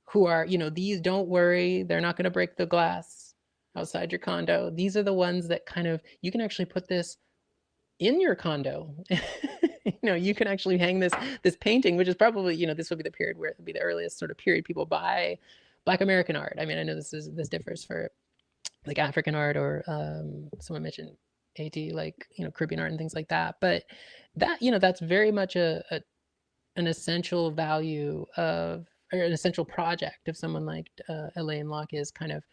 Speaker 2: who are, you know, these, don't worry, they're not going to break the glass outside your condo. These are the ones that kind of, you can actually put this in your condo. You know, you can actually hang this painting, which is probably, you know, this would be the period where it would be the earliest sort of period people buy Black American art. I mean, I know this differs for like African art, or someone mentioned AD, like, you know, Caribbean art and things like that. But that, you know, that's very much an essential value of, or an essential project of someone like Alain Locke, is kind of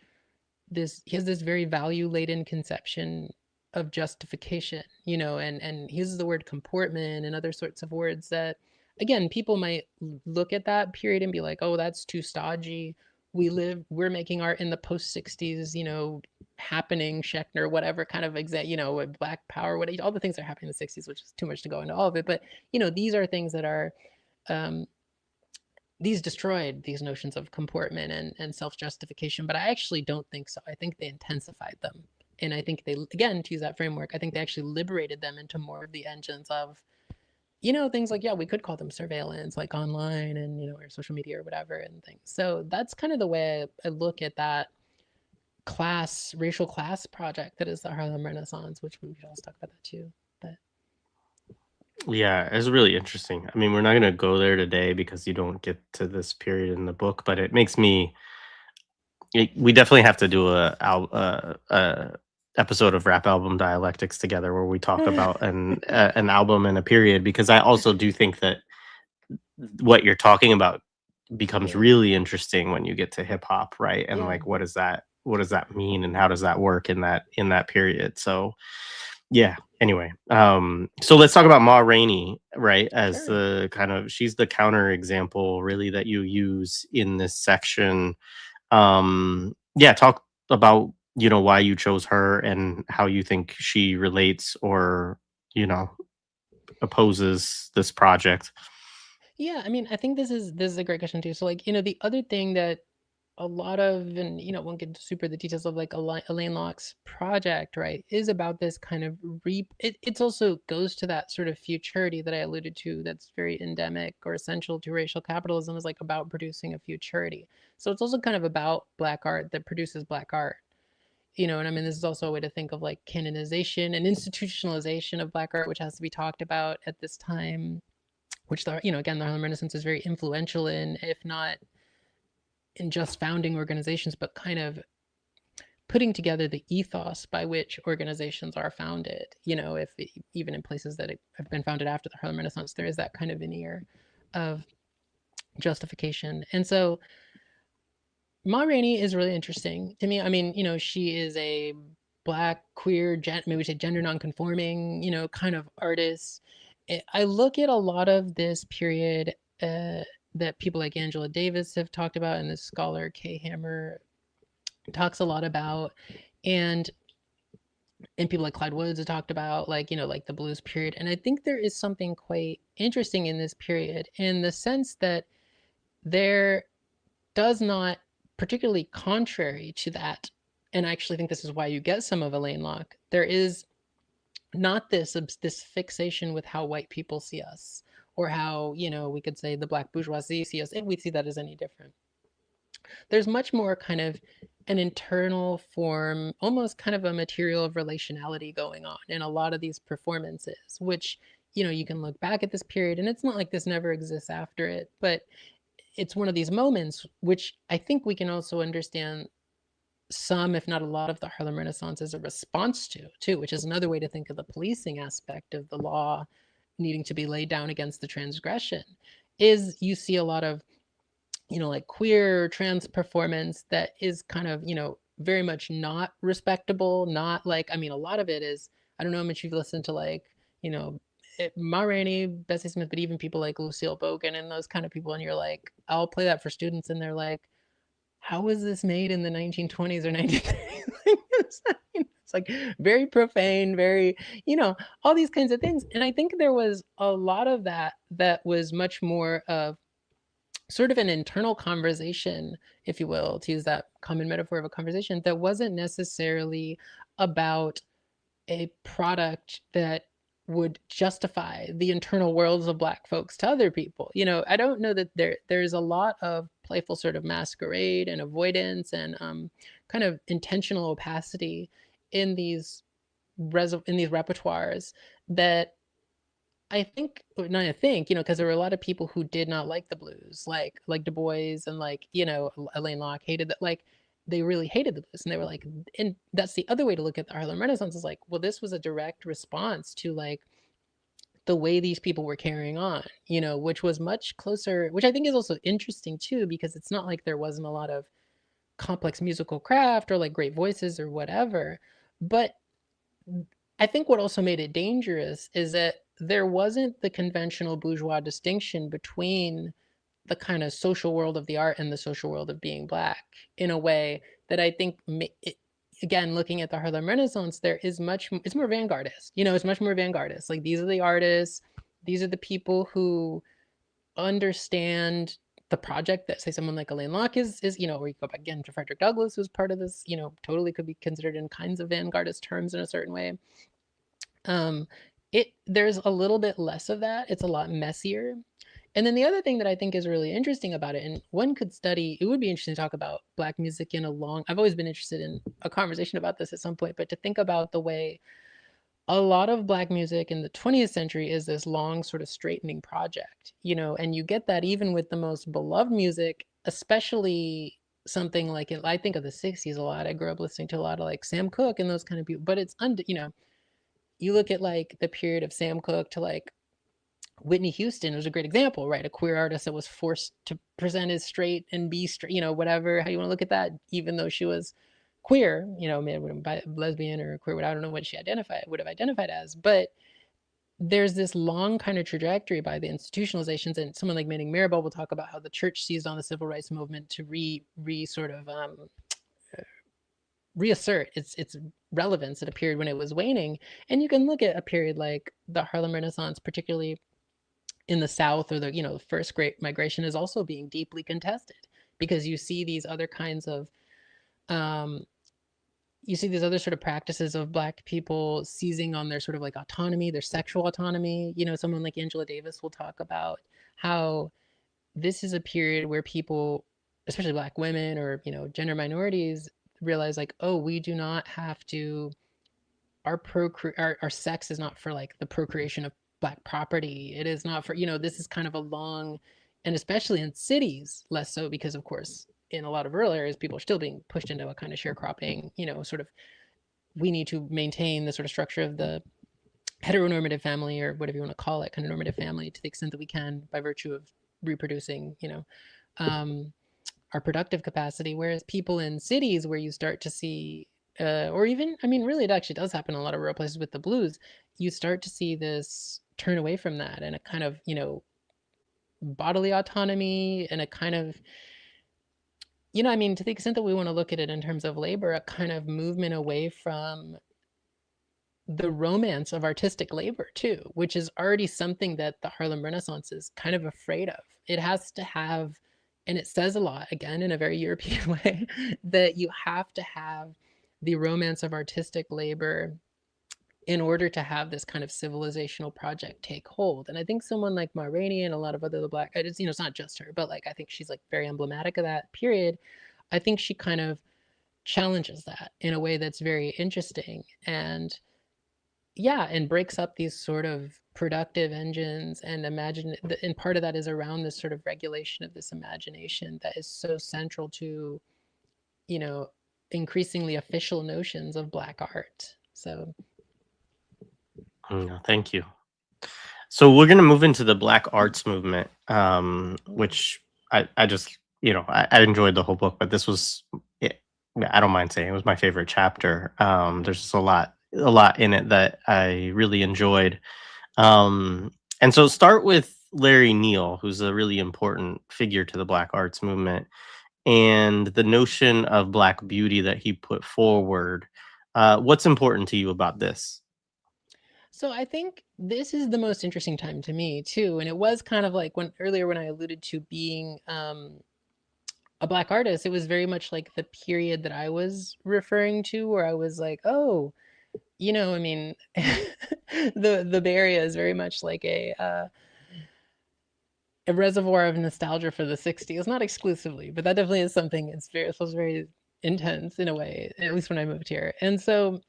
Speaker 2: this, he has this very value laden conception of justification, you know, and he uses the word comportment and other sorts of words that, again, people might look at that period and be like, oh, that's too stodgy. We're making art in the post 60s, you know, happening, Schechner, whatever kind of you know, Black Power, what, all the things that are happening in the 60s, which is too much to go into all of it. But, you know, these are things that are, um, these destroyed these notions of comportment and self-justification. But I actually don't think so. I think they intensified them. And I think they, again, to use that framework, I think they actually liberated them into more of the engines of, you know, things like, yeah, we could call them surveillance, like online and, you know, or social media or whatever and things. So that's kind of the way I look at that racial class project that is the Harlem Renaissance, which we should also talk about that too. But
Speaker 1: Yeah, it's really interesting. I mean, we're not going to go there today because you don't get to this period in the book, but it makes me. We definitely have to do a episode of Rap Album Dialectics together where we talk about an album and a period, because I also do think that what you're talking about becomes
Speaker 2: yeah,
Speaker 1: really interesting when you get to hip hop, right? And
Speaker 2: yeah,
Speaker 1: like, what does that mean, and how does that work in that period? So yeah. Anyway, so let's talk about Ma Rainey, right? As
Speaker 2: sure.
Speaker 1: the kind of, she's the counter example really that you use in this section. Yeah, talk about, you know, why you chose her and how you think she relates or, you know, opposes this project.
Speaker 2: Yeah, I mean, I think this is a great question too. So, like, you know, the other thing that a lot of, and, you know, won't get into super the details of like Alain Locke's project, right, is about this kind of it's also goes to that sort of futurity that I alluded to, that's very endemic or essential to racial capitalism, is like about producing a futurity. So it's also kind of about Black art that produces Black art. You know, and I mean, this is also a way to think of like canonization and institutionalization of Black art, which has to be talked about at this time, which the, you know, again, the Harlem Renaissance is very influential in, if not in just founding organizations, but kind of putting together the ethos by which organizations are founded. If even in places that have been founded after the Harlem Renaissance, there is that kind of veneer of justification. And so Ma Rainey is really interesting to me. I mean, she is a Black, queer, maybe we say gender nonconforming, kind of artist. I look at a lot of this period that people like Angela Davis have talked about, and this scholar Kay Hammer talks a lot about, and people like Clyde Woods have talked about, like the blues period. And I think there is something quite interesting in this period, in the sense that there does not, particularly contrary to that, and I actually think this is why you get some of Alain Locke, there is not this fixation with how white people see us, or how we could say the Black bourgeoisie see us, if we see that as any different. There's much more kind of an internal form, almost kind of a material of relationality going on in a lot of these performances, which you can look back at this period, and it's not like this never exists after it, but it's one of these moments which I think we can also understand some, if not a lot, of the Harlem Renaissance as a response to, too, which is another way to think of the policing aspect of the law needing to be laid down against the transgression. Is you see a lot of, like queer trans performance that is kind of, very much not respectable, not like, I mean, a lot of it is, I don't know how much you've listened to, like, Ma Rainey, Bessie Smith, but even people like Lucille Bogan and those kind of people, and you're like, I'll play that for students, and they're like, how was this made in the 1920s or 1930s? It's like very profane, very, all these kinds of things. And I think there was a lot of that was much more of sort of an internal conversation, if you will, to use that common metaphor of a conversation, that wasn't necessarily about a product that would justify the internal worlds of Black folks to other people. I don't know that there's a lot of playful sort of masquerade and avoidance and kind of intentional opacity in these repertoires that because there were a lot of people who did not like the blues, like Du Bois and like, Alain Locke hated that, like they really hated the blues, and they were like, and that's the other way to look at the Harlem Renaissance, is like, well, this was a direct response to like the way these people were carrying on, which was much closer, which I think is also interesting too, because it's not like there wasn't a lot of complex musical craft or like great voices or whatever, but I think what also made it dangerous is that there wasn't the conventional bourgeois distinction between the kind of social world of the art and the social world of being Black, in a way that I think, again, looking at the Harlem Renaissance, it's more vanguardist. It's much more vanguardist. Like, these are the artists, these are the people who understand the project that, say, someone like Alain Locke is, or you go back again to Frederick Douglass, who's part of this, totally could be considered in kinds of vanguardist terms in a certain way. There's a little bit less of that. It's a lot messier. And then the other thing that I think is really interesting about it, and one could study, it would be interesting to talk about Black music I've always been interested in a conversation about this at some point, but to think about the way a lot of Black music in the 20th century is this long sort of straightening project, and you get that even with the most beloved music, especially something like it. I think of the 60s a lot. I grew up listening to a lot of like Sam Cooke and those kind of people, but it's, you look at like the period of Sam Cooke to like Whitney Houston was a great example, right? A queer artist that was forced to present as straight and be straight, whatever, how you want to look at that, even though she was queer, lesbian or queer, I don't know what she would have identified as, but there's this long kind of trajectory by the institutionalizations, and someone like Manning Marable will talk about how the church seized on the civil rights movement to reassert its relevance at a period when it was waning. And you can look at a period like the Harlem Renaissance, particularly in the South, or the first Great Migration, is also being deeply contested, because you see these other kinds of you see these other sort of practices of Black people seizing on their sort of like autonomy, their sexual autonomy. Someone like Angela Davis will talk about how this is a period where people, especially Black women or gender minorities, realize like, oh, we do not have to, our sex is not for like the procreation of Black property. It is not for, this is kind of a long, and especially in cities, less so, because of course in a lot of rural areas, people are still being pushed into a kind of sharecropping, sort of, we need to maintain the sort of structure of the heteronormative family, or whatever you want to call it, kind of normative family, to the extent that we can by virtue of reproducing, um, our productive capacity. Whereas people in cities, where you start to see, or even, I mean, really, it actually does happen in a lot of rural places with the blues, you start to see this turn away from that, and a kind of, bodily autonomy, and a kind of, I mean, to the extent that we want to look at it in terms of labor, a kind of movement away from the romance of artistic labor too, which is already something that the Harlem Renaissance is kind of afraid of. It has to have, and it says a lot, again, in a very European way, that you have to have the romance of artistic labor in order to have this kind of civilizational project take hold. And I think someone like Ma Rainey and a lot of other Black, it's not just her, but like I think she's like very emblematic of that period. I think she kind of challenges that in a way that's very interesting. And breaks up these sort of productive engines, and and part of that is around this sort of regulation of this imagination that is so central to, you know, increasingly official notions of Black art. So
Speaker 1: Thank you. So we're going to move into the Black arts movement, which I just, I enjoyed the whole book, but this was, it, I don't mind saying it was my favorite chapter. There's just a lot in it that I really enjoyed. And so start with Larry Neal, who's a really important figure to the Black arts movement, and the notion of Black beauty that he put forward. What's important to you about this?
Speaker 2: So I think this is the most interesting time to me too, and it was kind of like when earlier when I alluded to being a Black artist, it was very much like the period that I was referring to, where I was like, oh, I mean, the Bay Area is very much like a reservoir of nostalgia for the '60s. Not exclusively, but that definitely is something. It feels very intense in a way, at least when I moved here. And so,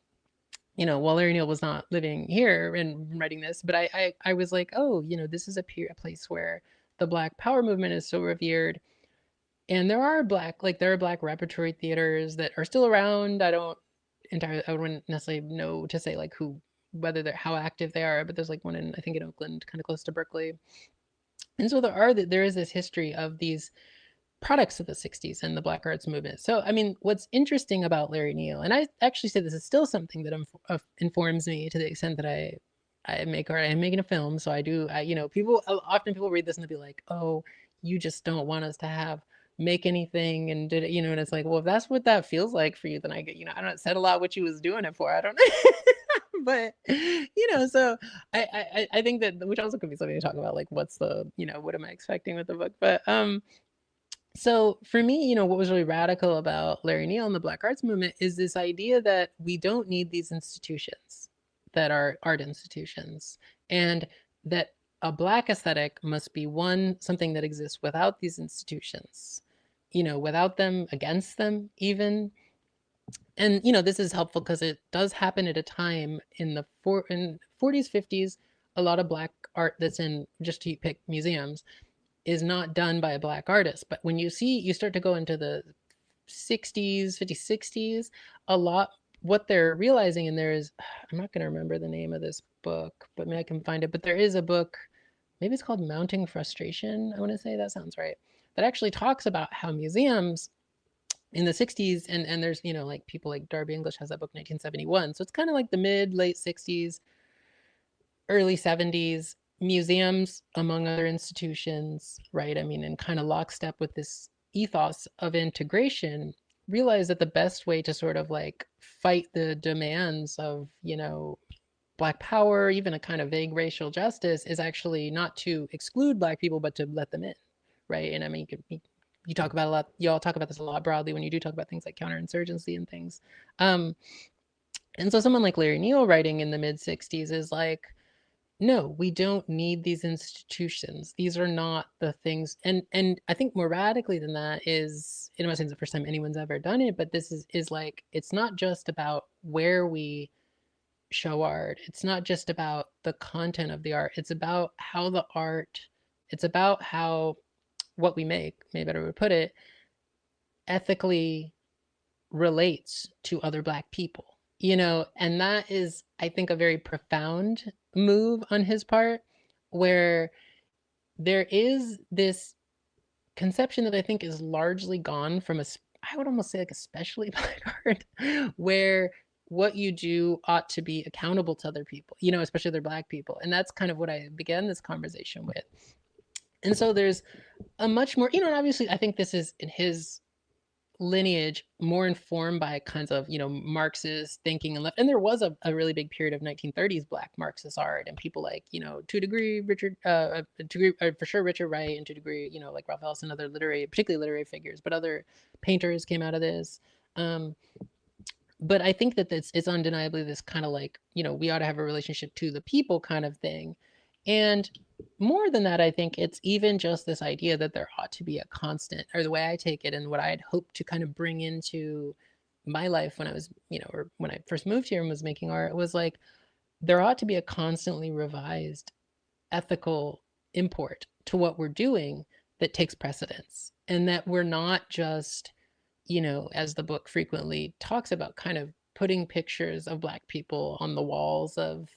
Speaker 2: while Larry Neal was not living here and writing this, but I was like, oh, this is a place where the Black Power movement is so revered, and there are Black repertory theaters that are still around. I wouldn't necessarily know to say like how active they are, but there's like one in, I think, in Oakland, kind of close to Berkeley. And so there is this history of these products of the '60s and the Black arts movement. So, I mean, what's interesting about Larry Neal, and I actually say this is still something that informs me to the extent that I make art. I'm making a film, so I do. People read this and they'll be like, "Oh, you just don't want us to make anything," and did it, and it's like, well, if that's what that feels like for you, then I don't said a lot what you was doing it for. I don't know. But so I think that, which also could be something to talk about, like what's the, what am I expecting with the book. But so for me, what was really radical about Larry Neal and the Black arts movement is this idea that we don't need these institutions that are art institutions, and that a Black aesthetic must be something that exists without these institutions, without them, against them even. And this is helpful because it does happen at a time in the 40s, 50s. A lot of Black art that's in, just to pick museums, is not done by a Black artist. But when you start to go into the 60s, 50s, 60s, a lot, what they're realizing, and I'm not going to remember the name of this book, but maybe I can find it. But there is a book, maybe it's called Mounting Frustration, I want to say, that sounds right, that actually talks about how museums in the 60s, and there's, like people like Darby English has that book, 1971. So it's kind of like the late 60s, early 70s, museums, among other institutions, right? I mean, in kind of lockstep with this ethos of integration, realize that the best way to sort of like fight the demands of, Black power, even a kind of vague racial justice, is actually not to exclude Black people, but to let them in, right? And I mean, you talk about a lot, you all talk about this a lot broadly when you do talk about things like counterinsurgency and things. And so someone like Larry Neal writing in the mid 60s is like, no, we don't need these institutions. These are not the things. And I think more radically than that is, I'm not saying it's the first time anyone's ever done it, but this is like, it's not just about where we show art. It's not just about the content of the art. It's about how the art, it's about how what we make, maybe better way to put it, ethically relates to other Black people, and that is, I think, a very profound move on his part, where there is this conception that I think is largely gone from I would almost say like especially Black art, where what you do ought to be accountable to other people, especially other Black people. And that's kind of what I began this conversation with. And so there's a much more, and obviously I think this is in his lineage more informed by kinds of Marxist thinking and left, and there was a really big period of 1930s Black Marxist art, and people like to a degree Richard for sure Richard Wright, and to a degree like Ralph Ellison, other particularly literary figures, but other painters came out of this. But I think that it's undeniably this kind of like we ought to have a relationship to the people kind of thing. And more than that, I think it's even just this idea that there ought to be a constant, or the way I take it and what I had hoped to kind of bring into my life when I was, or when I first moved here and was making art, was like there ought to be a constantly revised ethical import to what we're doing that takes precedence, and that we're not just, as the book frequently talks about, kind of putting pictures of Black people on the walls of,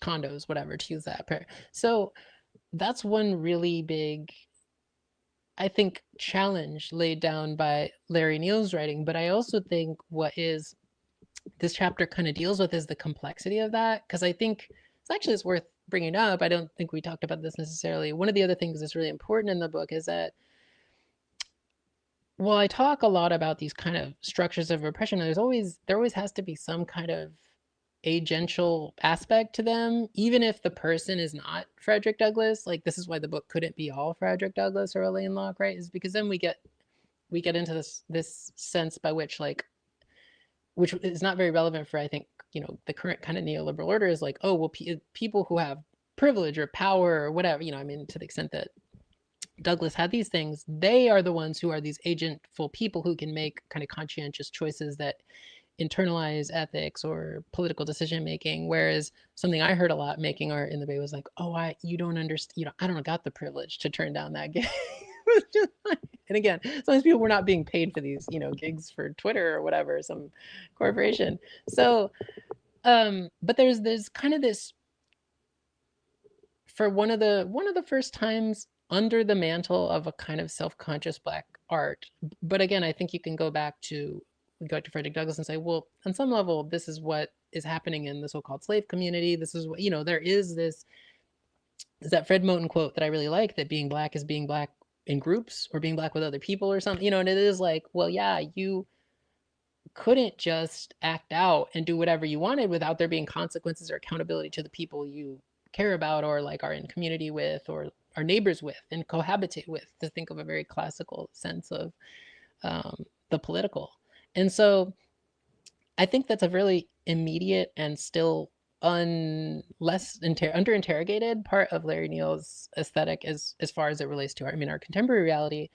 Speaker 2: condos, whatever, to use that pair. So that's one really big, I think, challenge laid down by Larry Neal's writing. But I also think what is this chapter kind of deals with is the complexity of that, because I think it's worth bringing up. I don't think we talked about this necessarily. One of the other things that's really important in the book is that, well, I talk a lot about these kind of structures of repression. There always has to be some kind of agential aspect to them, even if the person is not Frederick Douglass. Like, this is why the book couldn't be all Frederick Douglass or Alain Locke, right? Is because then we get into this sense by which, like, which is not very relevant for, I think, the current kind of neoliberal order, is like, oh, well, people who have privilege or power or whatever, I mean, to the extent that Douglass had these things, they are the ones who are these agentful people who can make kind of conscientious choices that internalize ethics or political decision making. Whereas something I heard a lot making art in the Bay was like, oh, you don't understand, I don't got the privilege to turn down that gig. And again, sometimes people were not being paid for these, gigs for Twitter or whatever, some corporation. So, but there's kind of this, for one of the first times under the mantle of a kind of self-conscious Black art. But again, I think you can go back to Frederick Douglass and say, well, on some level, this is what is happening in the so-called slave community. This is what, there is that Fred Moten quote that I really like, that being Black is being Black in groups, or being Black with other people or something, and it is like, well, yeah, you couldn't just act out and do whatever you wanted without there being consequences or accountability to the people you care about, or like are in community with, or are neighbors with and cohabitate with, to think of a very classical sense of the political. And so I think that's a really immediate and still under interrogated part of Larry Neal's aesthetic, as far as it relates to our contemporary reality.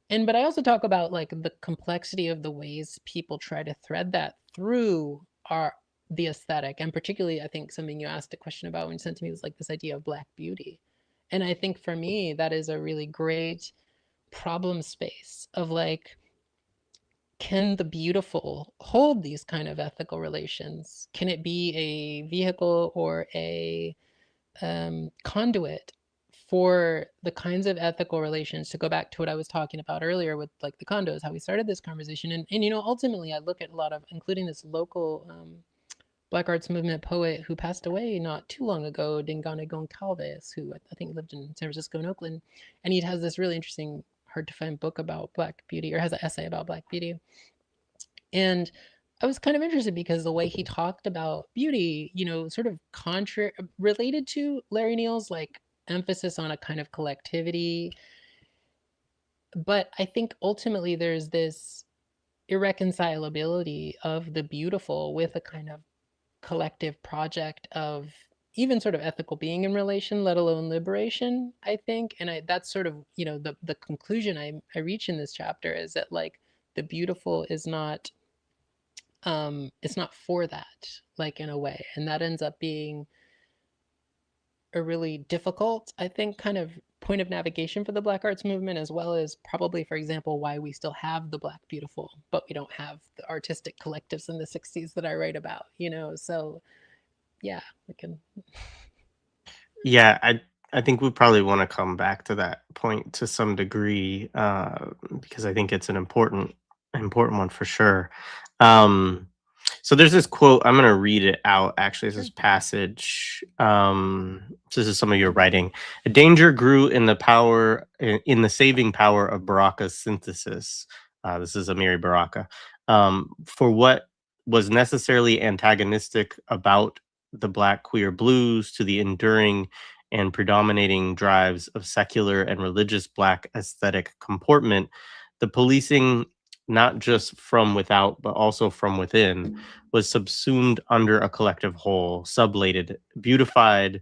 Speaker 2: But I also talk about like the complexity of the ways people try to thread that through the aesthetic. And particularly, I think something you asked a question about when you sent to me was like this idea of Black beauty. And I think for me, that is a really great problem space of like, can the beautiful hold these kind of ethical relations? Can it be a vehicle or a conduit for the kinds of ethical relations, to go back to what I was talking about earlier with like the condos, how we started this conversation. And ultimately I look at a lot of, including this local Black arts movement poet who passed away not too long ago, Dingane Goncalves, who I think lived in San Francisco and Oakland. And he has this really interesting, hard to find book about Black beauty, or has an essay about Black beauty. And I was kind of interested because the way he talked about beauty, sort of related to Larry Neal's like emphasis on a kind of collectivity. But I think ultimately there's this irreconcilability of the beautiful with a kind of collective project of even sort of ethical being in relation, let alone liberation, I think. And that's sort of, the conclusion I reach in this chapter, is that like the beautiful is not, it's not for that, like, in a way. And that ends up being, a really difficult, I think, kind of point of navigation for the Black arts movement, as well as probably, for example, why we still have the Black Beautiful, but we don't have the artistic collectives in the 60s that I write about, you know? So yeah, we can.
Speaker 1: Yeah, I think we probably want to come back to that point to some degree, because I think it's an important one for sure. Um, so there's this quote. I'm going to read it out. Actually, this
Speaker 2: Sure.
Speaker 1: is passage. So this is some of your writing. A danger grew in the power, in the saving power of Baraka's synthesis. This is Amiri Baraka. For what was necessarily antagonistic about the Black queer blues to the enduring and predominating drives of secular and religious Black aesthetic comportment, the policing, not just from without, but also from within, was subsumed under a collective whole, sublated, beautified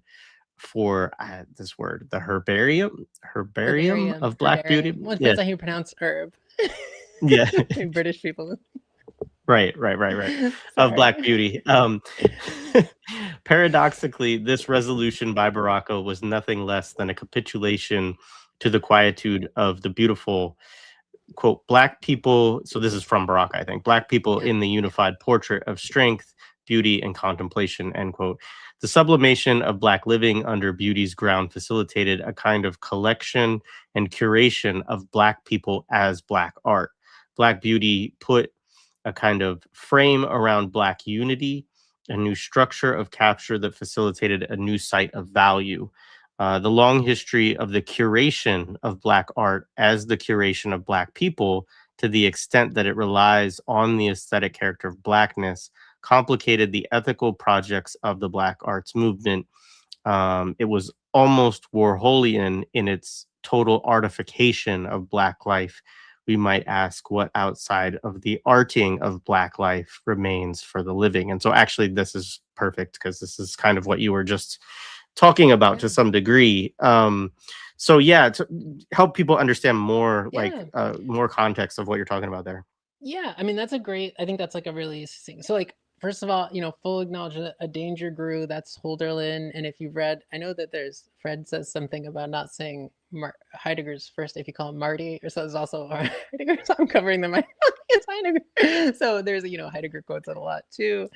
Speaker 1: for this word, the herbarium
Speaker 2: Herbarium,
Speaker 1: of Black beauty.
Speaker 2: herbarium. Well, it
Speaker 1: Yeah,
Speaker 2: depends on how you pronounce herb.
Speaker 1: yeah.
Speaker 2: British people.
Speaker 1: Right. Of
Speaker 2: Sorry.
Speaker 1: Black Beauty. Paradoxically, this resolution by Baraka was nothing less than a capitulation to the quietude of the beautiful, quote, Black people. So this is from Baraka, I think. Black people
Speaker 2: Yeah.
Speaker 1: in the unified portrait of strength, beauty, and contemplation, end quote. The sublimation of Black living under beauty's ground facilitated a kind of collection and curation of Black people as Black art. Black beauty put a kind of frame around Black unity, a new structure of capture that facilitated a new site of value. The long history of the curation of Black art as the curation of Black people, to the extent that it relies on the aesthetic character of Blackness, complicated the ethical projects of the Black arts movement. It was almost Warholian in its total artification of Black life. We might ask what outside of the arting of Black life remains for the living. And so, actually, this is perfect because this is kind of what you were just talking about
Speaker 2: Yeah.
Speaker 1: to some degree. So, yeah, to help people understand more, like
Speaker 2: Yeah.
Speaker 1: more context of what you're talking about there.
Speaker 2: Yeah, I mean that's a great. I think that's like a really so like first of all, you know, full acknowledgement. A danger grew. That's Holderlin, and if you've read, I know that there's Fred says something about not saying Heidegger's first if you call him Marty, or so there's also Heidegger. So I'm covering them. It's Heidegger. So there's you know Heidegger quotes it a lot too.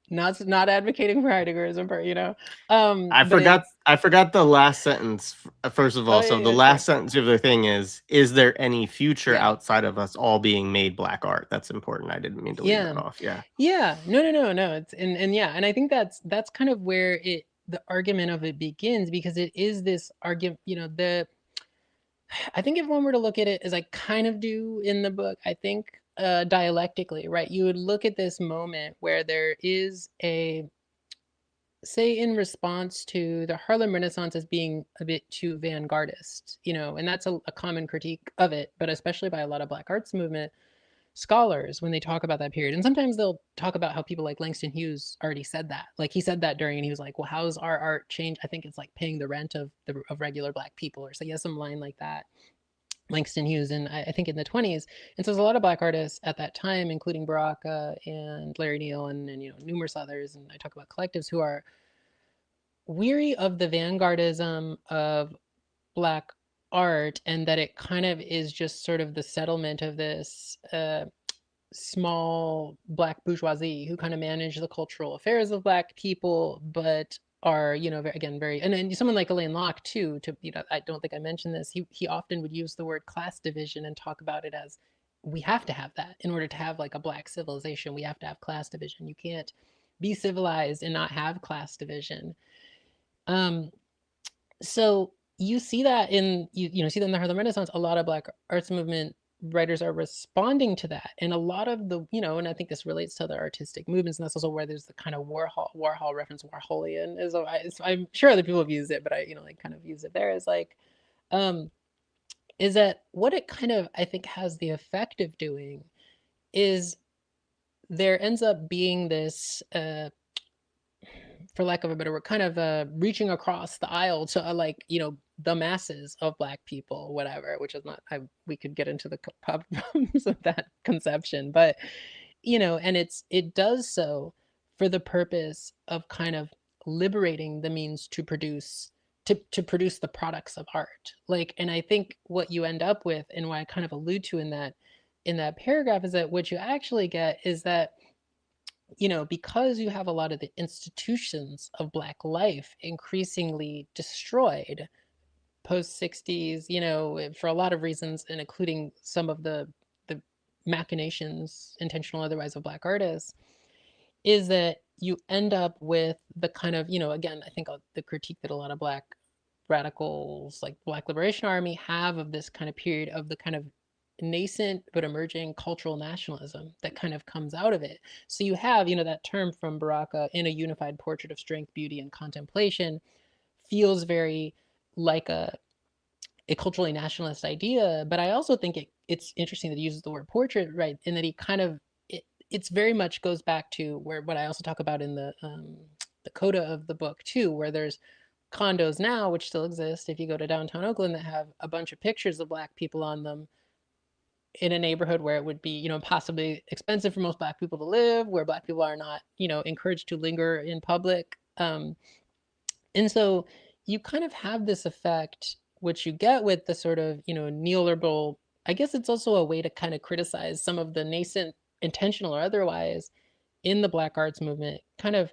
Speaker 2: Not advocating for Heideggerism, but you know, but it's
Speaker 1: I forgot the last sentence. First of
Speaker 2: oh
Speaker 1: all,
Speaker 2: yeah,
Speaker 1: so the
Speaker 2: yeah, sure,
Speaker 1: last sentence of the thing is there any future
Speaker 2: yeah,
Speaker 1: outside of us all being made Black art? That's important. I didn't mean to leave
Speaker 2: yeah.
Speaker 1: that off. Yeah.
Speaker 2: Yeah, no. It's and yeah, and I think that's kind of where the argument of it begins because it is this argument, you know, the I think if one were to look at it as I kind of do in the book, I think dialectically, right? You would look at this moment where there is a say in response to the Harlem Renaissance as being a bit too vanguardist, you know, and that's a common critique of it, but especially by a lot of Black arts movement scholars when they talk about that period. And sometimes they'll talk about how people like Langston Hughes already said that. Like he said that during, and he was like, "Well, how's our art change? I think it's like paying the rent of regular Black people," or so he has some line like that. Langston Hughes, and I think in the 20s. And so there's a lot of Black artists at that time, including Baraka and Larry Neal and you know numerous others. And I talk about collectives who are weary of the vanguardism of Black art and that it kind of is just sort of the settlement of this small Black bourgeoisie who kind of manage the cultural affairs of Black people, but are you know again very and then someone like Alain Locke too. To you know, I don't think I mentioned this. He often would use the word class division and talk about it as we have to have that in order to have like a Black civilization. We have to have class division. You can't be civilized and not have class division. Um, so you see that in you know see that in the Harlem Renaissance, a lot of Black arts movement writers are responding to that, and a lot of the you know, and I think this relates to the artistic movements, and that's also where there's the kind of Warhol reference, Warholian is. I'm sure other people have used it, but I you know like kind of use it there as like um is that what it kind of I think has the effect of doing is there ends up being this for lack of a better word, kind of reaching across the aisle to like you know the masses of Black people, whatever. Which is not. We could get into the problems of that conception, but you know, and it does so for the purpose of kind of liberating the means to produce the products of art. Like, and I think what you end up with, and what I kind of allude to in that paragraph, is that what you actually get is that, you know, because you have a lot of the institutions of Black life increasingly destroyed post 60s, you know, for a lot of reasons, and including some of the machinations, intentional otherwise, of Black artists, is that you end up with the kind of, you know, again, I think the critique that a lot of Black radicals, like Black Liberation Army, have of this kind of period of the kind of nascent but emerging cultural nationalism that kind of comes out of it. So you have, you know, that term from Baraka, in a unified portrait of strength, beauty, and contemplation, feels very like a culturally nationalist idea. But I also think it's interesting that he uses the word portrait, right? And that he kind of, it's very much goes back to where, what I also talk about in the coda of the book too, where there's condos now, which still exist if you go to downtown Oakland, that have a bunch of pictures of Black people on them, in a neighborhood where it would be, you know, possibly expensive for most Black people to live, where Black people are not, you know, encouraged to linger in public. And so you kind of have this effect, which you get with the sort of, you know, neoliberal. I guess it's also a way to kind of criticize some of the nascent, intentional or otherwise, in the Black arts movement, kind of,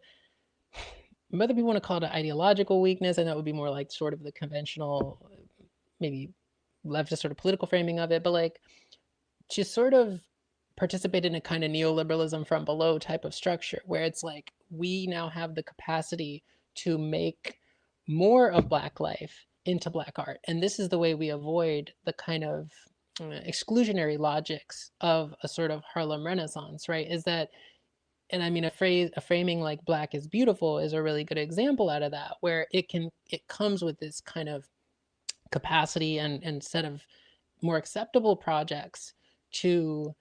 Speaker 2: whether people want to call it an ideological weakness, and that would be more like sort of the conventional, maybe leftist sort of political framing of it, but like, to sort of participate in a kind of neoliberalism from below type of structure, where it's like, we now have the capacity to make more of Black life into Black art. And this is the way we avoid the kind of exclusionary logics of a sort of Harlem Renaissance, right? Is that, and I mean, a framing like Black is beautiful is a really good example out of that, where it comes with this kind of capacity and set of more acceptable projects to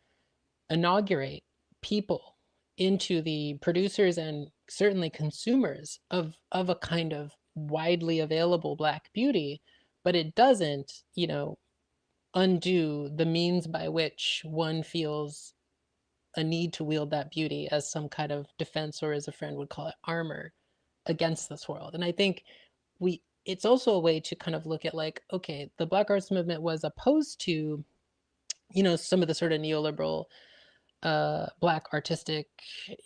Speaker 2: inaugurate people into the producers and certainly consumers of a kind of widely available Black beauty. But it doesn't, you know, undo the means by which one feels a need to wield that beauty as some kind of defense, or as a friend would call it, armor against this world. And I think it's also a way to kind of look at, like, okay, the Black arts movement was opposed to, you know, some of the sort of neoliberal Black artistic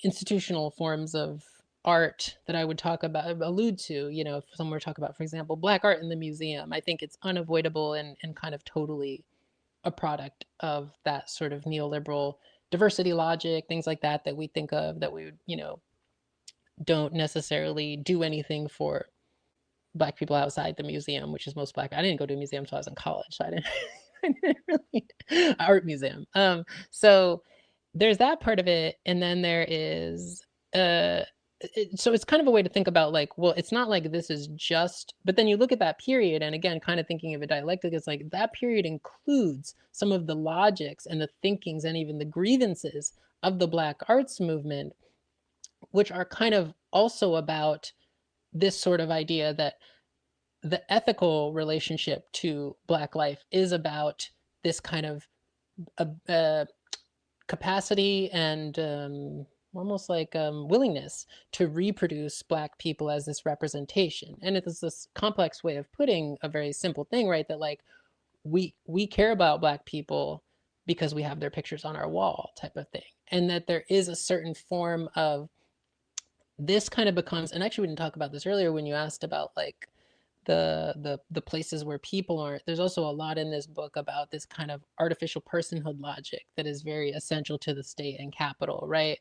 Speaker 2: institutional forms of art that I would allude to, you know, if someone were to talk about, for example, Black art in the museum. I think it's unavoidable and kind of totally a product of that sort of neoliberal diversity logic, things like that, that we think of, that we would, you know, don't necessarily do anything for Black people outside the museum, which is most Black. I didn't go to a museum until I was in college, so I didn't, I didn't really art museum. So there's that part of it, and then there is so it's kind of a way to think about, like, well, it's not like this is just, but then you look at that period, and again, kind of thinking of a dialectic, it's like that period includes some of the logics and the thinkings and even the grievances of the Black arts movement, which are kind of also about this sort of idea that the ethical relationship to Black life is about this kind of capacity and almost like willingness to reproduce Black people as this representation. And it is this complex way of putting a very simple thing, right? That, like, we care about Black people because we have their pictures on our wall, type of thing. And that there is a certain form of, this kind of becomes, and actually we didn't talk about this earlier when you asked about, like, the places where people aren't. There's also a lot in this book about this kind of artificial personhood logic that is very essential to the state and capital, right?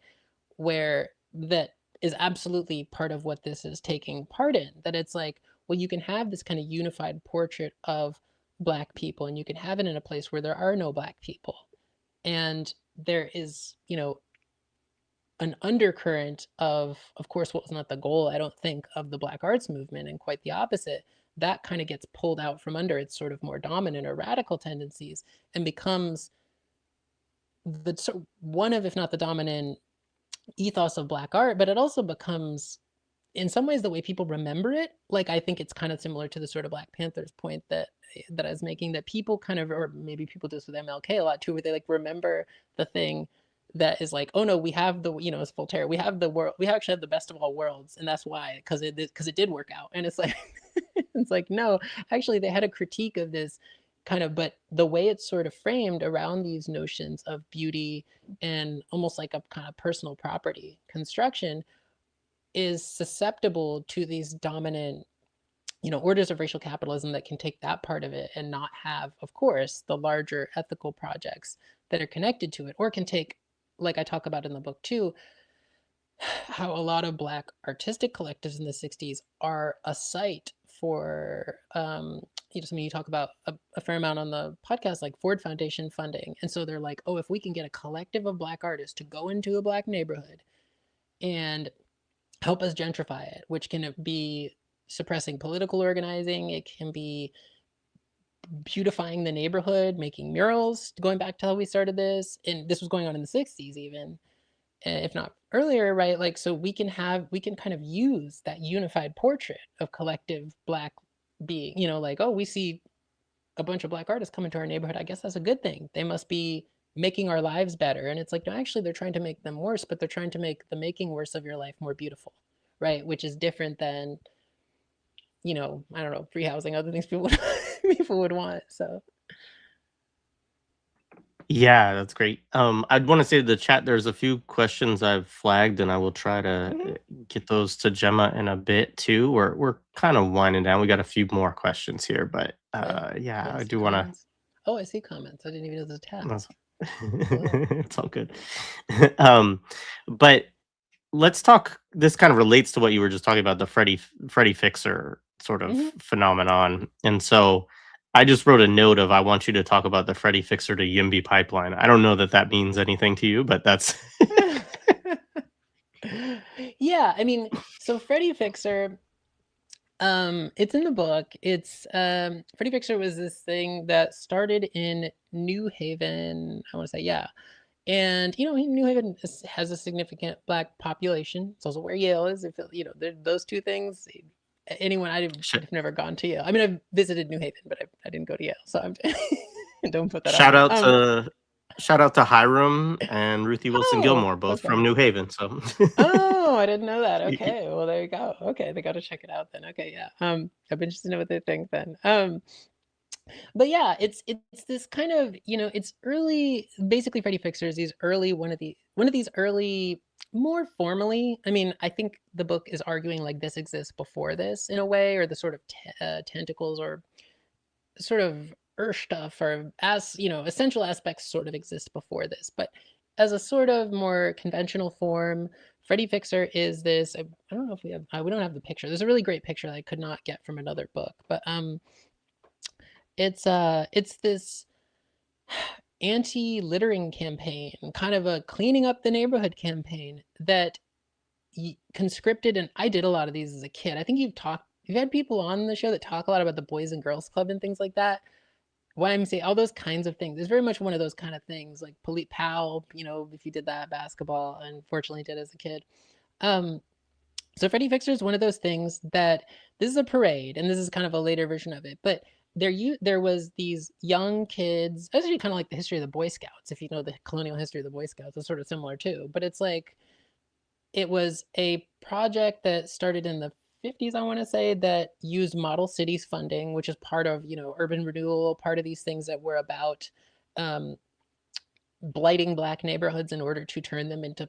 Speaker 2: Where that is absolutely part of what this is taking part in. That it's like, well, you can have this kind of unified portrait of Black people, and you can have it in a place where there are no Black people. And there is, you know, an undercurrent of course, what was not the goal, I don't think, of the Black arts movement, and quite the opposite. That kind of gets pulled out from under its sort of more dominant or radical tendencies, and becomes one of, if not the dominant ethos of Black art. But it also becomes, in some ways, the way people remember it. Like, I think it's kind of similar to the sort of Black Panthers point that I was making, that people kind of, or maybe people do this with MLK a lot too, where they, like, remember the thing that is like, oh no, we have the, you know, it's Voltaire, we have the world, we actually have the best of all worlds, and that's why, because it did work out. And it's like it's like, no, actually they had a critique of this kind of, but the way it's sort of framed around these notions of beauty and almost like a kind of personal property construction is susceptible to these dominant, you know, orders of racial capitalism that can take that part of it and not have, of course, the larger ethical projects that are connected to it, or can take, like I talk about in the book too, how a lot of Black artistic collectives in the 60s are a site for, you know, something you talk about a fair amount on the podcast, like Ford Foundation funding. And so they're like, oh, if we can get a collective of Black artists to go into a Black neighborhood and help us gentrify it, which can be suppressing political organizing, it can be beautifying the neighborhood, making murals, going back to how we started this. And this was going on in the 60s even, if not earlier, right? Like, so we can kind of use that unified portrait of collective Black being, you know, like, oh, we see a bunch of Black artists come into our neighborhood, I guess that's a good thing. They must be making our lives better. And it's like, no, actually they're trying to make them worse, but they're trying to make the making worse of your life more beautiful, right? Which is different than, you know, I don't know, free housing, other things people would, people would want. So
Speaker 1: Yeah, that's great. I'd want to say to the chat, there's a few questions I've flagged, and I will try to get those to Gemma in a bit too. We're kind of winding down. We got a few more questions here, but yeah,
Speaker 2: I
Speaker 1: I
Speaker 2: see
Speaker 1: do want to.
Speaker 2: comments. Oh, I see comments. I didn't even know there's a tab.
Speaker 1: That's
Speaker 2: Hello.
Speaker 1: it's all good. um, but let's talk. This kind of relates to what you were just talking about, the Freddy Fixer sort of phenomenon. And so I just wrote a note of I want you to talk about the Freddy Fixer to YIMBY pipeline. I don't know that that means anything to you, but that's
Speaker 2: Yeah, I mean, so Freddy Fixer, it's in the book. It's Freddy Fixer was this thing that started in New Haven, I want to say, yeah. And you know, New Haven has a significant Black population. It's also where Yale is. If you know, those two things. Anyone, I've never gone to Yale. I mean, I've visited New Haven, but I didn't go to Yale, so I'm don't put that on
Speaker 1: shout
Speaker 2: me.
Speaker 1: out to Hiram and Ruthie Wilson
Speaker 2: Oh,
Speaker 1: Gilmore, both
Speaker 2: okay.
Speaker 1: from New Haven. So
Speaker 2: Oh, I didn't know that. Okay, well there you go. Okay, they got to check it out then. Okay, yeah. I'd be interested to know what they think then. But yeah, it's this kind of, you know, it's early, basically Freddy Fixer is these early, one of these early, more formally, I mean, I think the book is arguing like this exists before this in a way, or the sort of tentacles or sort of stuff, or, as you know, essential aspects sort of exist before this. But as a sort of more conventional form, Freddy Fixer is this, I don't know if we have, we don't have the picture. There's a really great picture that I could not get from another book, but it's this anti-littering campaign, kind of a cleaning up the neighborhood campaign that conscripted, and I did a lot of these as a kid. I think you've had people on the show that talk a lot about the Boys and Girls Club and things like that. YMCA, all those kinds of things. It's very much one of those kind of things, like Polite Pal, you know, if you did that, basketball, unfortunately did as a kid. So Freddy Fixer is one of those things that, this is a parade, and this is kind of a later version of it, but there was these young kids, actually kind of like the history of the Boy Scouts. If you know the colonial history of the Boy Scouts, it's sort of similar too. But it's like, it was a project that started in the 50s, I want to say, that used model cities funding, which is part of, you know, urban renewal, part of these things that were about blighting Black neighborhoods in order to turn them into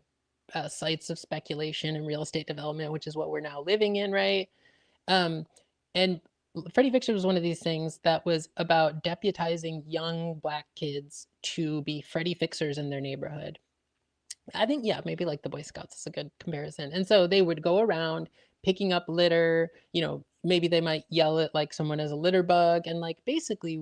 Speaker 2: sites of speculation and real estate development, which is what we're now living in, right? And Freddy Fixer was one of these things that was about deputizing young Black kids to be Freddy Fixers in their neighborhood. I think, yeah, maybe like the Boy Scouts is a good comparison. And so they would go around picking up litter, you know, maybe they might yell at like someone as a litter bug. And like, basically,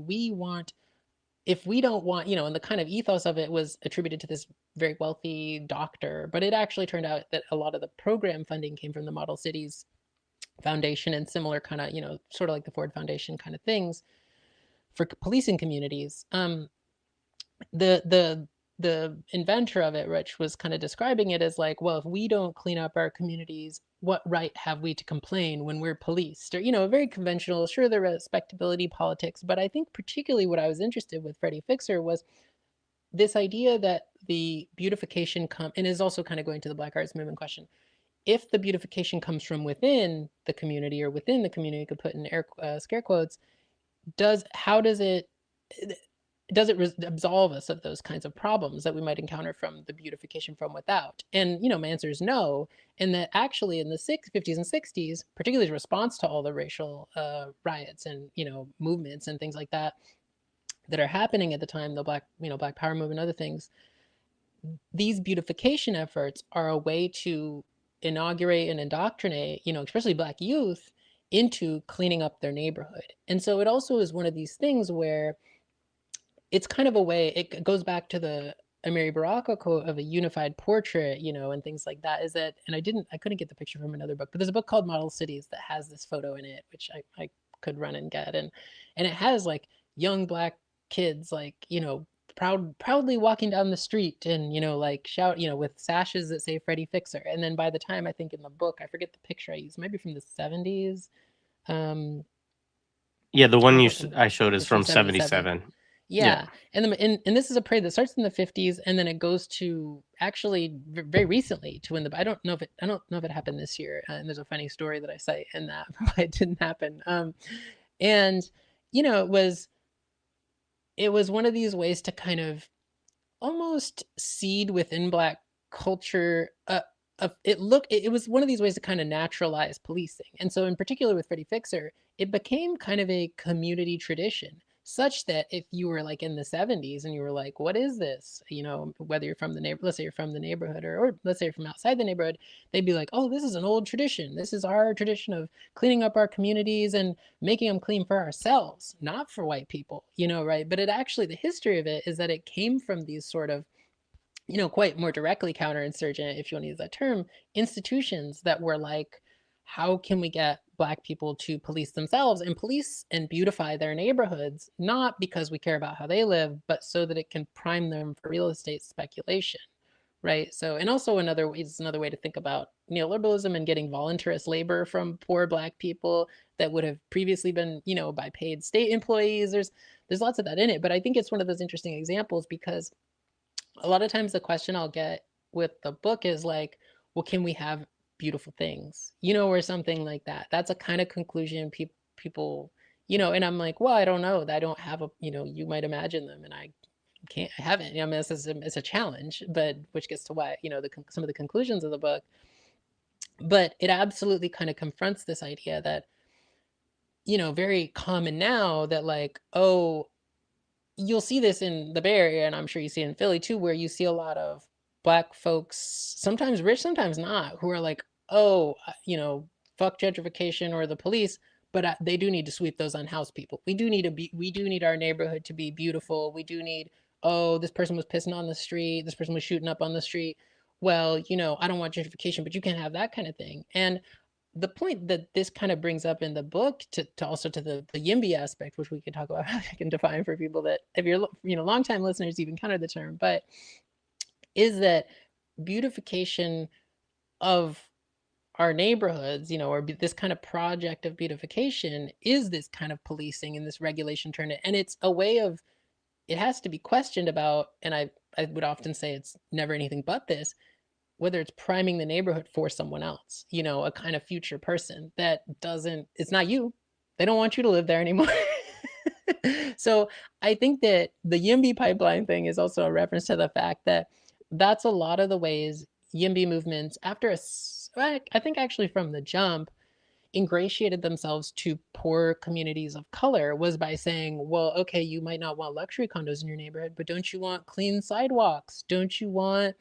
Speaker 2: if we don't want, you know, and the kind of ethos of it was attributed to this very wealthy doctor, but it actually turned out that a lot of the program funding came from the Model Cities Foundation and similar kind of, you know, sort of like the Ford Foundation kind of things for policing communities. The inventor of it, Rich, was kind of describing it as like, well, if we don't clean up our communities, what right have we to complain when we're policed? Or, you know, very conventional, sure, the respectability politics, but I think particularly what I was interested with Freddy Fixer was this idea that the beautification and is also kind of going to the Black Arts Movement question. If the beautification comes from within the community, or within the community, you could put in scare quotes, how does it absolve us of those kinds of problems that we might encounter from the beautification from without? And, my answer is no. And that actually in the 50s and 60s, particularly in response to all the racial riots and, movements and things like that are happening at the time, the Black Power movement, other things, these beautification efforts are a way to inaugurate and indoctrinate, especially Black youth, into cleaning up their neighborhood. And so it also is one of these things where it's kind of a way, it goes back to the Amiri Baraka quote of a unified portrait, and things like that, is that, and I couldn't get the picture from another book, but there's a book called Model Cities that has this photo in it, which I could run and get. And it has like young Black kids, like, proudly walking down the street and, like shout, with sashes that say Freddie Fixer. And then by the time, I think in the book, I forget the picture I used, maybe from the 70s.
Speaker 1: Yeah, the one I showed is from 77.
Speaker 2: Yeah. And this is a parade that starts in the 50s, and then it goes to actually very recently to when I don't know if it happened this year. And there's a funny story that I cite in that why it didn't happen. And it was one of these ways to kind of almost seed within Black culture. It was one of these ways to kind of naturalize policing. And so in particular with Freddie Fixer, it became kind of a community tradition, such that if you were like in the 70s and you were like, what is this? Whether you're from the neighborhood, let's say you're from the neighborhood, or let's say you're from outside the neighborhood, they'd be like, oh, this is an old tradition. This is our tradition of cleaning up our communities and making them clean for ourselves, not for white people, right? But the history of it is that it came from these sort of, quite more directly counterinsurgent, if you want to use that term, institutions that were like, how can we get Black people to police themselves and police and beautify their neighborhoods, not because we care about how they live, but so that it can prime them for real estate speculation, right? So, and also another way to think about neoliberalism and getting voluntarist labor from poor Black people that would have previously been, by paid state employees. There's lots of that in it, but I think it's one of those interesting examples because a lot of times the question I'll get with the book is like, well, can we have beautiful things, or something like that? That's a kind of conclusion people, and I'm like, well, I don't know. I don't have you might imagine them, and I haven't. I mean, it's a challenge, but which gets to why, some of the conclusions of the book. But it absolutely kind of confronts this idea that, very common now, that like, oh, you'll see this in the Bay Area, and I'm sure you see it in Philly too, where you see a lot of Black folks, sometimes rich, sometimes not, who are like, oh, fuck gentrification or the police, but they do need to sweep those unhoused people. We do need our neighborhood to be beautiful. We do need, oh, this person was pissing on the street, this person was shooting up on the street. Well, I don't want gentrification, but you can't have that kind of thing. And the point that this kind of brings up in the book to also to the YIMBY aspect, which we could talk about, I can define for people that if you're, longtime listeners, you've encountered the term, but is that beautification of our neighborhoods, or this kind of project of beautification is this kind of policing and this regulation turn it. And it's a way of, it has to be questioned about, and I would often say it's never anything but this, whether it's priming the neighborhood for someone else, a kind of future person that it's not you. They don't want you to live there anymore. So I think that the YIMBY pipeline thing is also a reference to the fact that that's a lot of the ways YIMBY movements, I think actually from the jump, ingratiated themselves to poor communities of color was by saying, well, okay, you might not want luxury condos in your neighborhood, but don't you want clean sidewalks? Don't you want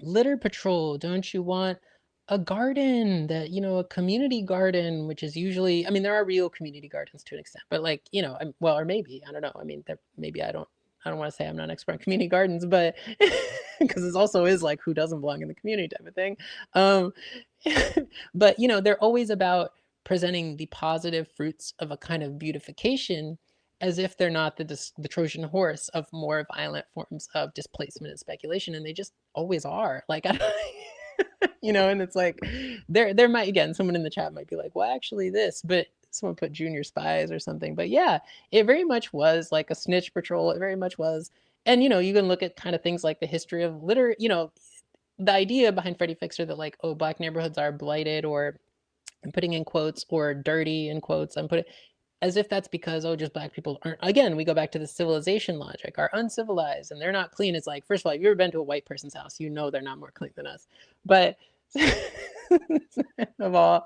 Speaker 2: litter patrol? Don't you want a garden that, a community garden, which is usually, I mean, there are real community gardens to an extent, but like, well, or maybe, I don't know. I mean, maybe I don't want to say I'm not an expert on community gardens, but because it also is like, who doesn't belong in the community type of thing. But, they're always about presenting the positive fruits of a kind of beautification as if they're not the Trojan horse of more violent forms of displacement and speculation. And they just always are. Like, and it's like, there might, again, someone in the chat might be like, well, actually this, but someone put junior spies or something. But yeah, it very much was like a snitch patrol. It very much was And you can look at kind of things like the history of the idea behind Freddie Fixer that like, oh, black neighborhoods are blighted, or I'm putting in quotes, or dirty in quotes, I'm putting, as if that's because, oh, just black people aren't, again, we go back to the civilization logic, are uncivilized and they're not clean. It's like, first of all, if you've ever been to a white person's house, they're not more clean than us. But of all,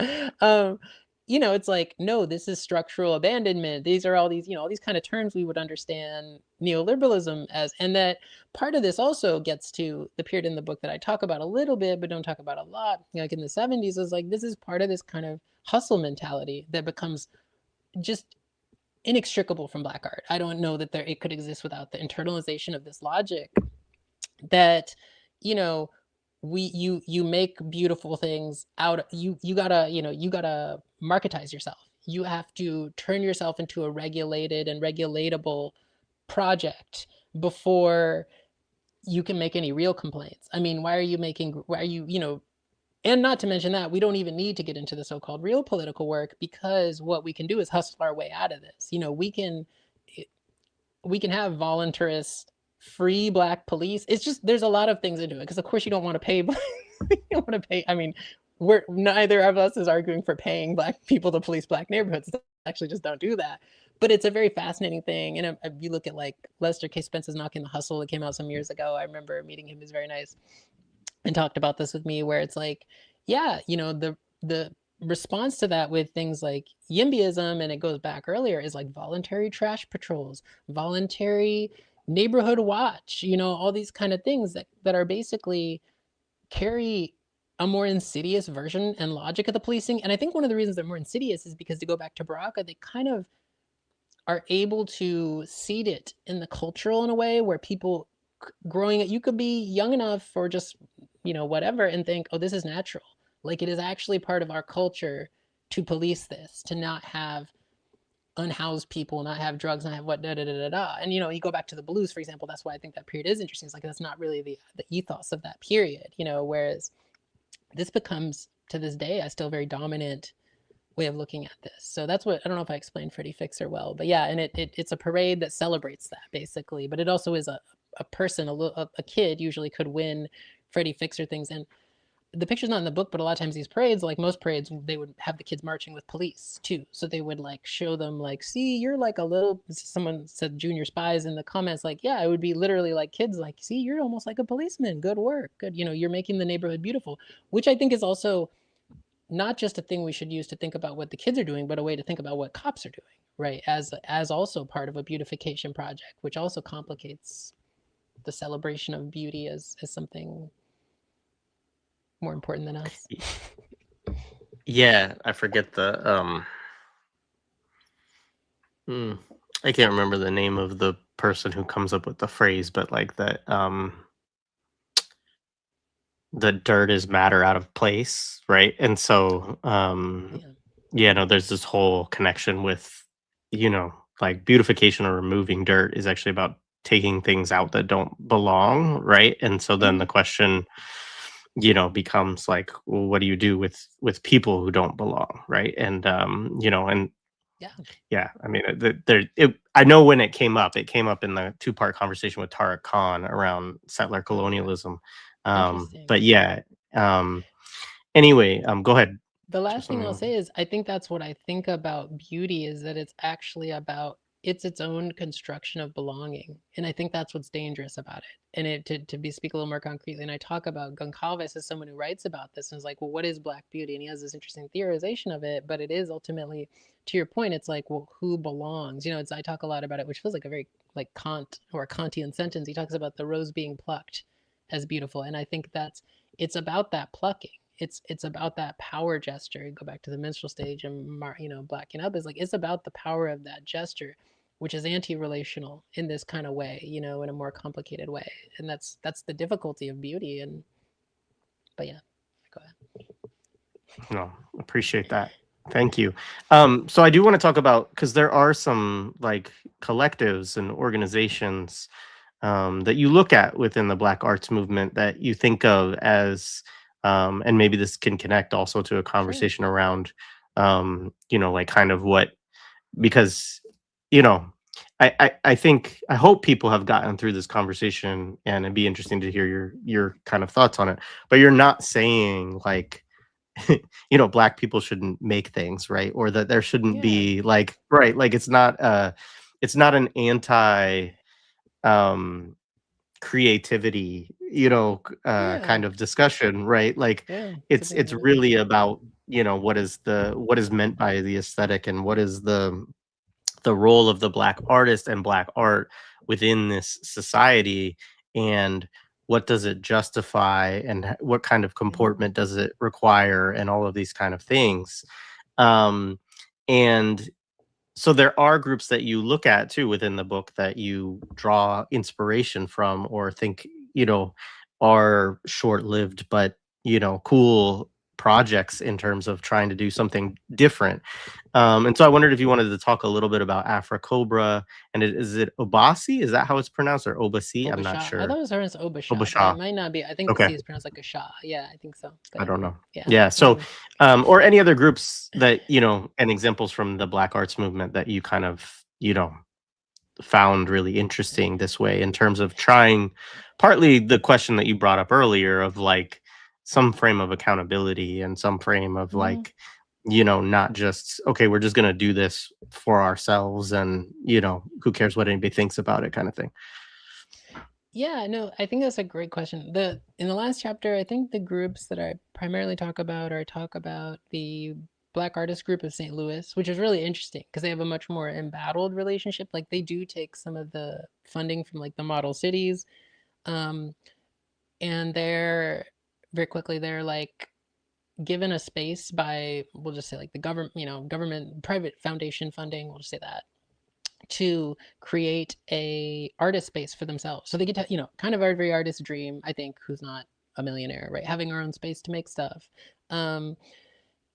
Speaker 2: it's like, no, this is structural abandonment. These are all these kind of terms we would understand neoliberalism as. And that part of this also gets to the period in the book that I talk about a little bit, but don't talk about a lot, like in the 70s, is like, this is part of this kind of hustle mentality that becomes just inextricable from black art. I don't know that it could exist without the internalization of this logic that, you make beautiful things out. You gotta marketize yourself. You have to turn yourself into a regulated and regulatable project before you can make any real complaints. I mean, why are you and not to mention that we don't even need to get into the so-called real political work, because what we can do is hustle our way out of this. We can have voluntarist free black police. It's just, there's a lot of things into it, because of course you don't want to pay you don't want to pay. I mean, we're neither of us is arguing for paying black people to police black neighborhoods. Actually, just don't do that. But it's a very fascinating thing. And if you look at like Lester K. Spence's Knocking the Hustle that came out some years ago, I remember meeting him. He's very nice and talked about this with me, where it's like, yeah, the response to that with things like YIMBYism, and it goes back earlier, is like voluntary trash patrols, voluntary neighborhood watch, all these kind of things that are basically carry a more insidious version and logic of the policing. And I think one of the reasons they're more insidious is because, to go back to Baraka, they kind of are able to seed it in the cultural in a way where people growing, you could be young enough or just whatever, and think, oh, this is natural. Like, it is actually part of our culture to police this, to not have unhoused people, not have drugs, not have what da da da da da. And you go back to the blues, for example. That's why I think that period is interesting. It's like, that's not really the ethos of that period, whereas this becomes, to this day, a still very dominant way of looking at this. So that's what, I don't know if I explained Freddie Fixer well, but yeah, and it's a parade that celebrates that, basically. But it also is a person, a kid usually could win Freddie Fixer things. And the picture's not in the book, but a lot of times these parades, like most parades, they would have the kids marching with police too. So they would like show them like, see, you're like a little, someone said junior spies in the comments, like, yeah, it would be literally like kids like, see, you're almost like a policeman. Good work. Good. You're making the neighborhood beautiful, which I think is also not just a thing we should use to think about what the kids are doing, but a way to think about what cops are doing, right? As also part of a beautification project, which also complicates the celebration of beauty as something more important than us.
Speaker 1: Yeah, I forget the I can't remember the name of the person who comes up with the phrase, but like that the dirt is matter out of place, right? And so no, there's this whole connection with, like beautification or removing dirt is actually about taking things out that don't belong, right? And so then the question, becomes like, well, what do you do with people who don't belong, right? And and I mean, I know when it came up in the two-part conversation with Tariq Khan around settler colonialism. But yeah, anyway, go ahead.
Speaker 2: The last thing I'll say is, I think that's what I think about beauty, is that it's actually about, it's its own construction of belonging. And I think that's what's dangerous about it. And speak a little more concretely, and I talk about Goncalves as someone who writes about this and is like, well, what is black beauty? And he has this interesting theorization of it, but it is ultimately, to your point, it's like, well, who belongs? I talk a lot about it, which feels like a very like Kant or a Kantian sentence. He talks about the rose being plucked as beautiful. And I think it's about that plucking. It's about that power gesture. You go back to the minstrel stage and blacking up, is like, it's about the power of that gesture, which is anti-relational in this kind of way, in a more complicated way. And that's the difficulty of beauty. But yeah, go ahead.
Speaker 1: No, appreciate that. Thank you. So I do want to talk about, because there are some like collectives and organizations that you look at within the Black arts movement that you think of as, and maybe this can connect also to a conversation around, like kind of what, because, I think I hope people have gotten through this conversation, and it'd be interesting to hear your kind of thoughts on it. But you're not saying like black people shouldn't make things, right? Or that there shouldn't
Speaker 2: Yeah,
Speaker 1: be like right, like it's not an anti um creativity,
Speaker 2: yeah,
Speaker 1: kind of discussion, right? Like
Speaker 2: yeah. It's a
Speaker 1: it's
Speaker 2: great way
Speaker 1: it's
Speaker 2: to look at it.
Speaker 1: really about, what is meant by the aesthetic, and what is the role of the black artist and black art within this society, and what does it justify, and what kind of
Speaker 2: Yeah.
Speaker 1: comportment does it require, and all of these kind of things. um and so there are groups that you look at too within the book that you draw inspiration from, or think, you know, are short-lived but, cool projects in terms of trying to do something different. And so I wondered if you wanted to talk a little bit about Afrocobra, and is it Obasi? Is that how it's pronounced, or Obasi? I'm not
Speaker 2: Obasha. I thought
Speaker 1: sure.
Speaker 2: it was pronounced Obasha, but it
Speaker 1: Obasha.
Speaker 2: might not be. I think the
Speaker 1: Okay.
Speaker 2: C is pronounced like a Shah. Yeah, I think so.
Speaker 1: I
Speaker 2: But
Speaker 1: don't know.
Speaker 2: yeah,
Speaker 1: Yeah. So,
Speaker 2: whatever.
Speaker 1: or any other groups that, and examples from the Black arts movement that you kind of, found really interesting this way, in terms of trying, partly the question that you brought up earlier of like some frame of accountability, and some frame of
Speaker 2: Yeah.
Speaker 1: like, not just, okay, we're just going to do this for ourselves, and, who cares what anybody thinks about it, kind of thing.
Speaker 2: Yeah, no, I think that's a great question. The In the last chapter, I think the groups that I primarily talk about the Black artist group of St. Louis, which is really interesting because they have a much more embattled relationship. Like they do take some of the funding from like the model cities, um, and they're very quickly they're like given a space by, we'll just say like the government, government private foundation funding, we'll just say that, to create a artist space for themselves. So they get to, kind of every artist's dream, I think, who's not a millionaire, right? Having our own space to make stuff. Um,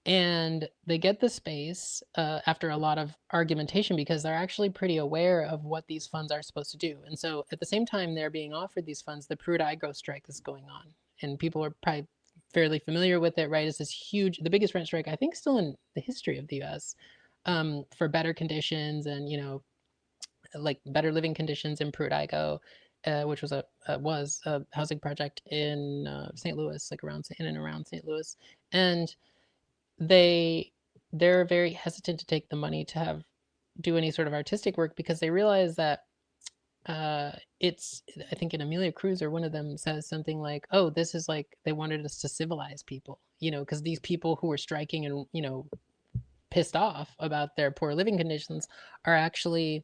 Speaker 2: and they get the space after a lot of argumentation because they're actually pretty aware of what these funds are supposed to do. And so at the same time they're being offered these funds, the Pruitt-Igoe strike is going on. And people are probably fairly familiar with it, right? It's this huge, the biggest rent strike, I think, still in the history of the US, for better conditions and, like better living conditions in Pruitt-Igoe, which was a housing project in St. Louis, like around in and around St. Louis, and they they're very hesitant to take the money to have do any sort of artistic work because they realize that it's, I think in Amelia Cruiser, one of them says something like, "Oh, this is like they wanted us to civilize people, because these people who are striking and pissed off about their poor living conditions are actually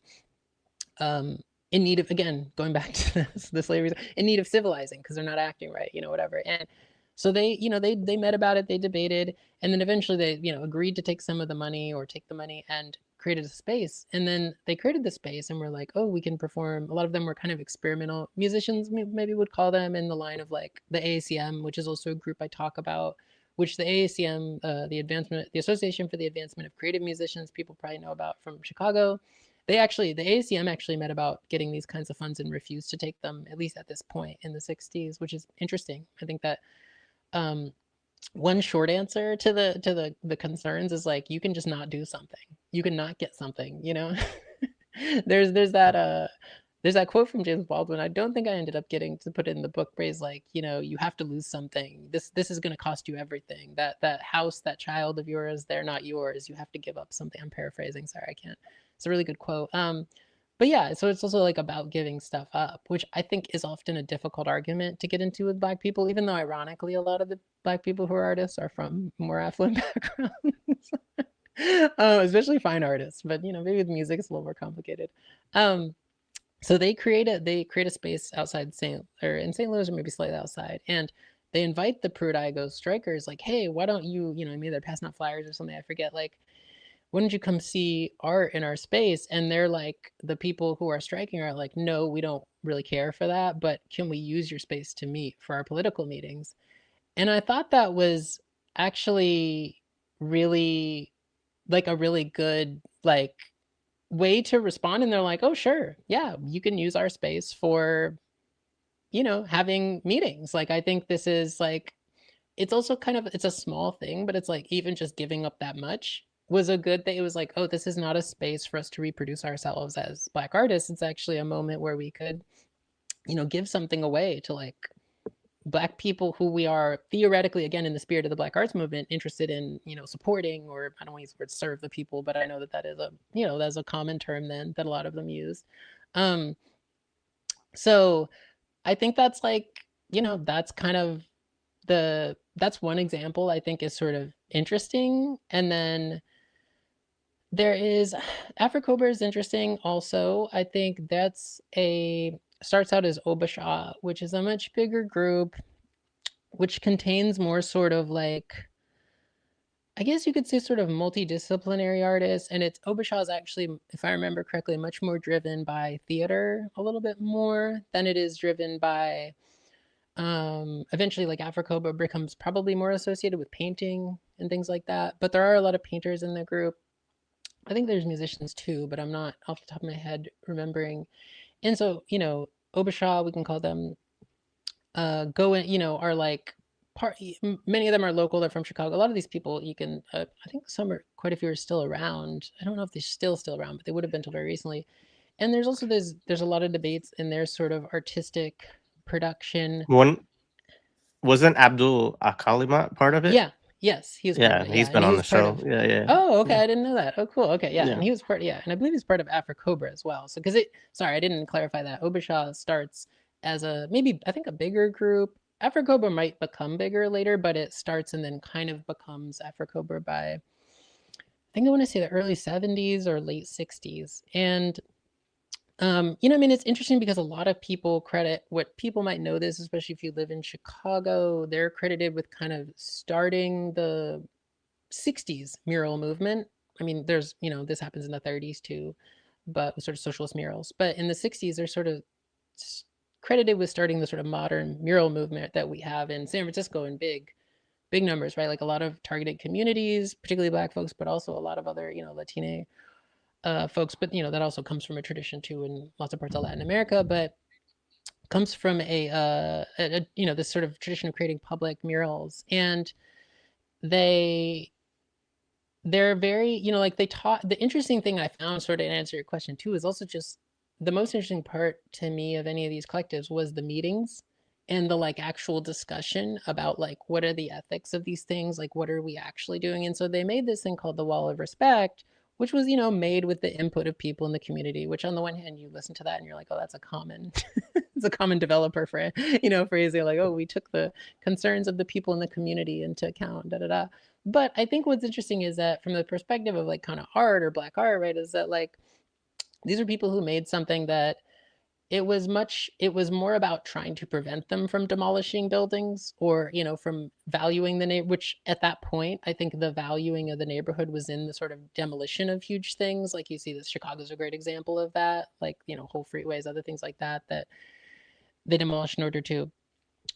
Speaker 2: um, in need of, again, going back to this slavery, in need of civilizing because they're not acting right, whatever." And so they met about it, they debated, and then eventually they agreed to take some of the money or take the money and created a space. And then they created the space and were like, oh, we can perform. A lot of them were kind of experimental musicians, maybe would call them, in the line of like the AACM, which is also a group I talk about. Which the AACM, the Association for the Advancement of Creative Musicians, people probably know about from Chicago. The AACM actually met about getting these kinds of funds and refused to take them, at least at this point in the 60s, which is interesting. I think that um, one short answer to the concerns is like, you can just not do something. You can not get something. There's that quote from James Baldwin. I don't think I ended up getting to put it in the book, praise like, you have to lose something. This is going to cost you everything. That house, that child of yours, they're not yours. You have to give up something. I'm paraphrasing. Sorry, I can't. It's a really good quote. But yeah, so it's also like about giving stuff up, which I think is often a difficult argument to get into with Black people, even though ironically a lot of the Black people who are artists are from more affluent backgrounds, especially fine artists. But maybe with music it's a little more complicated. Um, so they create a space outside in St. Louis, or maybe slightly outside, and they invite the Pruitt-Igoe strikers, like, hey, why don't you, maybe they're passing out flyers or something, I forget, like, why don't you come see art in our space? And they're like, the people who are striking are like, no, we don't really care for that, but can we use your space to meet for our political meetings? And I thought that was actually really like a really good like way to respond. And they're like, oh sure, yeah, you can use our space for having meetings. Like I think this is like, it's also kind of, it's a small thing, but it's like even just giving up that much was a good thing. It was like, oh, this is not a space for us to reproduce ourselves as Black artists. It's actually a moment where we could, give something away to like Black people who we are theoretically, again, in the spirit of the Black arts movement, interested in, supporting, or I don't want to use the word serve the people, but I know that is that's a common term then that a lot of them use. So I think that's like, that's kind of that's one example I think is sort of interesting. And then there is Afrocober is interesting also. I think starts out as Obasha, which is a much bigger group, which contains more sort of like, I guess you could say sort of multidisciplinary artists. And Obasha is actually, if I remember correctly, much more driven by theater a little bit more than it is driven by eventually like Afrocoba becomes probably more associated with painting and things like that. But there are a lot of painters in the group. I think there's musicians too, but I'm not off the top of my head remembering. And so, Obasha, we can call them are like many of them are local, they're from Chicago. A lot of these people you can I think quite a few are still around. I don't know if they're still around, but they would have been till very recently. And there's also there's a lot of debates in their sort of artistic production.
Speaker 1: Wasn't Abdul Akalimat part of it?
Speaker 2: Yeah. Yes, he was part of it.
Speaker 1: He's
Speaker 2: Yeah,
Speaker 1: been
Speaker 2: and he
Speaker 1: on
Speaker 2: was
Speaker 1: the
Speaker 2: part
Speaker 1: show.
Speaker 2: of.
Speaker 1: Yeah.
Speaker 2: Oh, okay.
Speaker 1: Yeah.
Speaker 2: I didn't know that. Oh, cool. Okay, yeah,
Speaker 1: Yeah.
Speaker 2: and he was part. Yeah, and I believe he's part of Afrocobra as well. So sorry, I didn't clarify that. Obasha starts as I think a bigger group. Afrocobra might become bigger later, but it starts and then kind of becomes Afrocobra by, I think I want to say the early 70s or late 60s. And it's interesting because a lot of people credit what people might know this, especially if you live in Chicago, they're credited with kind of starting the 60s mural movement. I mean, there's, this happens in the 30s too, but sort of socialist murals. But in the 60s, they're sort of credited with starting the sort of modern mural movement that we have in San Francisco in big numbers, right? Like a lot of targeted communities, particularly Black folks, but also a lot of other, Latine folks. But, that also comes from a tradition too in lots of parts of Latin America, but comes from this sort of tradition of creating public murals. And they're very, like they taught. The interesting thing I found, sort of to answer your question too, is also just the most interesting part to me of any of these collectives was the meetings and the like actual discussion about like what are the ethics of these things, like what are we actually doing. And so they made this thing called the Wall of Respect, which was, made with the input of people in the community, which on the one hand you listen to that and you're like, oh, that's a common it's a common developer phrase, phrasing, like, oh, we took the concerns of the people in the community into account, da da da. But I think what's interesting is that from the perspective of like kind of art or Black art, right, is that like these are people who made something that it was more about trying to prevent them from demolishing buildings or, from valuing which at that point, I think the valuing of the neighborhood was in the sort of demolition of huge things. Like you see this, Chicago's a great example of that, like, whole freeways, other things like that they demolished in order to,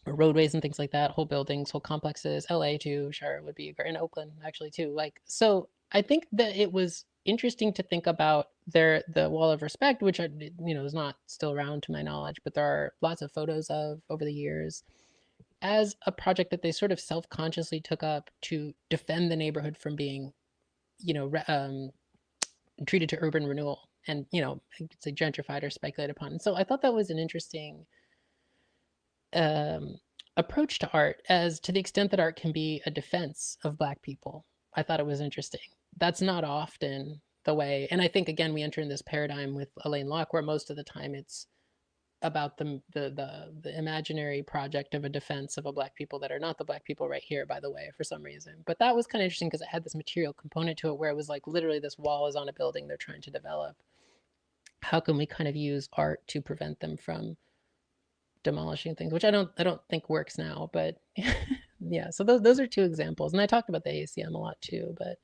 Speaker 2: or roadways and things like that, whole buildings, whole complexes. LA too, sure, would be great. In Oakland actually too. Like, so I think that it was interesting to think about the Wall of Respect, which is not still around to my knowledge, but there are lots of photos of over the years, as a project that they sort of self-consciously took up to defend the neighborhood from being, treated to urban renewal and, it's like gentrified or speculated upon. And so I thought that was an interesting approach to art, as to the extent that art can be a defense of Black people. I thought it was interesting. That's not often the way. And I think, again, we enter in this paradigm with Alain Locke, where most of the time it's about the imaginary project of a defense of a Black people that are not the Black people right here, by the way, for some reason. But that was kind of interesting because it had this material component to it where it was like literally this wall is on a building they're trying to develop. How can we kind of use art to prevent them from demolishing things, which I don't think works now, but yeah. So those are two examples, and I talked about the ACM a lot too. But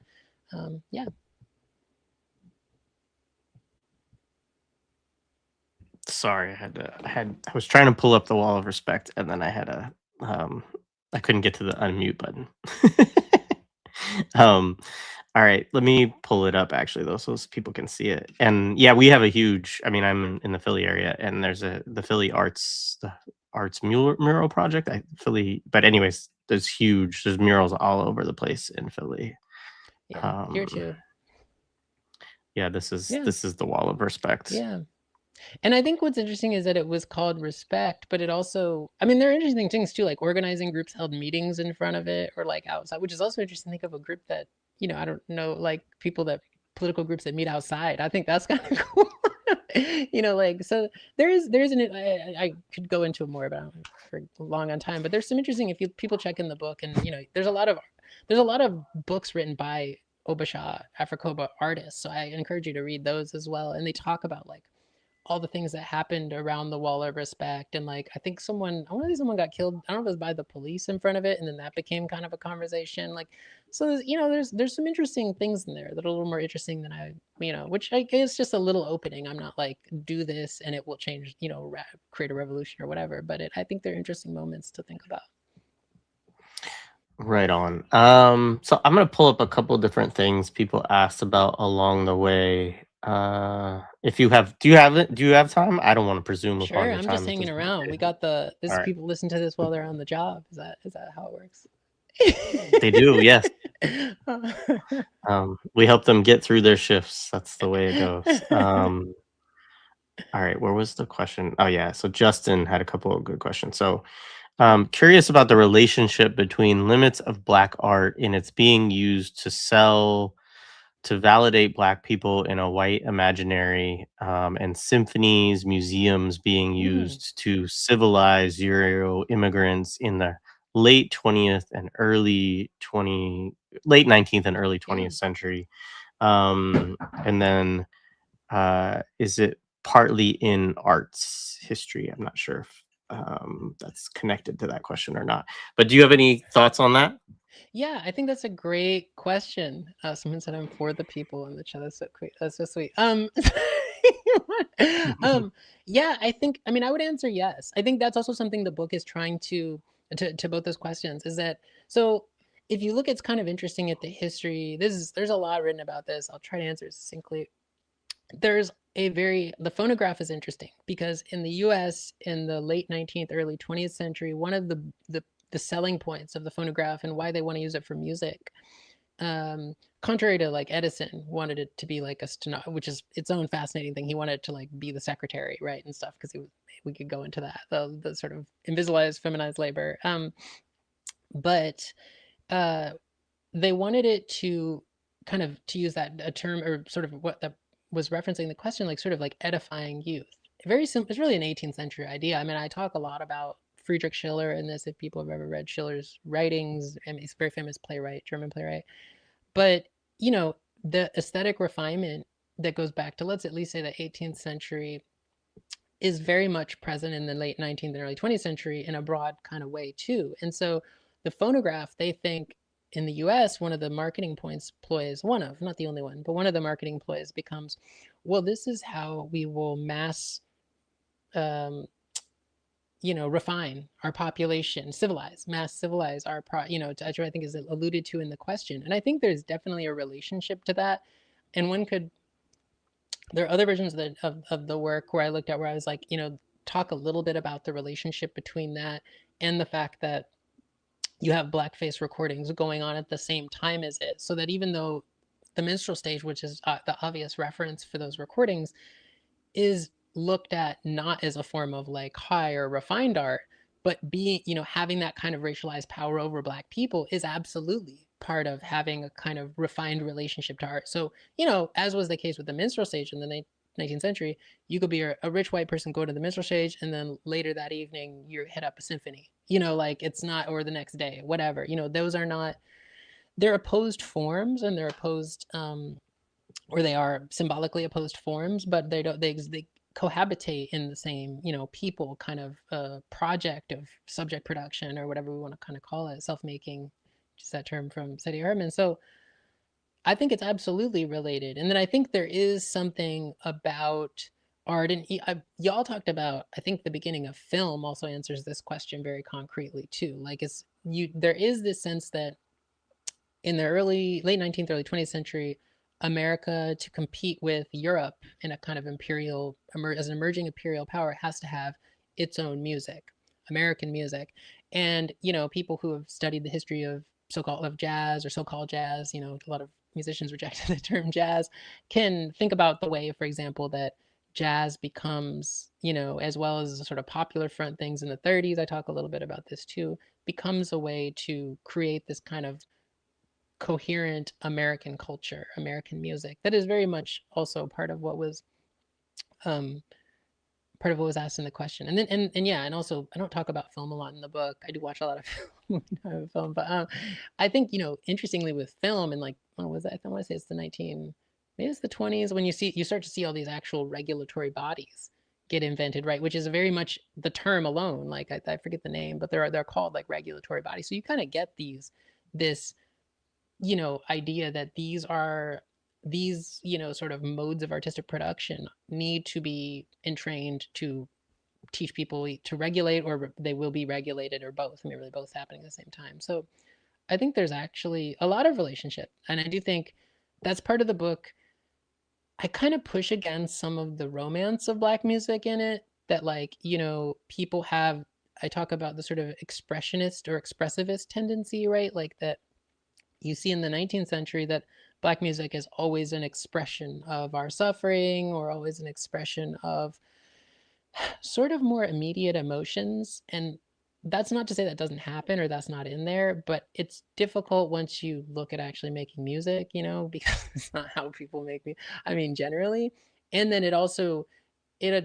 Speaker 2: yeah.
Speaker 1: Sorry, I was trying to pull up the Wall of Respect, and then I couldn't get to the unmute button. All right, let me pull it up actually though, so people can see it. And yeah, we have a huge. I mean, I'm in the Philly area, and there's the Philly Arts mural project. Philly, but anyways, there's murals all over the place in Philly.
Speaker 2: Yeah, here
Speaker 1: Um,
Speaker 2: too.
Speaker 1: yeah, this is
Speaker 2: Yeah,
Speaker 1: this is the wall of respect.
Speaker 2: yeah. And I think what's interesting is that it was called respect, but it also, I mean, there are interesting things too, like organizing groups held meetings in front of it or like outside, which is also interesting to think of a group that, I don't know, like people that, political groups that meet outside. I think that's kind of cool. Like, so I could go into it more about it for long on time, but there's some interesting, if you people check in the book and, there's a lot of books written by Obasha Afrikoba artists. So I encourage you to read those as well. And they talk about like all the things that happened around the wall of respect. And like, I want to say someone got killed. I don't know if it was by the police in front of it. And then that became kind of a conversation. Like, so, there's some interesting things in there that are a little more interesting than which I guess just a little opening. I'm not like, do this and it will change, create a revolution or whatever. But I think they're interesting moments to think about.
Speaker 1: Right on. So I'm gonna pull up a couple different things people asked about along the way. If you have, do you have it? Do you have time? I don't want to presume upon
Speaker 2: Sure,
Speaker 1: your
Speaker 2: I'm just
Speaker 1: time at
Speaker 2: hanging
Speaker 1: this point.
Speaker 2: around. We
Speaker 1: Okay.
Speaker 2: got this
Speaker 1: All right.
Speaker 2: people listen to this while they're on the job. Is that how it works?
Speaker 1: They do, yes. We help them get through their shifts. That's the way it goes. All right. Where was the question? Oh yeah. So Justin had a couple of good questions. So curious about the relationship between limits of Black art in its being used to sell, to validate Black people in a white imaginary, and symphonies, museums being
Speaker 2: Mm,
Speaker 1: used to civilize Euro immigrants in the late 20th and late 19th and early
Speaker 2: yeah.
Speaker 1: 20th century. And then is it partly in arts history? I'm not sure if that's connected to that question or not. But do you have any thoughts on that?
Speaker 2: Yeah, I think that's a great question. Someone said I'm for the people in the chat. That's so sweet. That's so sweet. um, yeah, I mean, I would answer yes. I think that's also something the book is trying to both those questions. Is that so? If you look, it's kind of interesting at the history. There's a lot written about this. I'll try to answer it succinctly. The phonograph is interesting because in the US in the late 19th, early 20th century, one of the selling points of the phonograph and why they want to use it for music, contrary to like Edison wanted it to be like a which is its own fascinating thing. He wanted it to like be the secretary, right, and stuff, because we could go into that, the sort of invisibilized, feminized labor. But uh, they wanted it to kind of, to use that a term, or sort of what that was referencing the question, like sort of like edifying youth. Very simple. It's really an 18th century idea. I mean, I talk a lot about Friedrich Schiller in this. If people have ever read Schiller's writings, I mean, he's a very famous playwright, German playwright. But the aesthetic refinement that goes back to, let's at least say, the 18th century is very much present in the late 19th and early 20th century in a broad kind of way too. And so the phonograph, they think in the US, one of the marketing points ploys, one of, not the only one, but one of the marketing ploys becomes, well, this is how we will um, refine our population, mass civilize our, which I think is alluded to in the question. And I think there's definitely a relationship to that. And there are other versions of the work where I looked at where I was like, talk a little bit about the relationship between that and the fact that you have blackface recordings going on at the same time as it. So that even though the minstrel stage, which is the obvious reference for those recordings, is looked at not as a form of like high or refined art, but being, having that kind of racialized power over Black people is absolutely part of having a kind of refined relationship to art. So, as was the case with the minstrel stage in the 19th century, you could be a rich white person, go to the minstrel stage, and then later that evening you hit up a symphony. Like it's not, or the next day, whatever. Those are not, they're opposed forms, and they're opposed, or they are symbolically opposed forms, but they don't, they cohabitate in the same, people kind of project of subject production, or whatever we want to kind of call it, self-making, just that term from Sadie Herman. So I think it's absolutely related. And then I think there is something about art, and y'all talked about, I think the beginning of film also answers this question very concretely too. Like there is this sense that in the late 19th, early 20th century, America, to compete with Europe in a kind of as an emerging imperial power, has to have its own music, American music. And, people who have studied the history of so-called jazz, or so-called jazz, a lot of musicians rejected the term jazz, can think about the way, for example, that jazz becomes, as well as the sort of popular front things in the 30s, I talk a little bit about this too, becomes a way to create this kind of coherent American culture, American music that is very much also part of what was um, asked in the question. And then and yeah, and also I don't talk about film a lot in the book. I do watch a lot of film, but I think interestingly with film and like what was that? I want to say it's maybe it's the 20s when you start to see all these actual regulatory bodies get invented, right? Which is very much the term alone. Like I forget the name, but they're called like regulatory bodies. So you kind of get this idea that these sort of modes of artistic production need to be entrained to teach people to regulate, or they will be regulated, or both. I mean, really both happening at the same time. So I think there's actually a lot of relationship, and I do think that's part of the book. I kind of push against some of the romance of Black music in it, that like people have. I talk about the sort of expressionist or expressivist tendency, right? Like that you see in the 19th century that Black music is always an expression of our suffering, or always an expression of sort of more immediate emotions. And that's not to say that doesn't happen or that's not in there, but it's difficult once you look at actually making music, because it's not how people make music. I mean, generally. And then it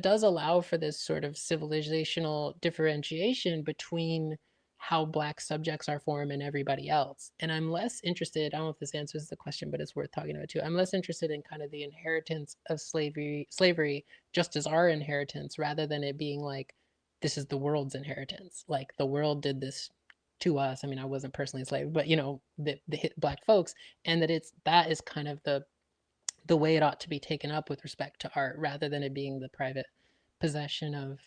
Speaker 2: does allow for this sort of civilizational differentiation between how Black subjects are formed and everybody else. And I'm less interested, I don't know if this answers the question, but it's worth talking about too. I'm less interested in kind of the inheritance of slavery just as our inheritance, rather than it being like, this is the world's inheritance. Like the world did this to us. I mean, I wasn't personally enslaved, but the Black folks, and that is kind of the way it ought to be taken up with respect to art, rather than it being the private possession of.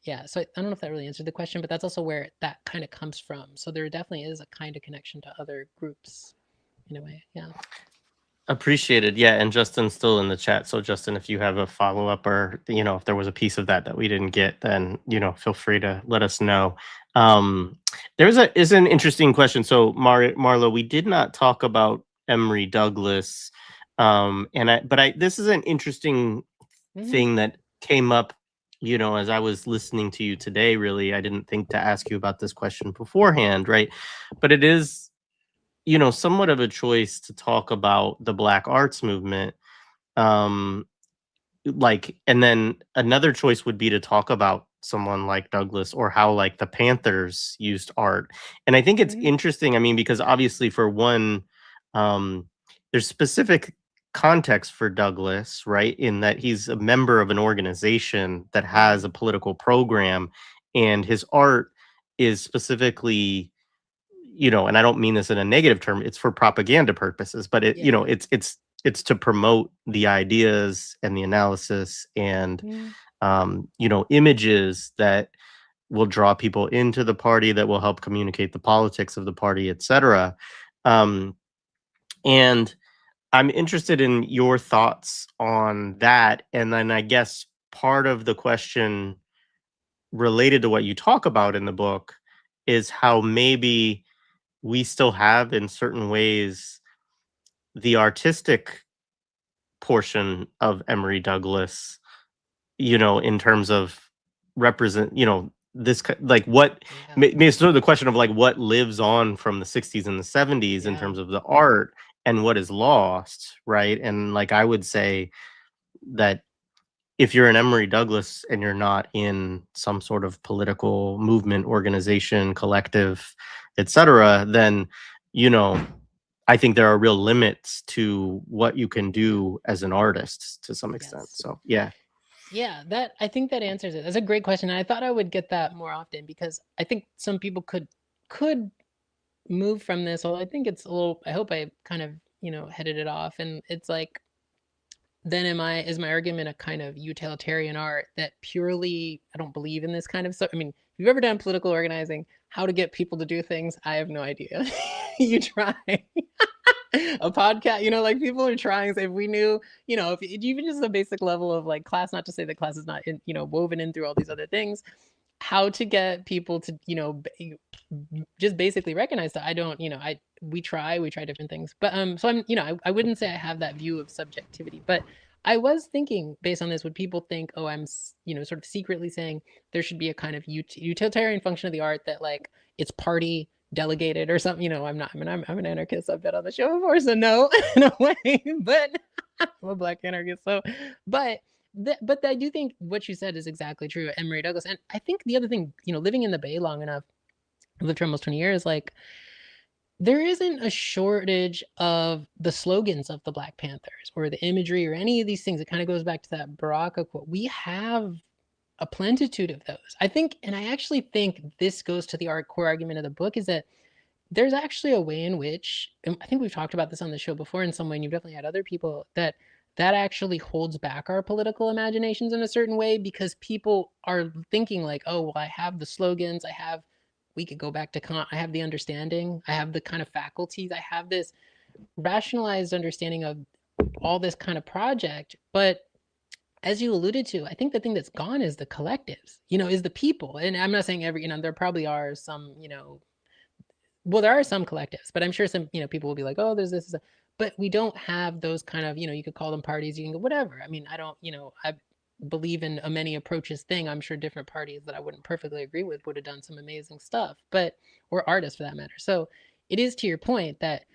Speaker 2: Yeah, so I don't know if that really answered the question, but that's also where that kind of comes from. So there definitely is a kind of connection to other groups in a way. Yeah.
Speaker 1: Appreciated. Yeah, and Justin's still in the chat. So Justin, if you have a follow-up, or if there was a piece of that we didn't get, then feel free to let us know. Is an interesting question. So Marlo, we did not talk about Emory Douglas. This is an interesting thing that came up, as I was listening to you today. Really, I didn't think to ask you about this question beforehand, right? But it is somewhat of a choice to talk about the Black arts movement. And then another choice would be to talk about someone like Douglass, or how like the Panthers used art. And I think it's interesting. I mean, because obviously for one, there's specific context for Douglass, right? In that he's a member of an organization that has a political program, and his art is specifically, and I don't mean this in a negative term, it's for propaganda purposes, but it's to promote the ideas and the analysis and images that will draw people into the party, that will help communicate the politics of the party, etc. And I'm interested in your thoughts on that. And then I guess part of the question related to what you talk about in the book is how maybe we still have, in certain ways, the artistic portion of Emory Douglass, in terms of represent, this like what maybe it's sort of the question of like what lives on from the 60s and the 70s in terms of the art, and what is lost, right? And like I would say that if you're an Emory Douglass and you're not in some sort of political movement, organization, collective, etc., then I think there are real limits to what you can do as an artist to some extent. So yeah.
Speaker 2: Yeah, I think that answers it. That's a great question. And I thought I would get that more often, because I think some people could move from this. Although I think it's a little, I hope I kind of, headed it off. And it's like, then is my argument a kind of utilitarian art that purely, I don't believe in this kind of stuff. I mean, if you've ever done political organizing, how to get people to do things, I have no idea. You try. A podcast, like people are trying. So if we knew, if even just a basic level of like class, not to say that class is not woven in through all these other things, how to get people to, just basically recognize that we try different things. But so I wouldn't say I have that view of subjectivity, but I was thinking based on this, would people think, oh, I'm, sort of secretly saying there should be a kind of utilitarian function of the art that like it's party delegated or something? I'm not. I mean, I'm an anarchist. I've been on the show before, so no, no way. But I'm a black anarchist, so but. But I do think what you said is exactly true, Emory Douglas. And I think the other thing, living in the Bay long enough, I've lived for almost 20 years, like there isn't a shortage of the slogans of the Black Panthers or the imagery or any of these things. It kind of goes back to that Baraka quote. We have a plentitude of those. I think, and I actually think this goes to the core argument of the book, is that there's actually a way in which, and I think we've talked about this on the show before in some way, and you've definitely had other people, that actually holds back our political imaginations in a certain way, because people are thinking like, oh, well, I have the slogans, we could go back to Kant, I have the understanding, I have the kind of faculties, I have this rationalized understanding of all this kind of project. But as you alluded to, I think the thing that's gone is the collectives, is the people. And I'm not saying there probably are some, well, there are some collectives, but I'm sure some, people will be like, oh, there's this, but we don't have those kind of, you could call them parties, you can go whatever. I mean, I don't, I believe in a many approaches thing. I'm sure different parties that I wouldn't perfectly agree with would have done some amazing stuff, or artists for that matter. So it is to your point that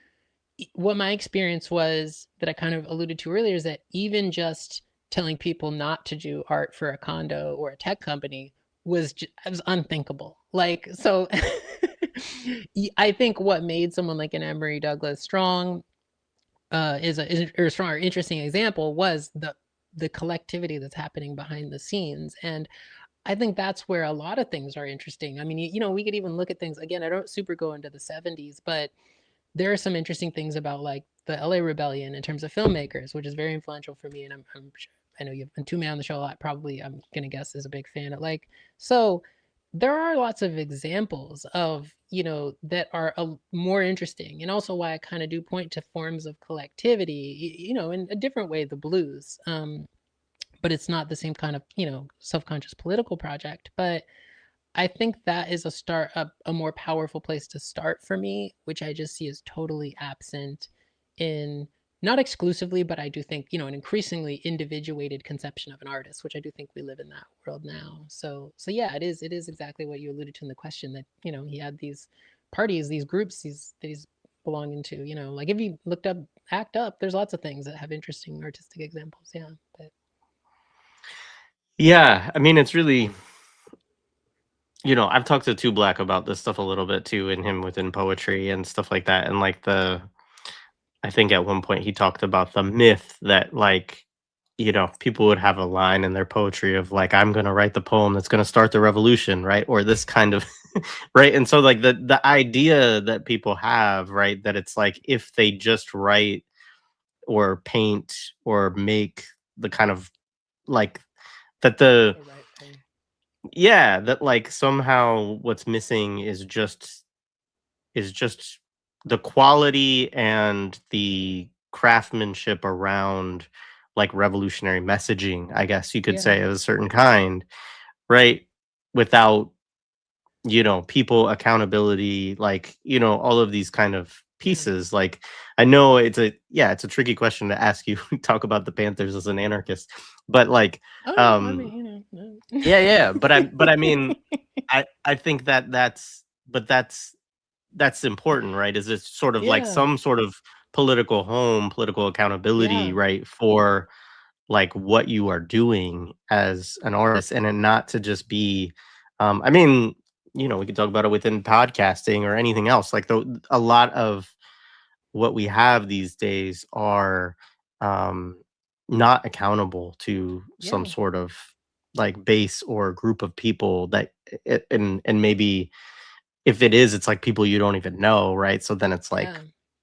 Speaker 2: what my experience was, that I kind of alluded to earlier, is that even just telling people not to do art for a condo or a tech company was unthinkable. Like, so I think what made someone like an Emory Douglas strong, is a strong or interesting example, was the collectivity that's happening behind the scenes. And I think that's where a lot of things are interesting. I mean, we could even look at things, again, I don't super go into the 70s, but there are some interesting things about like the LA Rebellion in terms of filmmakers, which is very influential for me. And I'm sure, I know you've been two man on the show a lot, probably, I'm gonna guess, is a big fan of, like, so there are lots of examples of, that are more interesting, and also why I kind of do point to forms of collectivity, in a different way, the blues, but it's not the same kind of, self-conscious political project. But I think that is a more powerful place to start for me, which I just see as totally absent in, not exclusively, but I do think, an increasingly individuated conception of an artist, which I do think we live in that world now. So yeah, it is exactly what you alluded to in the question, that, he had these parties, these groups, that he's belonging to, like if you looked up ACT UP, there's lots of things that have interesting artistic examples. Yeah. But
Speaker 1: Yeah, I mean, it's really, I've talked to Two Black about this stuff a little bit too, and him within poetry and stuff like that. And like I think at one point he talked about the myth that like, people would have a line in their poetry of like, I'm going to write the poem that's going to start the revolution, right? Or this kind of, right? And so like the idea that people have, right, that it's like if they just write or paint or make the kind of like that the
Speaker 2: the right thing.
Speaker 1: yeah, that like somehow what's missing is just the quality and the craftsmanship around like revolutionary messaging, I guess you could say,
Speaker 2: Yeah.
Speaker 1: of a certain kind, right? Without, people accountability, like, all of these kind of
Speaker 2: Yeah.
Speaker 1: pieces. Like, I know it's a tricky question to ask you talk about the Panthers as an anarchist, but like,
Speaker 2: Oh no, I
Speaker 1: um,
Speaker 2: mean, no.
Speaker 1: yeah, yeah, but I mean, I think that's important, right? Is it's sort of like
Speaker 2: Yeah.
Speaker 1: some sort of political home, political accountability,
Speaker 2: Yeah.
Speaker 1: right? For like what you are doing as an artist, and then not to just be, I mean, we could talk about it within podcasting or anything else. Like a lot of what we have these days are um, not accountable to some
Speaker 2: Yeah.
Speaker 1: sort of like base or group of people that, and maybe if it is, it's like people you don't even know, right? So then it's like,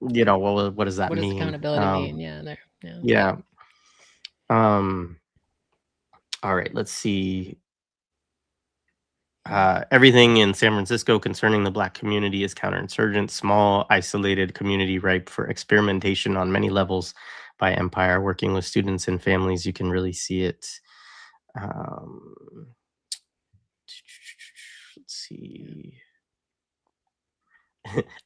Speaker 2: Yeah.
Speaker 1: well, what does that
Speaker 2: What does
Speaker 1: mean?
Speaker 2: accountability mean? Yeah, there. Yeah.
Speaker 1: Yeah. Um, all right, let's see. Everything in San Francisco concerning the Black community is counterinsurgent, small, isolated community ripe for experimentation on many levels by empire. Working with students and families, you can really see it. Um, see.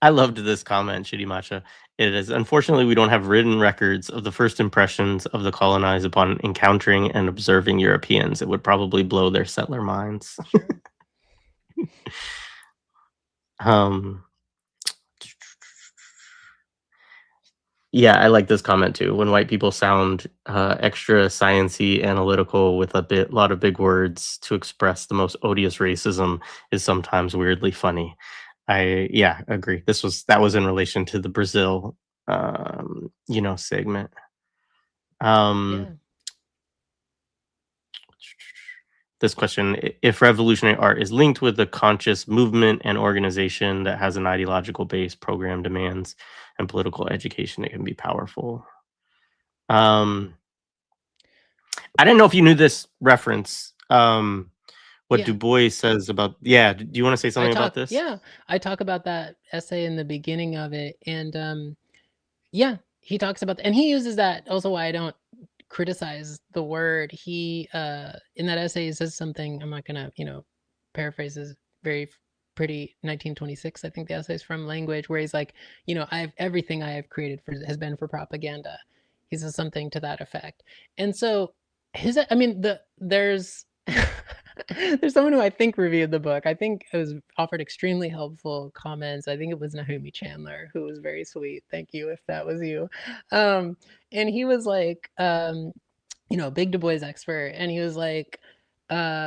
Speaker 1: I loved this comment, Shitty Matcha. It is, unfortunately, we don't have written records of the first impressions of the colonized upon encountering and observing Europeans. It would probably blow their settler minds.
Speaker 2: Sure.
Speaker 1: um, yeah, I like this comment too. When white people sound extra sciency, analytical with a lot of big words to express the most odious racism is sometimes weirdly funny. I agree. That was in relation to the Brazil segment.
Speaker 2: Yeah.
Speaker 1: This question: if revolutionary art is linked with a conscious movement and organization that has an ideological base, program demands, and political education, it can be powerful. I didn't know if you knew this reference. What
Speaker 2: Yeah.
Speaker 1: Du Bois says about, yeah. Do you want to say something about this?
Speaker 2: Yeah, I talk about that essay in the beginning of it, and yeah, he talks about, and he uses that also. Why I don't criticize the word. He in that essay he says something. I'm not gonna paraphrase his very pretty 1926. I think the essay is from language where he's like, everything I have created has been for propaganda. He says something to that effect, and so there's there's someone who I think reviewed the book. I think it was offered extremely helpful comments. I think it was Naomi Chandler, who was very sweet. Thank you if that was you. And he was like, big Du Bois expert. And he was like,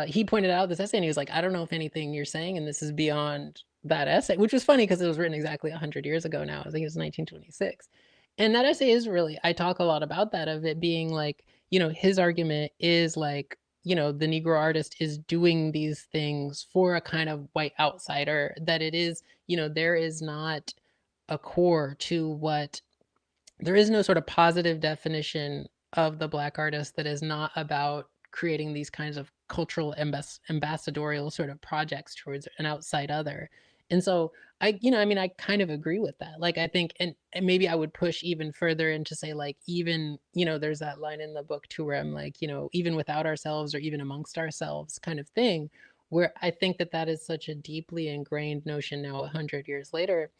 Speaker 2: he pointed out this essay and he was like, I don't know if anything you're saying and this is beyond that essay, which was funny because it was written exactly 100 years ago now. I think it was 1926. And that essay is really, I talk a lot about that, of it being like, his argument is like, the Negro artist is doing these things for a kind of white outsider, that it is, there is not a core to what, there is no sort of positive definition of the Black artist that is not about creating these kinds of cultural ambassadorial sort of projects towards an outside other. And so I kind of agree with that. Like, I think, and maybe I would push even further into say, like, even, there's that line in the book too, where I'm like, even without ourselves or even amongst ourselves kind of thing, where I think that is such a deeply ingrained notion now, 100 years later,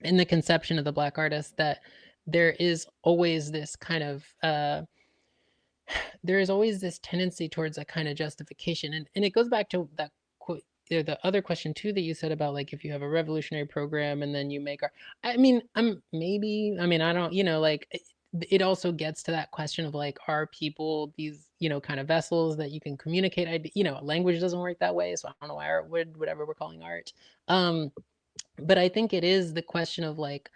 Speaker 2: in the conception of the Black artist, that there is always this kind of there is always this tendency towards a kind of justification, and it goes back to that quote, the other question too that you said about, like, if you have a revolutionary program and then you make art. I mean, I don't, like, it also gets to that question of, like, are people these, kind of vessels that you can communicate? Language doesn't work that way, so I don't know why art would, whatever we're calling art. But I think it is the question of, like,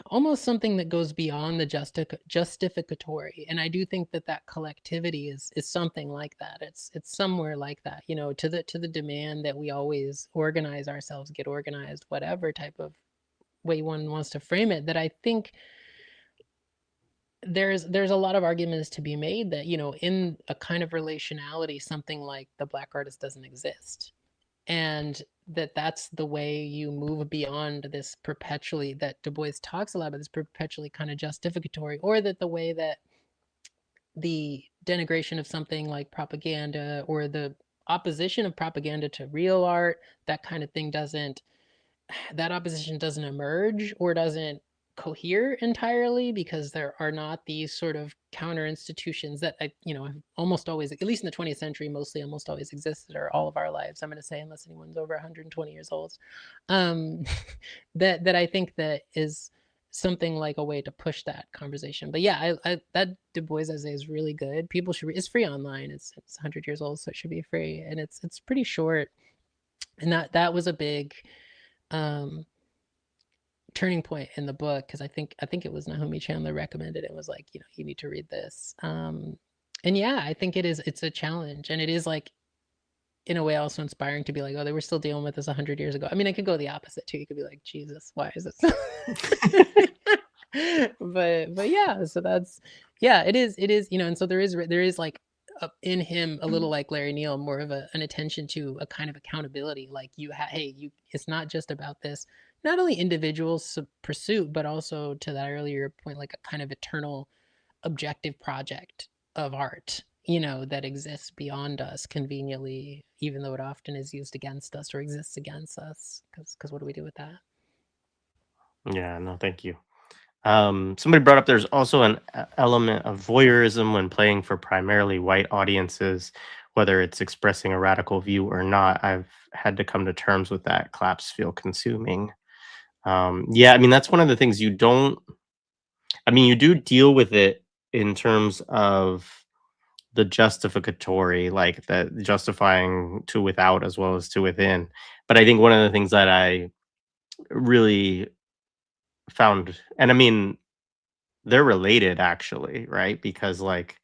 Speaker 2: almost something that goes beyond the justificatory, and I do think that collectivity is something like that. It's somewhere like that, to the demand that we always organize ourselves, get organized, whatever type of way one wants to frame it. That I think there's a lot of arguments to be made that, in a kind of relationality, something like the Black artist doesn't exist, and that's the way you move beyond this perpetually, that Du Bois talks a lot about, this perpetually kind of justificatory, or that the way that the denigration of something like propaganda, or the opposition of propaganda to real art, that kind of thing that opposition doesn't emerge or doesn't cohere entirely, because there are not these sort of counter institutions that have almost always, at least in the 20th century, mostly almost always existed, or all of our lives, I'm going to say, unless anyone's over 120 years old. That I think that is something like a way to push that conversation. But yeah, I that Du Bois essay is really good. People should it's free online. It's 100 years old, so it should be free, and it's pretty short. And that was a big turning point in the book, because I think it was Naomi Chandler recommended it, was like, you need to read this. And yeah, I think it's a challenge, and it is, like, in a way also inspiring to be like, oh, they were still dealing with this 100 years ago. I mean, it could go the opposite too. You could be like, Jesus, why is it but yeah, so that's, yeah, it is, and so there is like, in him a little like Larry Neal, more of an attention to a kind of accountability, like, it's not just about this, not only individual pursuit, but also, to that earlier point, like a kind of eternal objective project of art. that exists beyond us conveniently, even though it often is used against us or exists against us. Because what do we do with that?
Speaker 1: Yeah, no, thank you. Somebody brought up there's also an element of voyeurism when playing for primarily white audiences, whether it's expressing a radical view or not. I've had to come to terms with that. Claps feel consuming. Yeah, I mean, that's one of the things you don't, I mean, you do deal with it in terms of the justificatory, like the justifying to without as well as to within. But I think one of the things that I really found, and I mean, they're related actually, right? Because like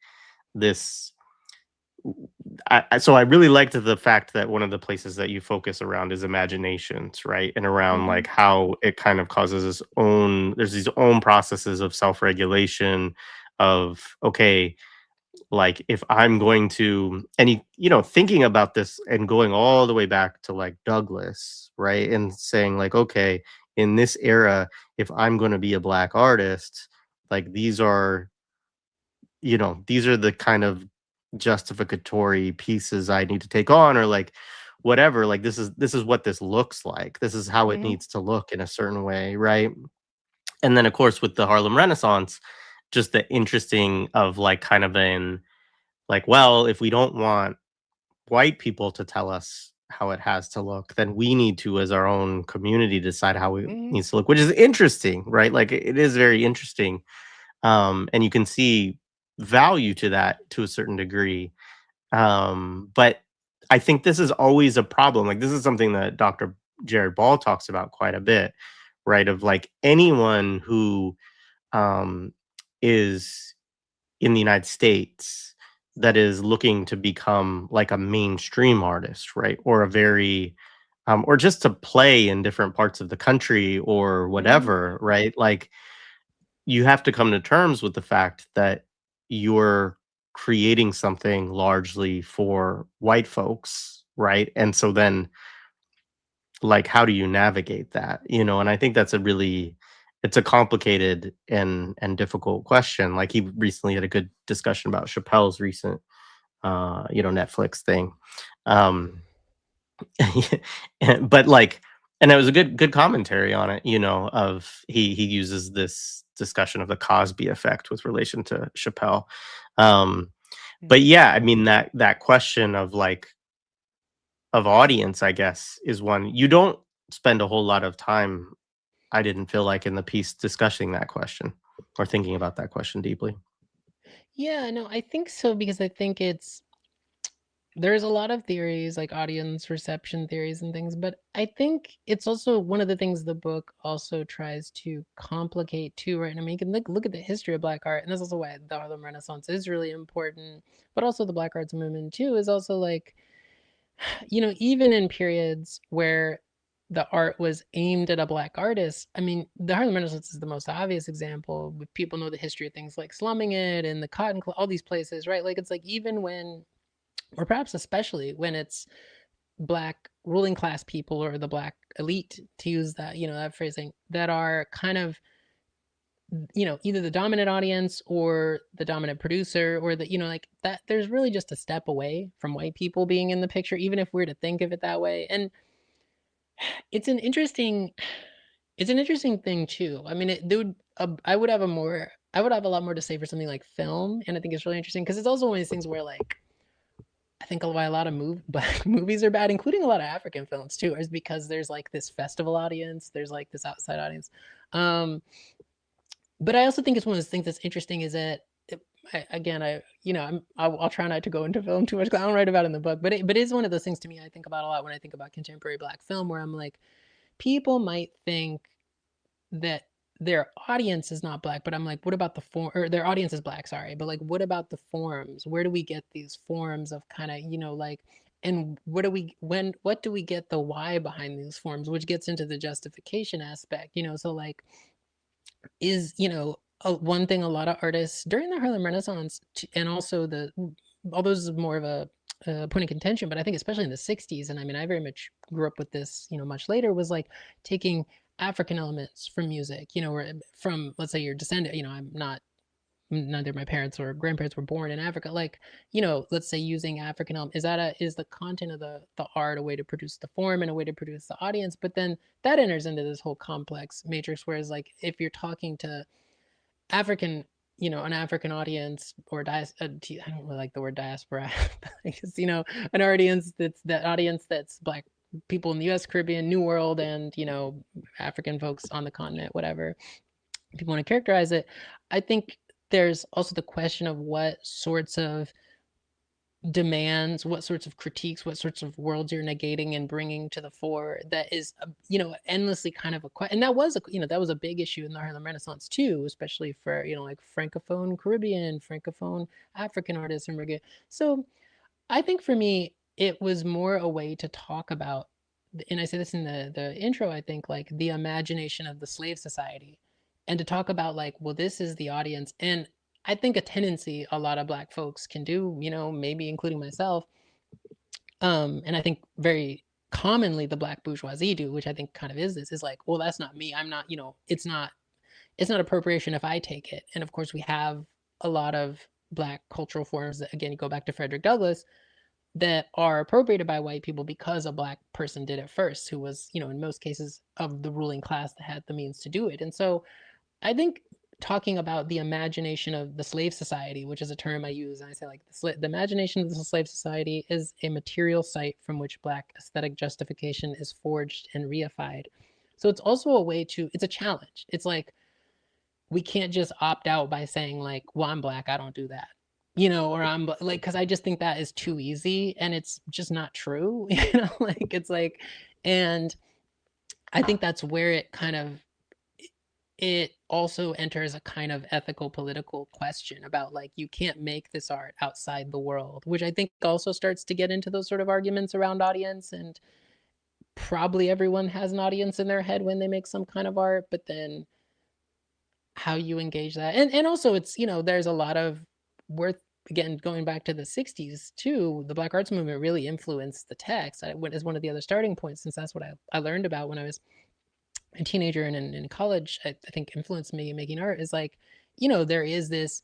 Speaker 1: this so I really liked the fact that one of the places that you focus around is imaginations, right? And around
Speaker 2: Mm-hmm.
Speaker 1: like how it kind of causes its own, there's these own processes of self-regulation of, okay, like if I'm going to, and thinking about this and going all the way back to like Douglas, right? And saying like, okay, in this era, if I'm going to be a black artist, like these are the kind of justificatory pieces I need to take on, or like whatever, like this is what this looks like. This is how it
Speaker 2: Mm-hmm.
Speaker 1: needs to look in a certain way, right? And then of course with the Harlem Renaissance, just the interesting of like kind of in like, well, if we don't want white people to tell us how it has to look, then we need to, as our own community, decide how it
Speaker 2: Mm-hmm.
Speaker 1: needs to look, which is interesting, right? Like it is very interesting. And you can see value to that to a certain degree. But I think this is always a problem. Like this is something that Dr. Jared Ball talks about quite a bit, right? Of like anyone who um, is in the United States that is looking to become like a mainstream artist, right? Or a very or just to play in different parts of the country or
Speaker 2: Mm-hmm.
Speaker 1: whatever, right? Like you have to come to terms with the fact that you're creating something largely for white folks, right? And so then like how do you navigate that? And I think that's it's a complicated and difficult question. Like he recently had a good discussion about Chappelle's recent Netflix thing. Um but like, and it was a good commentary on it, of he uses this discussion of the Cosby effect with relation to Chappelle. Um, but yeah, I mean that question of like of audience, I guess, is one you don't spend a whole lot of time, I didn't feel like in the piece discussing that question or thinking about that question deeply.
Speaker 2: Yeah, no, I think so because I think there's a lot of theories like audience reception theories and things, but I think it's also one of the things the book also tries to complicate too, right? And I mean, you can look at the history of Black art, and that's also why the Harlem Renaissance is really important, but also the Black arts movement too is also like, even in periods where the art was aimed at a Black artist, I mean, the Harlem Renaissance is the most obvious example. People know the history of things like slumming it and the Cotton Club, all these places, right? Like it's like even when, or perhaps especially when it's Black ruling class people or the Black elite, to use that, that phrasing, that are kind of, either the dominant audience or the dominant producer or the, like that, there's really just a step away from white people being in the picture, even if we're to think of it that way. And it's an interesting, it's an interesting thing too. I mean, I would have a lot more to say for something like film. And I think it's really interesting because it's also one of these things where like, I think why a lot of black movies are bad, including a lot of African films too, is because there's like this festival audience, there's like this outside audience. Um, but I also think it's one of those things that's interesting is that again, I'll try not to go into film too much because I don't write about it in the book, but it is one of those things to me I think about a lot when I think about contemporary Black film, where I'm like, people might think that their audience is not Black, but I'm like, what about the form, or their audience is Black, sorry, but like, what about the forms? Where do we get these forms of kind of, like, and what do we get the why behind these forms, which gets into the justification aspect, so like, is, one thing a lot of artists during the Harlem Renaissance, and also although this is more of a point of contention, but I think especially in the 60s, and I mean, I very much grew up with this, much later, was like taking African elements from music, or from, let's say, your descendant, I'm not neither my parents or grandparents were born in Africa. Like, you know, let's say using African is the content of the art a way to produce the form and a way to produce the audience? But then that enters into this whole complex matrix. Whereas, like, if you're talking to African, you know, an African audience or I don't really like the word diaspora, because, you know, an audience that's Black people in the U.S., Caribbean, New World, and, you know, African folks on the continent, whatever people want to characterize it. I think there's also the question of what sorts of demands, what sorts of critiques, what sorts of worlds you're negating and bringing to the fore. That is, you know, endlessly kind of a question. And that was a big issue in the Harlem Renaissance too, especially for, you know, like Francophone Caribbean, Francophone African artists and reggae. So I think for me, it was more a way to talk about, and I say this in the intro, I think, like, the imagination of the slave society, and to talk about, like, well, this is the audience. And I think a tendency a lot of Black folks can do, you know, maybe including myself, and I think very commonly the Black bourgeoisie do, which I think kind of is this, is like, well, that's not me. I'm not, you know, it's not appropriation if I take it. And of course, we have a lot of Black cultural forms that, again, you go back to Frederick Douglass, that are appropriated by white people because a Black person did it first, who was, you know, in most cases of the ruling class that had the means to do it. And so I think talking about the imagination of the slave society, which is a term I use, and I say, like, the imagination of the slave society is a material site from which Black aesthetic justification is forged and reified. So it's also a way to, it's a challenge. It's like, we can't just opt out by saying, like, well, I'm Black, I don't do that, you know, or I'm like, because I just think that is too easy, and it's just not true. You know, like, it's like, and I think that's where it kind of, it also enters a kind of ethical political question about, like, you can't make this art outside the world, which I think also starts to get into those sort of arguments around audience. And probably everyone has an audience in their head when they make some kind of art, but then how you engage that. And also, it's, you know, there's a lot of worth, again, going back to the 60s too, the Black arts movement really influenced the text. I went as one of the other starting points, since that's what I learned about when I was a teenager and in college. I think influenced me in making art, is like, you know, there is this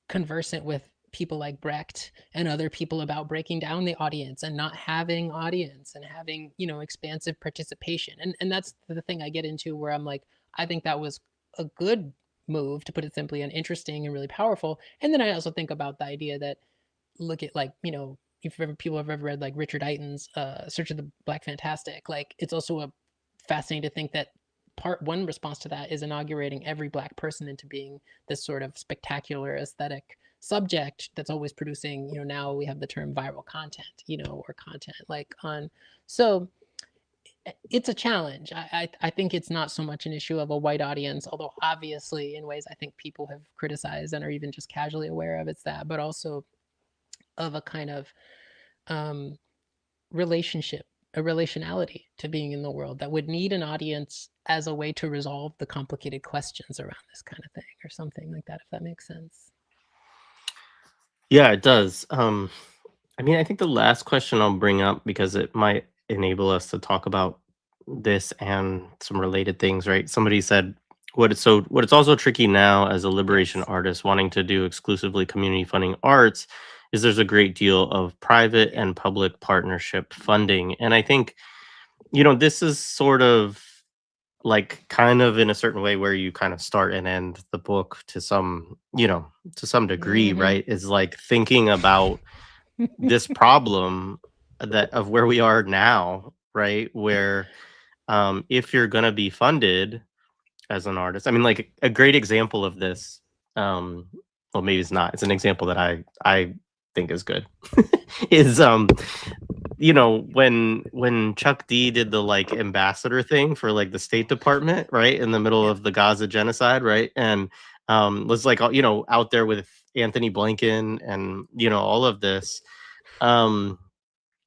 Speaker 2: conversant with people like Brecht and other people about breaking down the audience and not having audience and having, you know, expansive participation. And that's the thing I get into, where I'm like, I think that was a good move, to put it simply, and interesting and really powerful. And then I also think about the idea that, look at, like, you know, if people have ever read, like, Richard Eiton's Search of the Black Fantastic, like, it's also a fascinating to think that part one response to that is inaugurating every Black person into being this sort of spectacular aesthetic subject that's always producing, you know, now we have the term viral content, you know, or content like on. So it's a challenge. I think it's not so much an issue of a white audience, although obviously in ways I think people have criticized and are even just casually aware of, it's that, but also of a kind of relationship, a relationality to being in the world that would need an audience as a way to resolve the complicated questions around this kind of thing, or something like that, if that makes sense.
Speaker 1: Yeah, it does. I mean, I think the last question I'll bring up, because it might enable us to talk about this and some related things, right? Somebody said, what it's also tricky now as a liberation
Speaker 2: Yes.
Speaker 1: artist wanting to do exclusively community funding arts is there's a great deal of private
Speaker 2: Yeah.
Speaker 1: and public partnership funding. And I think, you know, this is sort of like kind of in a certain way where you kind of start and end the book to some, you know, to some degree,
Speaker 2: Mm-hmm.
Speaker 1: right? Is like thinking about this problem that of where we are now, right? Where if you're gonna be funded as an artist, I mean, like a great example of this, well, maybe it's not. It's an example that I think is good. Is you know, when Chuck D did the like ambassador thing for like the State Department, right, in the middle
Speaker 2: Yeah.
Speaker 1: of the Gaza genocide, right, and was like, you know, out there with Anthony Blinken and, you know, all of this. Um,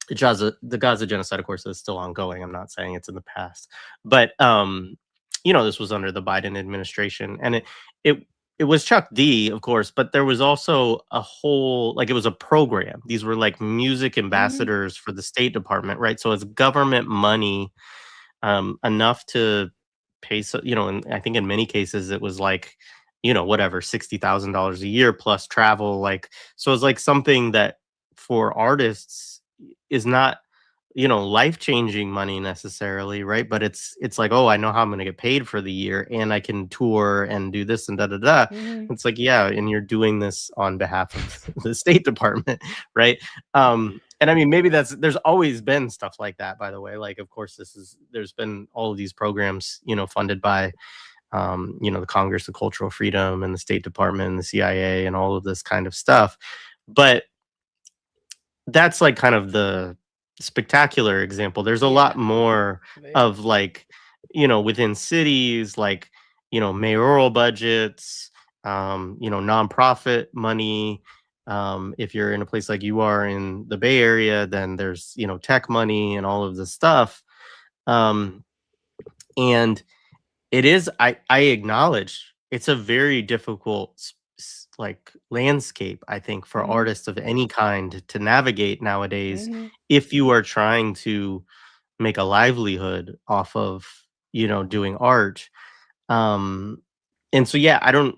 Speaker 1: the Gaza genocide, of course, is still ongoing. I'm not saying it's in the past, but you know, this was under the Biden administration, and it it was Chuck D, of course, but there was also a whole, like, it was a program. These were like music
Speaker 2: Mm-hmm.
Speaker 1: ambassadors for the State Department, right? So it's government money, enough to pay. So, you know, and I think in many cases it was like whatever, $60,000 a year plus travel. Like, so it's like something that for artists is not, life-changing money necessarily, right? But it's like, oh, I know how I'm gonna get paid for the year, and I can tour and do this and da da da.
Speaker 2: Hmm.
Speaker 1: It's like, yeah, and you're doing this on behalf of the State Department, right? And I mean, maybe there's always been stuff like that, by the way. Like, of course, there's been all of these programs, funded by the Congress of Cultural Freedom and the State Department and the CIA and all of this kind of stuff. But that's like kind of the spectacular example. There's a lot
Speaker 2: Yeah.
Speaker 1: more
Speaker 2: Very.
Speaker 1: of like, within cities, like, mayoral budgets, nonprofit money. If you're in a place like you are in the Bay Area, then there's, tech money and all of this stuff. Um, and it is, I acknowledge it's a very difficult like landscape, I think, for
Speaker 2: Hmm.
Speaker 1: artists of any kind to navigate nowadays
Speaker 2: Hmm.
Speaker 1: if you are trying to make a livelihood off of, doing art. Um and so yeah, I don't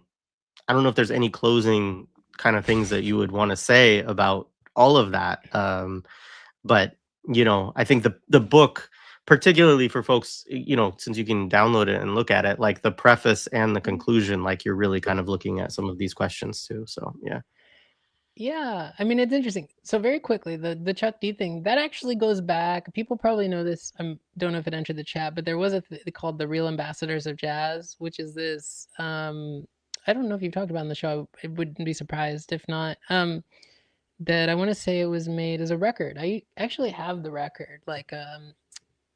Speaker 1: know if there's any closing kind of things that you would want to say about all of that. But I think the book, particularly for folks, since you can download it and look at it, like the preface and the conclusion, like you're really kind of looking at some of these questions too. So yeah.
Speaker 2: Yeah, I mean, it's interesting. So very quickly, the Chuck D thing that actually goes back. People probably know this. I don't know if it entered the chat, but there was a called the Real Ambassadors of Jazz, which is this. I don't know if you've talked about it on the show. I wouldn't be surprised if not. That I want to say it was made as a record. I actually have the record, like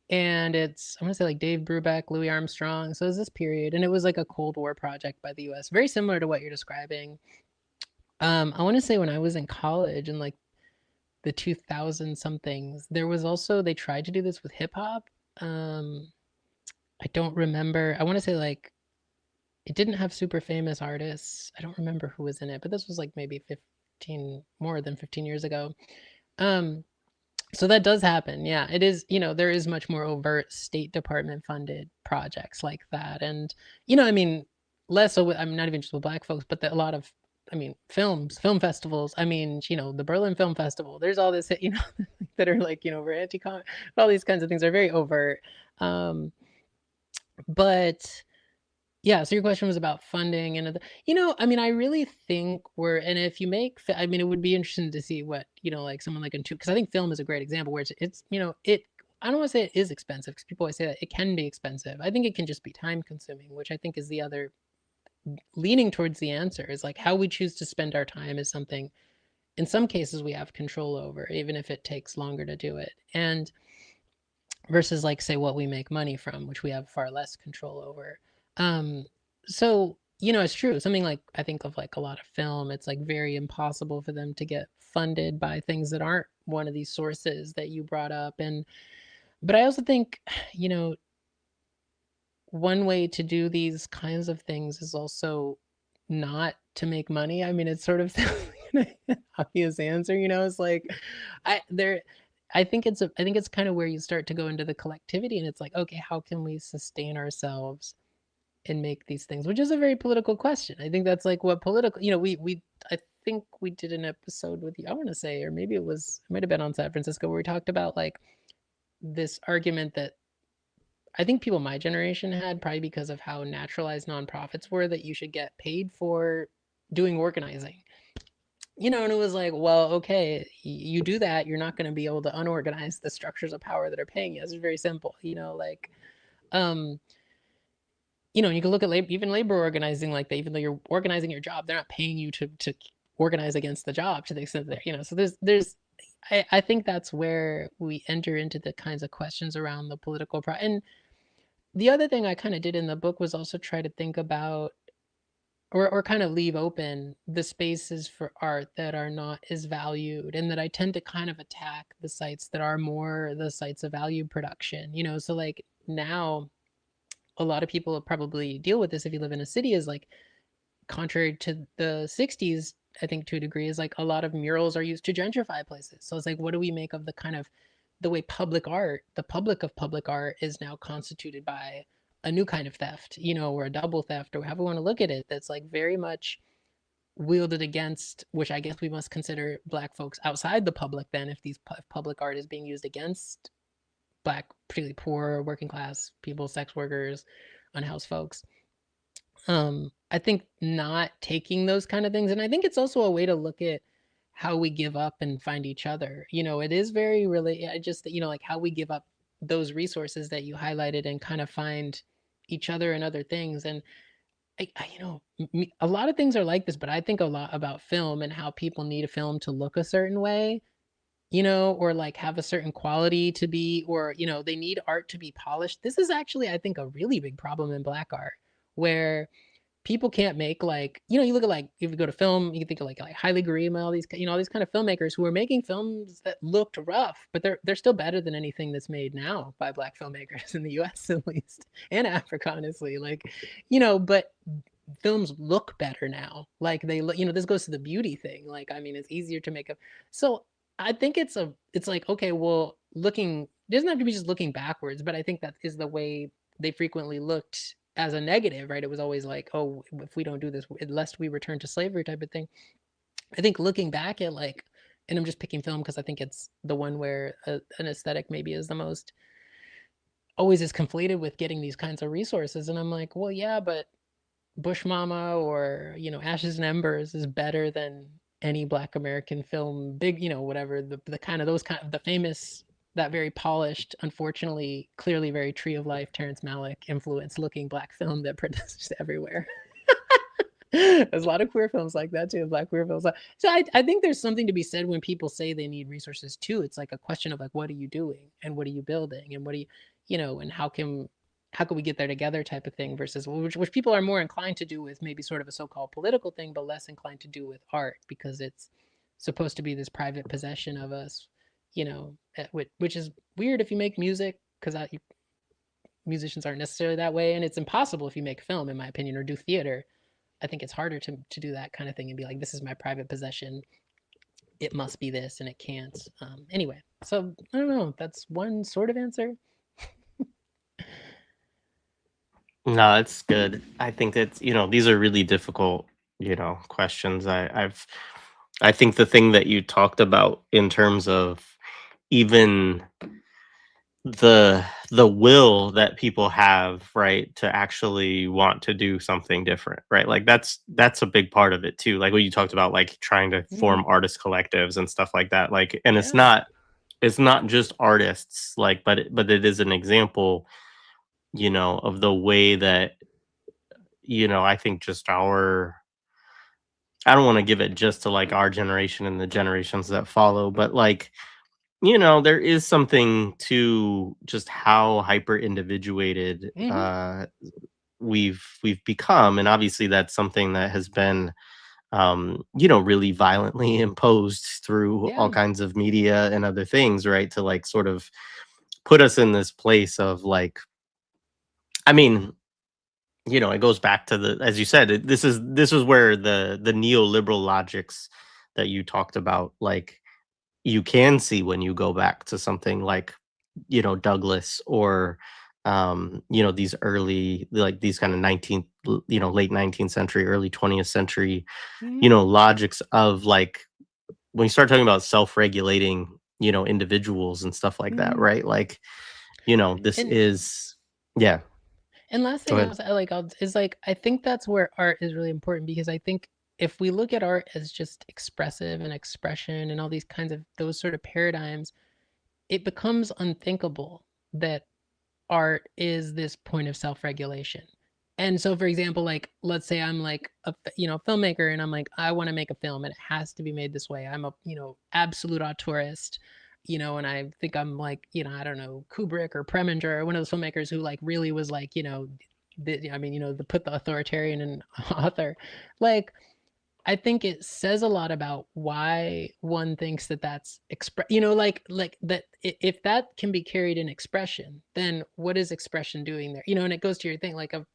Speaker 2: and it's I want to say like Dave Brubeck, Louis Armstrong. So it's this period, and it was like a Cold War project by the U.S. Very similar to what you're describing. I want to say when I was in college in like the 2000 somethings, there was also they tried to do this with hip hop. Um, I don't remember. I want to say like it didn't have super famous artists. I don't remember who was in it, but this was like maybe 15 more than 15 years ago. Um, so that does happen. Yeah, it is, there is much more overt State Department funded projects like that. And, I mean, less so with, I'm not even just with black folks, but a lot of, I mean, film festivals. I mean, the Berlin Film Festival, there's all this, that are like, for anti-con, all these kinds of things are very overt. Um, but yeah, so your question was about funding and I mean, I really think and if you make, I mean, it would be interesting to see what, like someone like Intu, because I think film is a great example where I don't want to say it is expensive because people always say that it can be expensive. I think it can just be time consuming, which I think is the other leaning towards the answer is like how we choose to spend our time is something in some cases we have control over, even if it takes longer to do it. And versus like say what we make money from, which we have far less control over. So it's true. Something like I think of like a lot of film, it's like very impossible for them to get funded by things that aren't one of these sources that you brought up. And but I also think, you know, one way to do these kinds of things is also not to make money. I mean, it's sort of an obvious answer, it's like I there I think it's kind of where you start to go into the collectivity and it's like, okay, how can we sustain ourselves and make these things, which is a very political question. I think that's like what political, we I think we did an episode with you, I want to say, or maybe it might have been on San Francisco, where we talked about like this argument that I think people my generation had, probably because of how naturalized nonprofits were, that you should get paid for doing organizing. And it was like, well, okay, you do that, you're not going to be able to unorganize the structures of power that are paying you. It's very simple, like, um, and you can look at even labor organizing like that. Even though you're organizing your job, they're not paying you to organize against the job to the extent that So there's I think that's where we enter into the kinds of questions around the political and the other thing I kind of did in the book was also try to think about or kind of leave open the spaces for art that are not as valued, and that I tend to kind of attack the sites that are more the sites of value production. So like now a lot of people probably deal with this if you live in a city, is like contrary to the 60s, I think to a degree, is like a lot of murals are used to gentrify places. So it's like, what do we make of the kind of the way public art, the public of public art, is now constituted by a new kind of theft, or a double theft, or however we want to look at it, that's like very much wielded against, which I guess we must consider Black folks outside the public then, if these public art is being used against Black, particularly poor, working class people, sex workers, unhoused folks. I think not taking those kind of things, and I think it's also a way to look at how we give up and find each other. It is very really, I just, like how we give up those resources that you highlighted and kind of find each other and other things. And a lot of things are like this, but I think a lot about film and how people need a film to look a certain way, or like have a certain quality to be, or, they need art to be polished. This is actually, I think, a really big problem in Black art, where people can't make, like, you look at, like, if you go to film, you can think of like Haile Gerima, all these, all these kind of filmmakers who are making films that looked rough, but they're still better than anything that's made now by Black filmmakers in the US at least, and Africa, honestly. Like, but films look better now. Like they look, this goes to the beauty thing. Like, I mean, it's easier to make a, so I think it's like, okay, well, looking, it doesn't have to be just looking backwards, but I think that is the way they frequently looked as a negative, right? It was always like, oh, if we don't do this, lest we return to slavery type of thing. I think looking back at, like, and I'm just picking film because I think it's the one where an aesthetic maybe is the most, always is conflated with getting these kinds of resources. And I'm like, well, yeah, but Bush Mama or, Ashes and Embers is better than any Black American film, big, whatever, the kind of, those kind of, the famous, that very polished, unfortunately, clearly very Tree of Life, Terrence Malick influence looking Black film that produced everywhere. There's a lot of queer films like that too, Black queer films. So I think there's something to be said when people say they need resources too. It's like a question of like, what are you doing and what are you building and what are you, and how can we get there together type of thing, versus which people are more inclined to do with maybe sort of a so-called political thing, but less inclined to do with art because it's supposed to be this private possession of us, which is weird if you make music, because musicians aren't necessarily that way, and it's impossible if you make film, in my opinion, or do theater. I think it's harder to do that kind of thing and be like, this is my private possession. It must be this, and it can't. Anyway, so I don't know. That's one sort of answer.
Speaker 1: No, it's good. I think that, these are really difficult, questions. I think the thing that you talked about in terms of even the will that people have, right, to actually want to do something different, right? Like that's a big part of it too. Like what you talked about, like trying to
Speaker 2: Mm,
Speaker 1: form artist collectives and stuff like that. Like, and
Speaker 2: yeah.
Speaker 1: it's not just artists, like, but it is an example, of the way that, I think just I don't want to give it just to like our generation and the generations that follow, but like, there is something to just how hyper individuated
Speaker 2: Mm-hmm.
Speaker 1: we've become, and obviously that's something that has been really violently imposed through all
Speaker 2: Yeah.
Speaker 1: kinds of media and other things, right? To like sort of put us in this place of like, I mean, it goes back to the, as you said, this is where the neoliberal logics that you talked about, like, you can see when you go back to something like, Douglas, or these early, like these kind of 19th, late 19th century, early 20th century,
Speaker 2: Mm-hmm.
Speaker 1: logics of like, when you start talking about self-regulating, individuals and stuff like that,
Speaker 2: Mm-hmm.
Speaker 1: right? Like, this
Speaker 2: And
Speaker 1: is, yeah,
Speaker 2: last
Speaker 1: go
Speaker 2: thing
Speaker 1: ahead.
Speaker 2: I'll say, like, is like, I think that's where art is really important, because I think if we look at art as just expressive and expression and all these kinds of those sort of paradigms, it becomes unthinkable that art is this point of self-regulation. And so, for example, like, let's say I'm like a filmmaker, and I'm like, I want to make a film and it has to be made this way. I'm a absolute auteurist, and I think I'm like, I don't know, Kubrick or Preminger or one of those filmmakers who like really was like, I mean, the put the authoritarian in author. Like, I think it says a lot about why one thinks that that's like that, if that can be carried in expression, then what is expression doing there? And it goes to your thing, like, of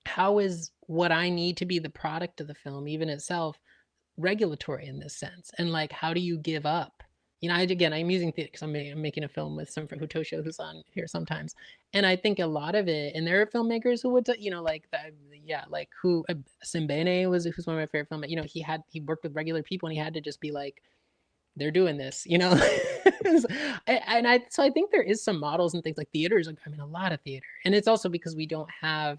Speaker 2: how is what I need to be the product of the film, even itself, regulatory in this sense? And like, how do you give up you know, again, I'm using theater because I'm making a film with some friend Hutosho who's on here sometimes, and I think a lot of it, and there are filmmakers who would, you know, like that, yeah, like who Simbene who's one of my favorite filmmakers. You know, he worked with regular people, and he had to just be like, they're doing this, you know. So I think there is some models and things like theaters. Like, I mean, a lot of theater, and it's also because we don't have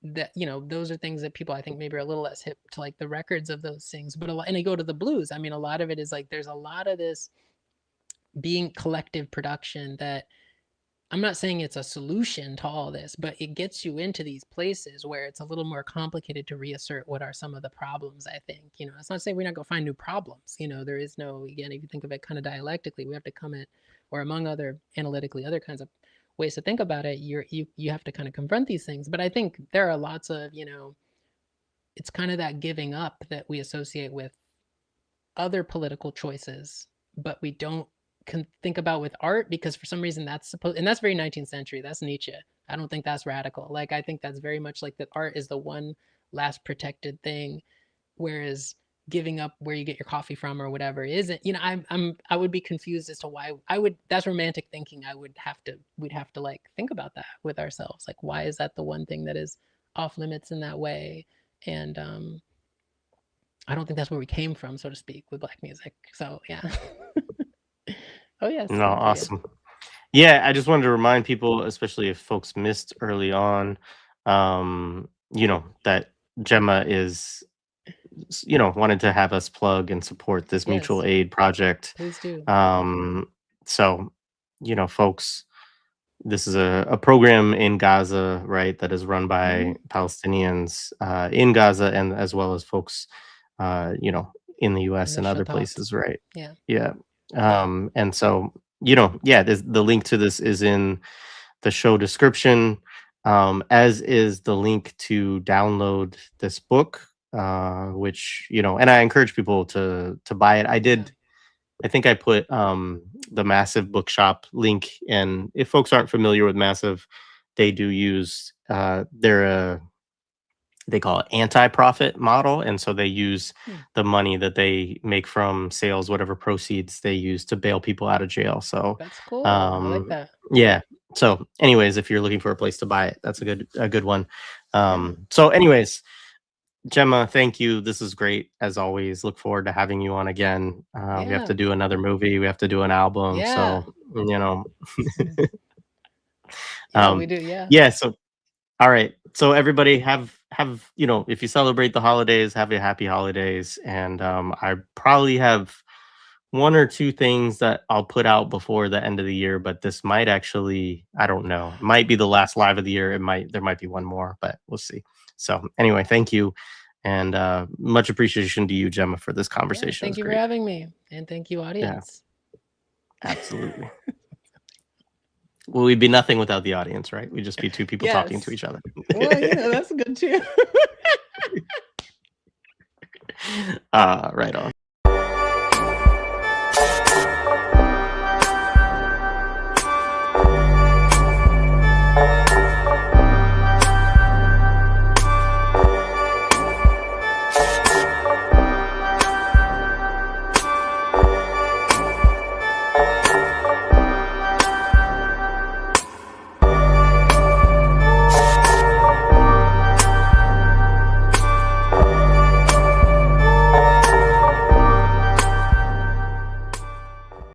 Speaker 2: that, you know, those are things that people I think maybe are a little less hip to, like the records of those things. But and I go to the blues. I mean, a lot of it is like there's a lot of this being collective production that I'm not saying it's a solution to all this, but it gets you into these places where it's a little more complicated to reassert what are some of the problems, I think. You know, it's not saying we're not going to find new problems. You know, there is no, again, if you think of it kind of dialectically, we have to come at, or among other analytically, other kinds of ways to think about it, you have to kind of confront these things. But I think there are lots of, you know, it's kind of that giving up that we associate with other political choices, but we don't can think about with art, because for some reason that's supposed, and that's very 19th century, that's Nietzsche. I don't think that's radical. Like, I think that's very much like that art is the one last protected thing, whereas giving up where you get your coffee from or whatever isn't. You know, I would be confused as to why I would, that's romantic thinking. We'd have to like think about that with ourselves, like why is that the one thing that is off limits in that way. And I don't think that's where we came from, so to speak, with Black music. So yeah. Oh yes,
Speaker 1: No,
Speaker 2: good for you.
Speaker 1: awesome. Yeah, I just wanted to remind people, especially if folks missed early on, you know, that Gemma is, you know, wanted to have us plug and support this mutual
Speaker 2: Yes,
Speaker 1: aid project.
Speaker 2: please do.
Speaker 1: So, you know, folks, this is a program in Gaza, right, that is run by Palestinians in Gaza, and as well as folks, you know, in the
Speaker 2: In
Speaker 1: US
Speaker 2: the
Speaker 1: and other
Speaker 2: Shatat.
Speaker 1: places, right?
Speaker 2: Yeah.
Speaker 1: Yeah. And so, you know, yeah, the link to this is in the show description, as is the link to download this book, which, you know, and I encourage people to buy it.
Speaker 2: Yeah.
Speaker 1: I think I put the Massive Bookshop link, and if folks aren't familiar with Massive, they do use they call it anti-profit model, and so they use the money that they make from sales, whatever proceeds they use to bail people out of jail. So
Speaker 2: That's cool. I like that.
Speaker 1: yeah. So anyways, if you're looking for a place to buy it, that's a good one.
Speaker 2: Yeah.
Speaker 1: So anyways, Gemma, thank you. This is great as always. Look forward to having you on again. We have
Speaker 2: Yeah.
Speaker 1: to do another movie. We have to do an album.
Speaker 2: Yeah.
Speaker 1: So, you know,
Speaker 2: Yeah, we do. Yeah.
Speaker 1: yeah. So, all right. So everybody have, you know, if you celebrate the holidays, have a happy holidays. And I probably have one or two things that I'll put out before the end of the year, but this might actually, I don't know, it might be the last live of the year. There might be one more, but we'll see. So anyway, thank you. And much appreciation to you, Gemma, for this
Speaker 2: Yeah.
Speaker 1: conversation. It
Speaker 2: Thank
Speaker 1: was
Speaker 2: you for
Speaker 1: great.
Speaker 2: having me. And thank you,
Speaker 1: Yeah,
Speaker 2: audience.
Speaker 1: absolutely. Well, we'd be nothing without the audience, right? We'd just be two people talking to
Speaker 2: Yes.
Speaker 1: each other.
Speaker 2: Well, you know, that's good too.
Speaker 1: Right on.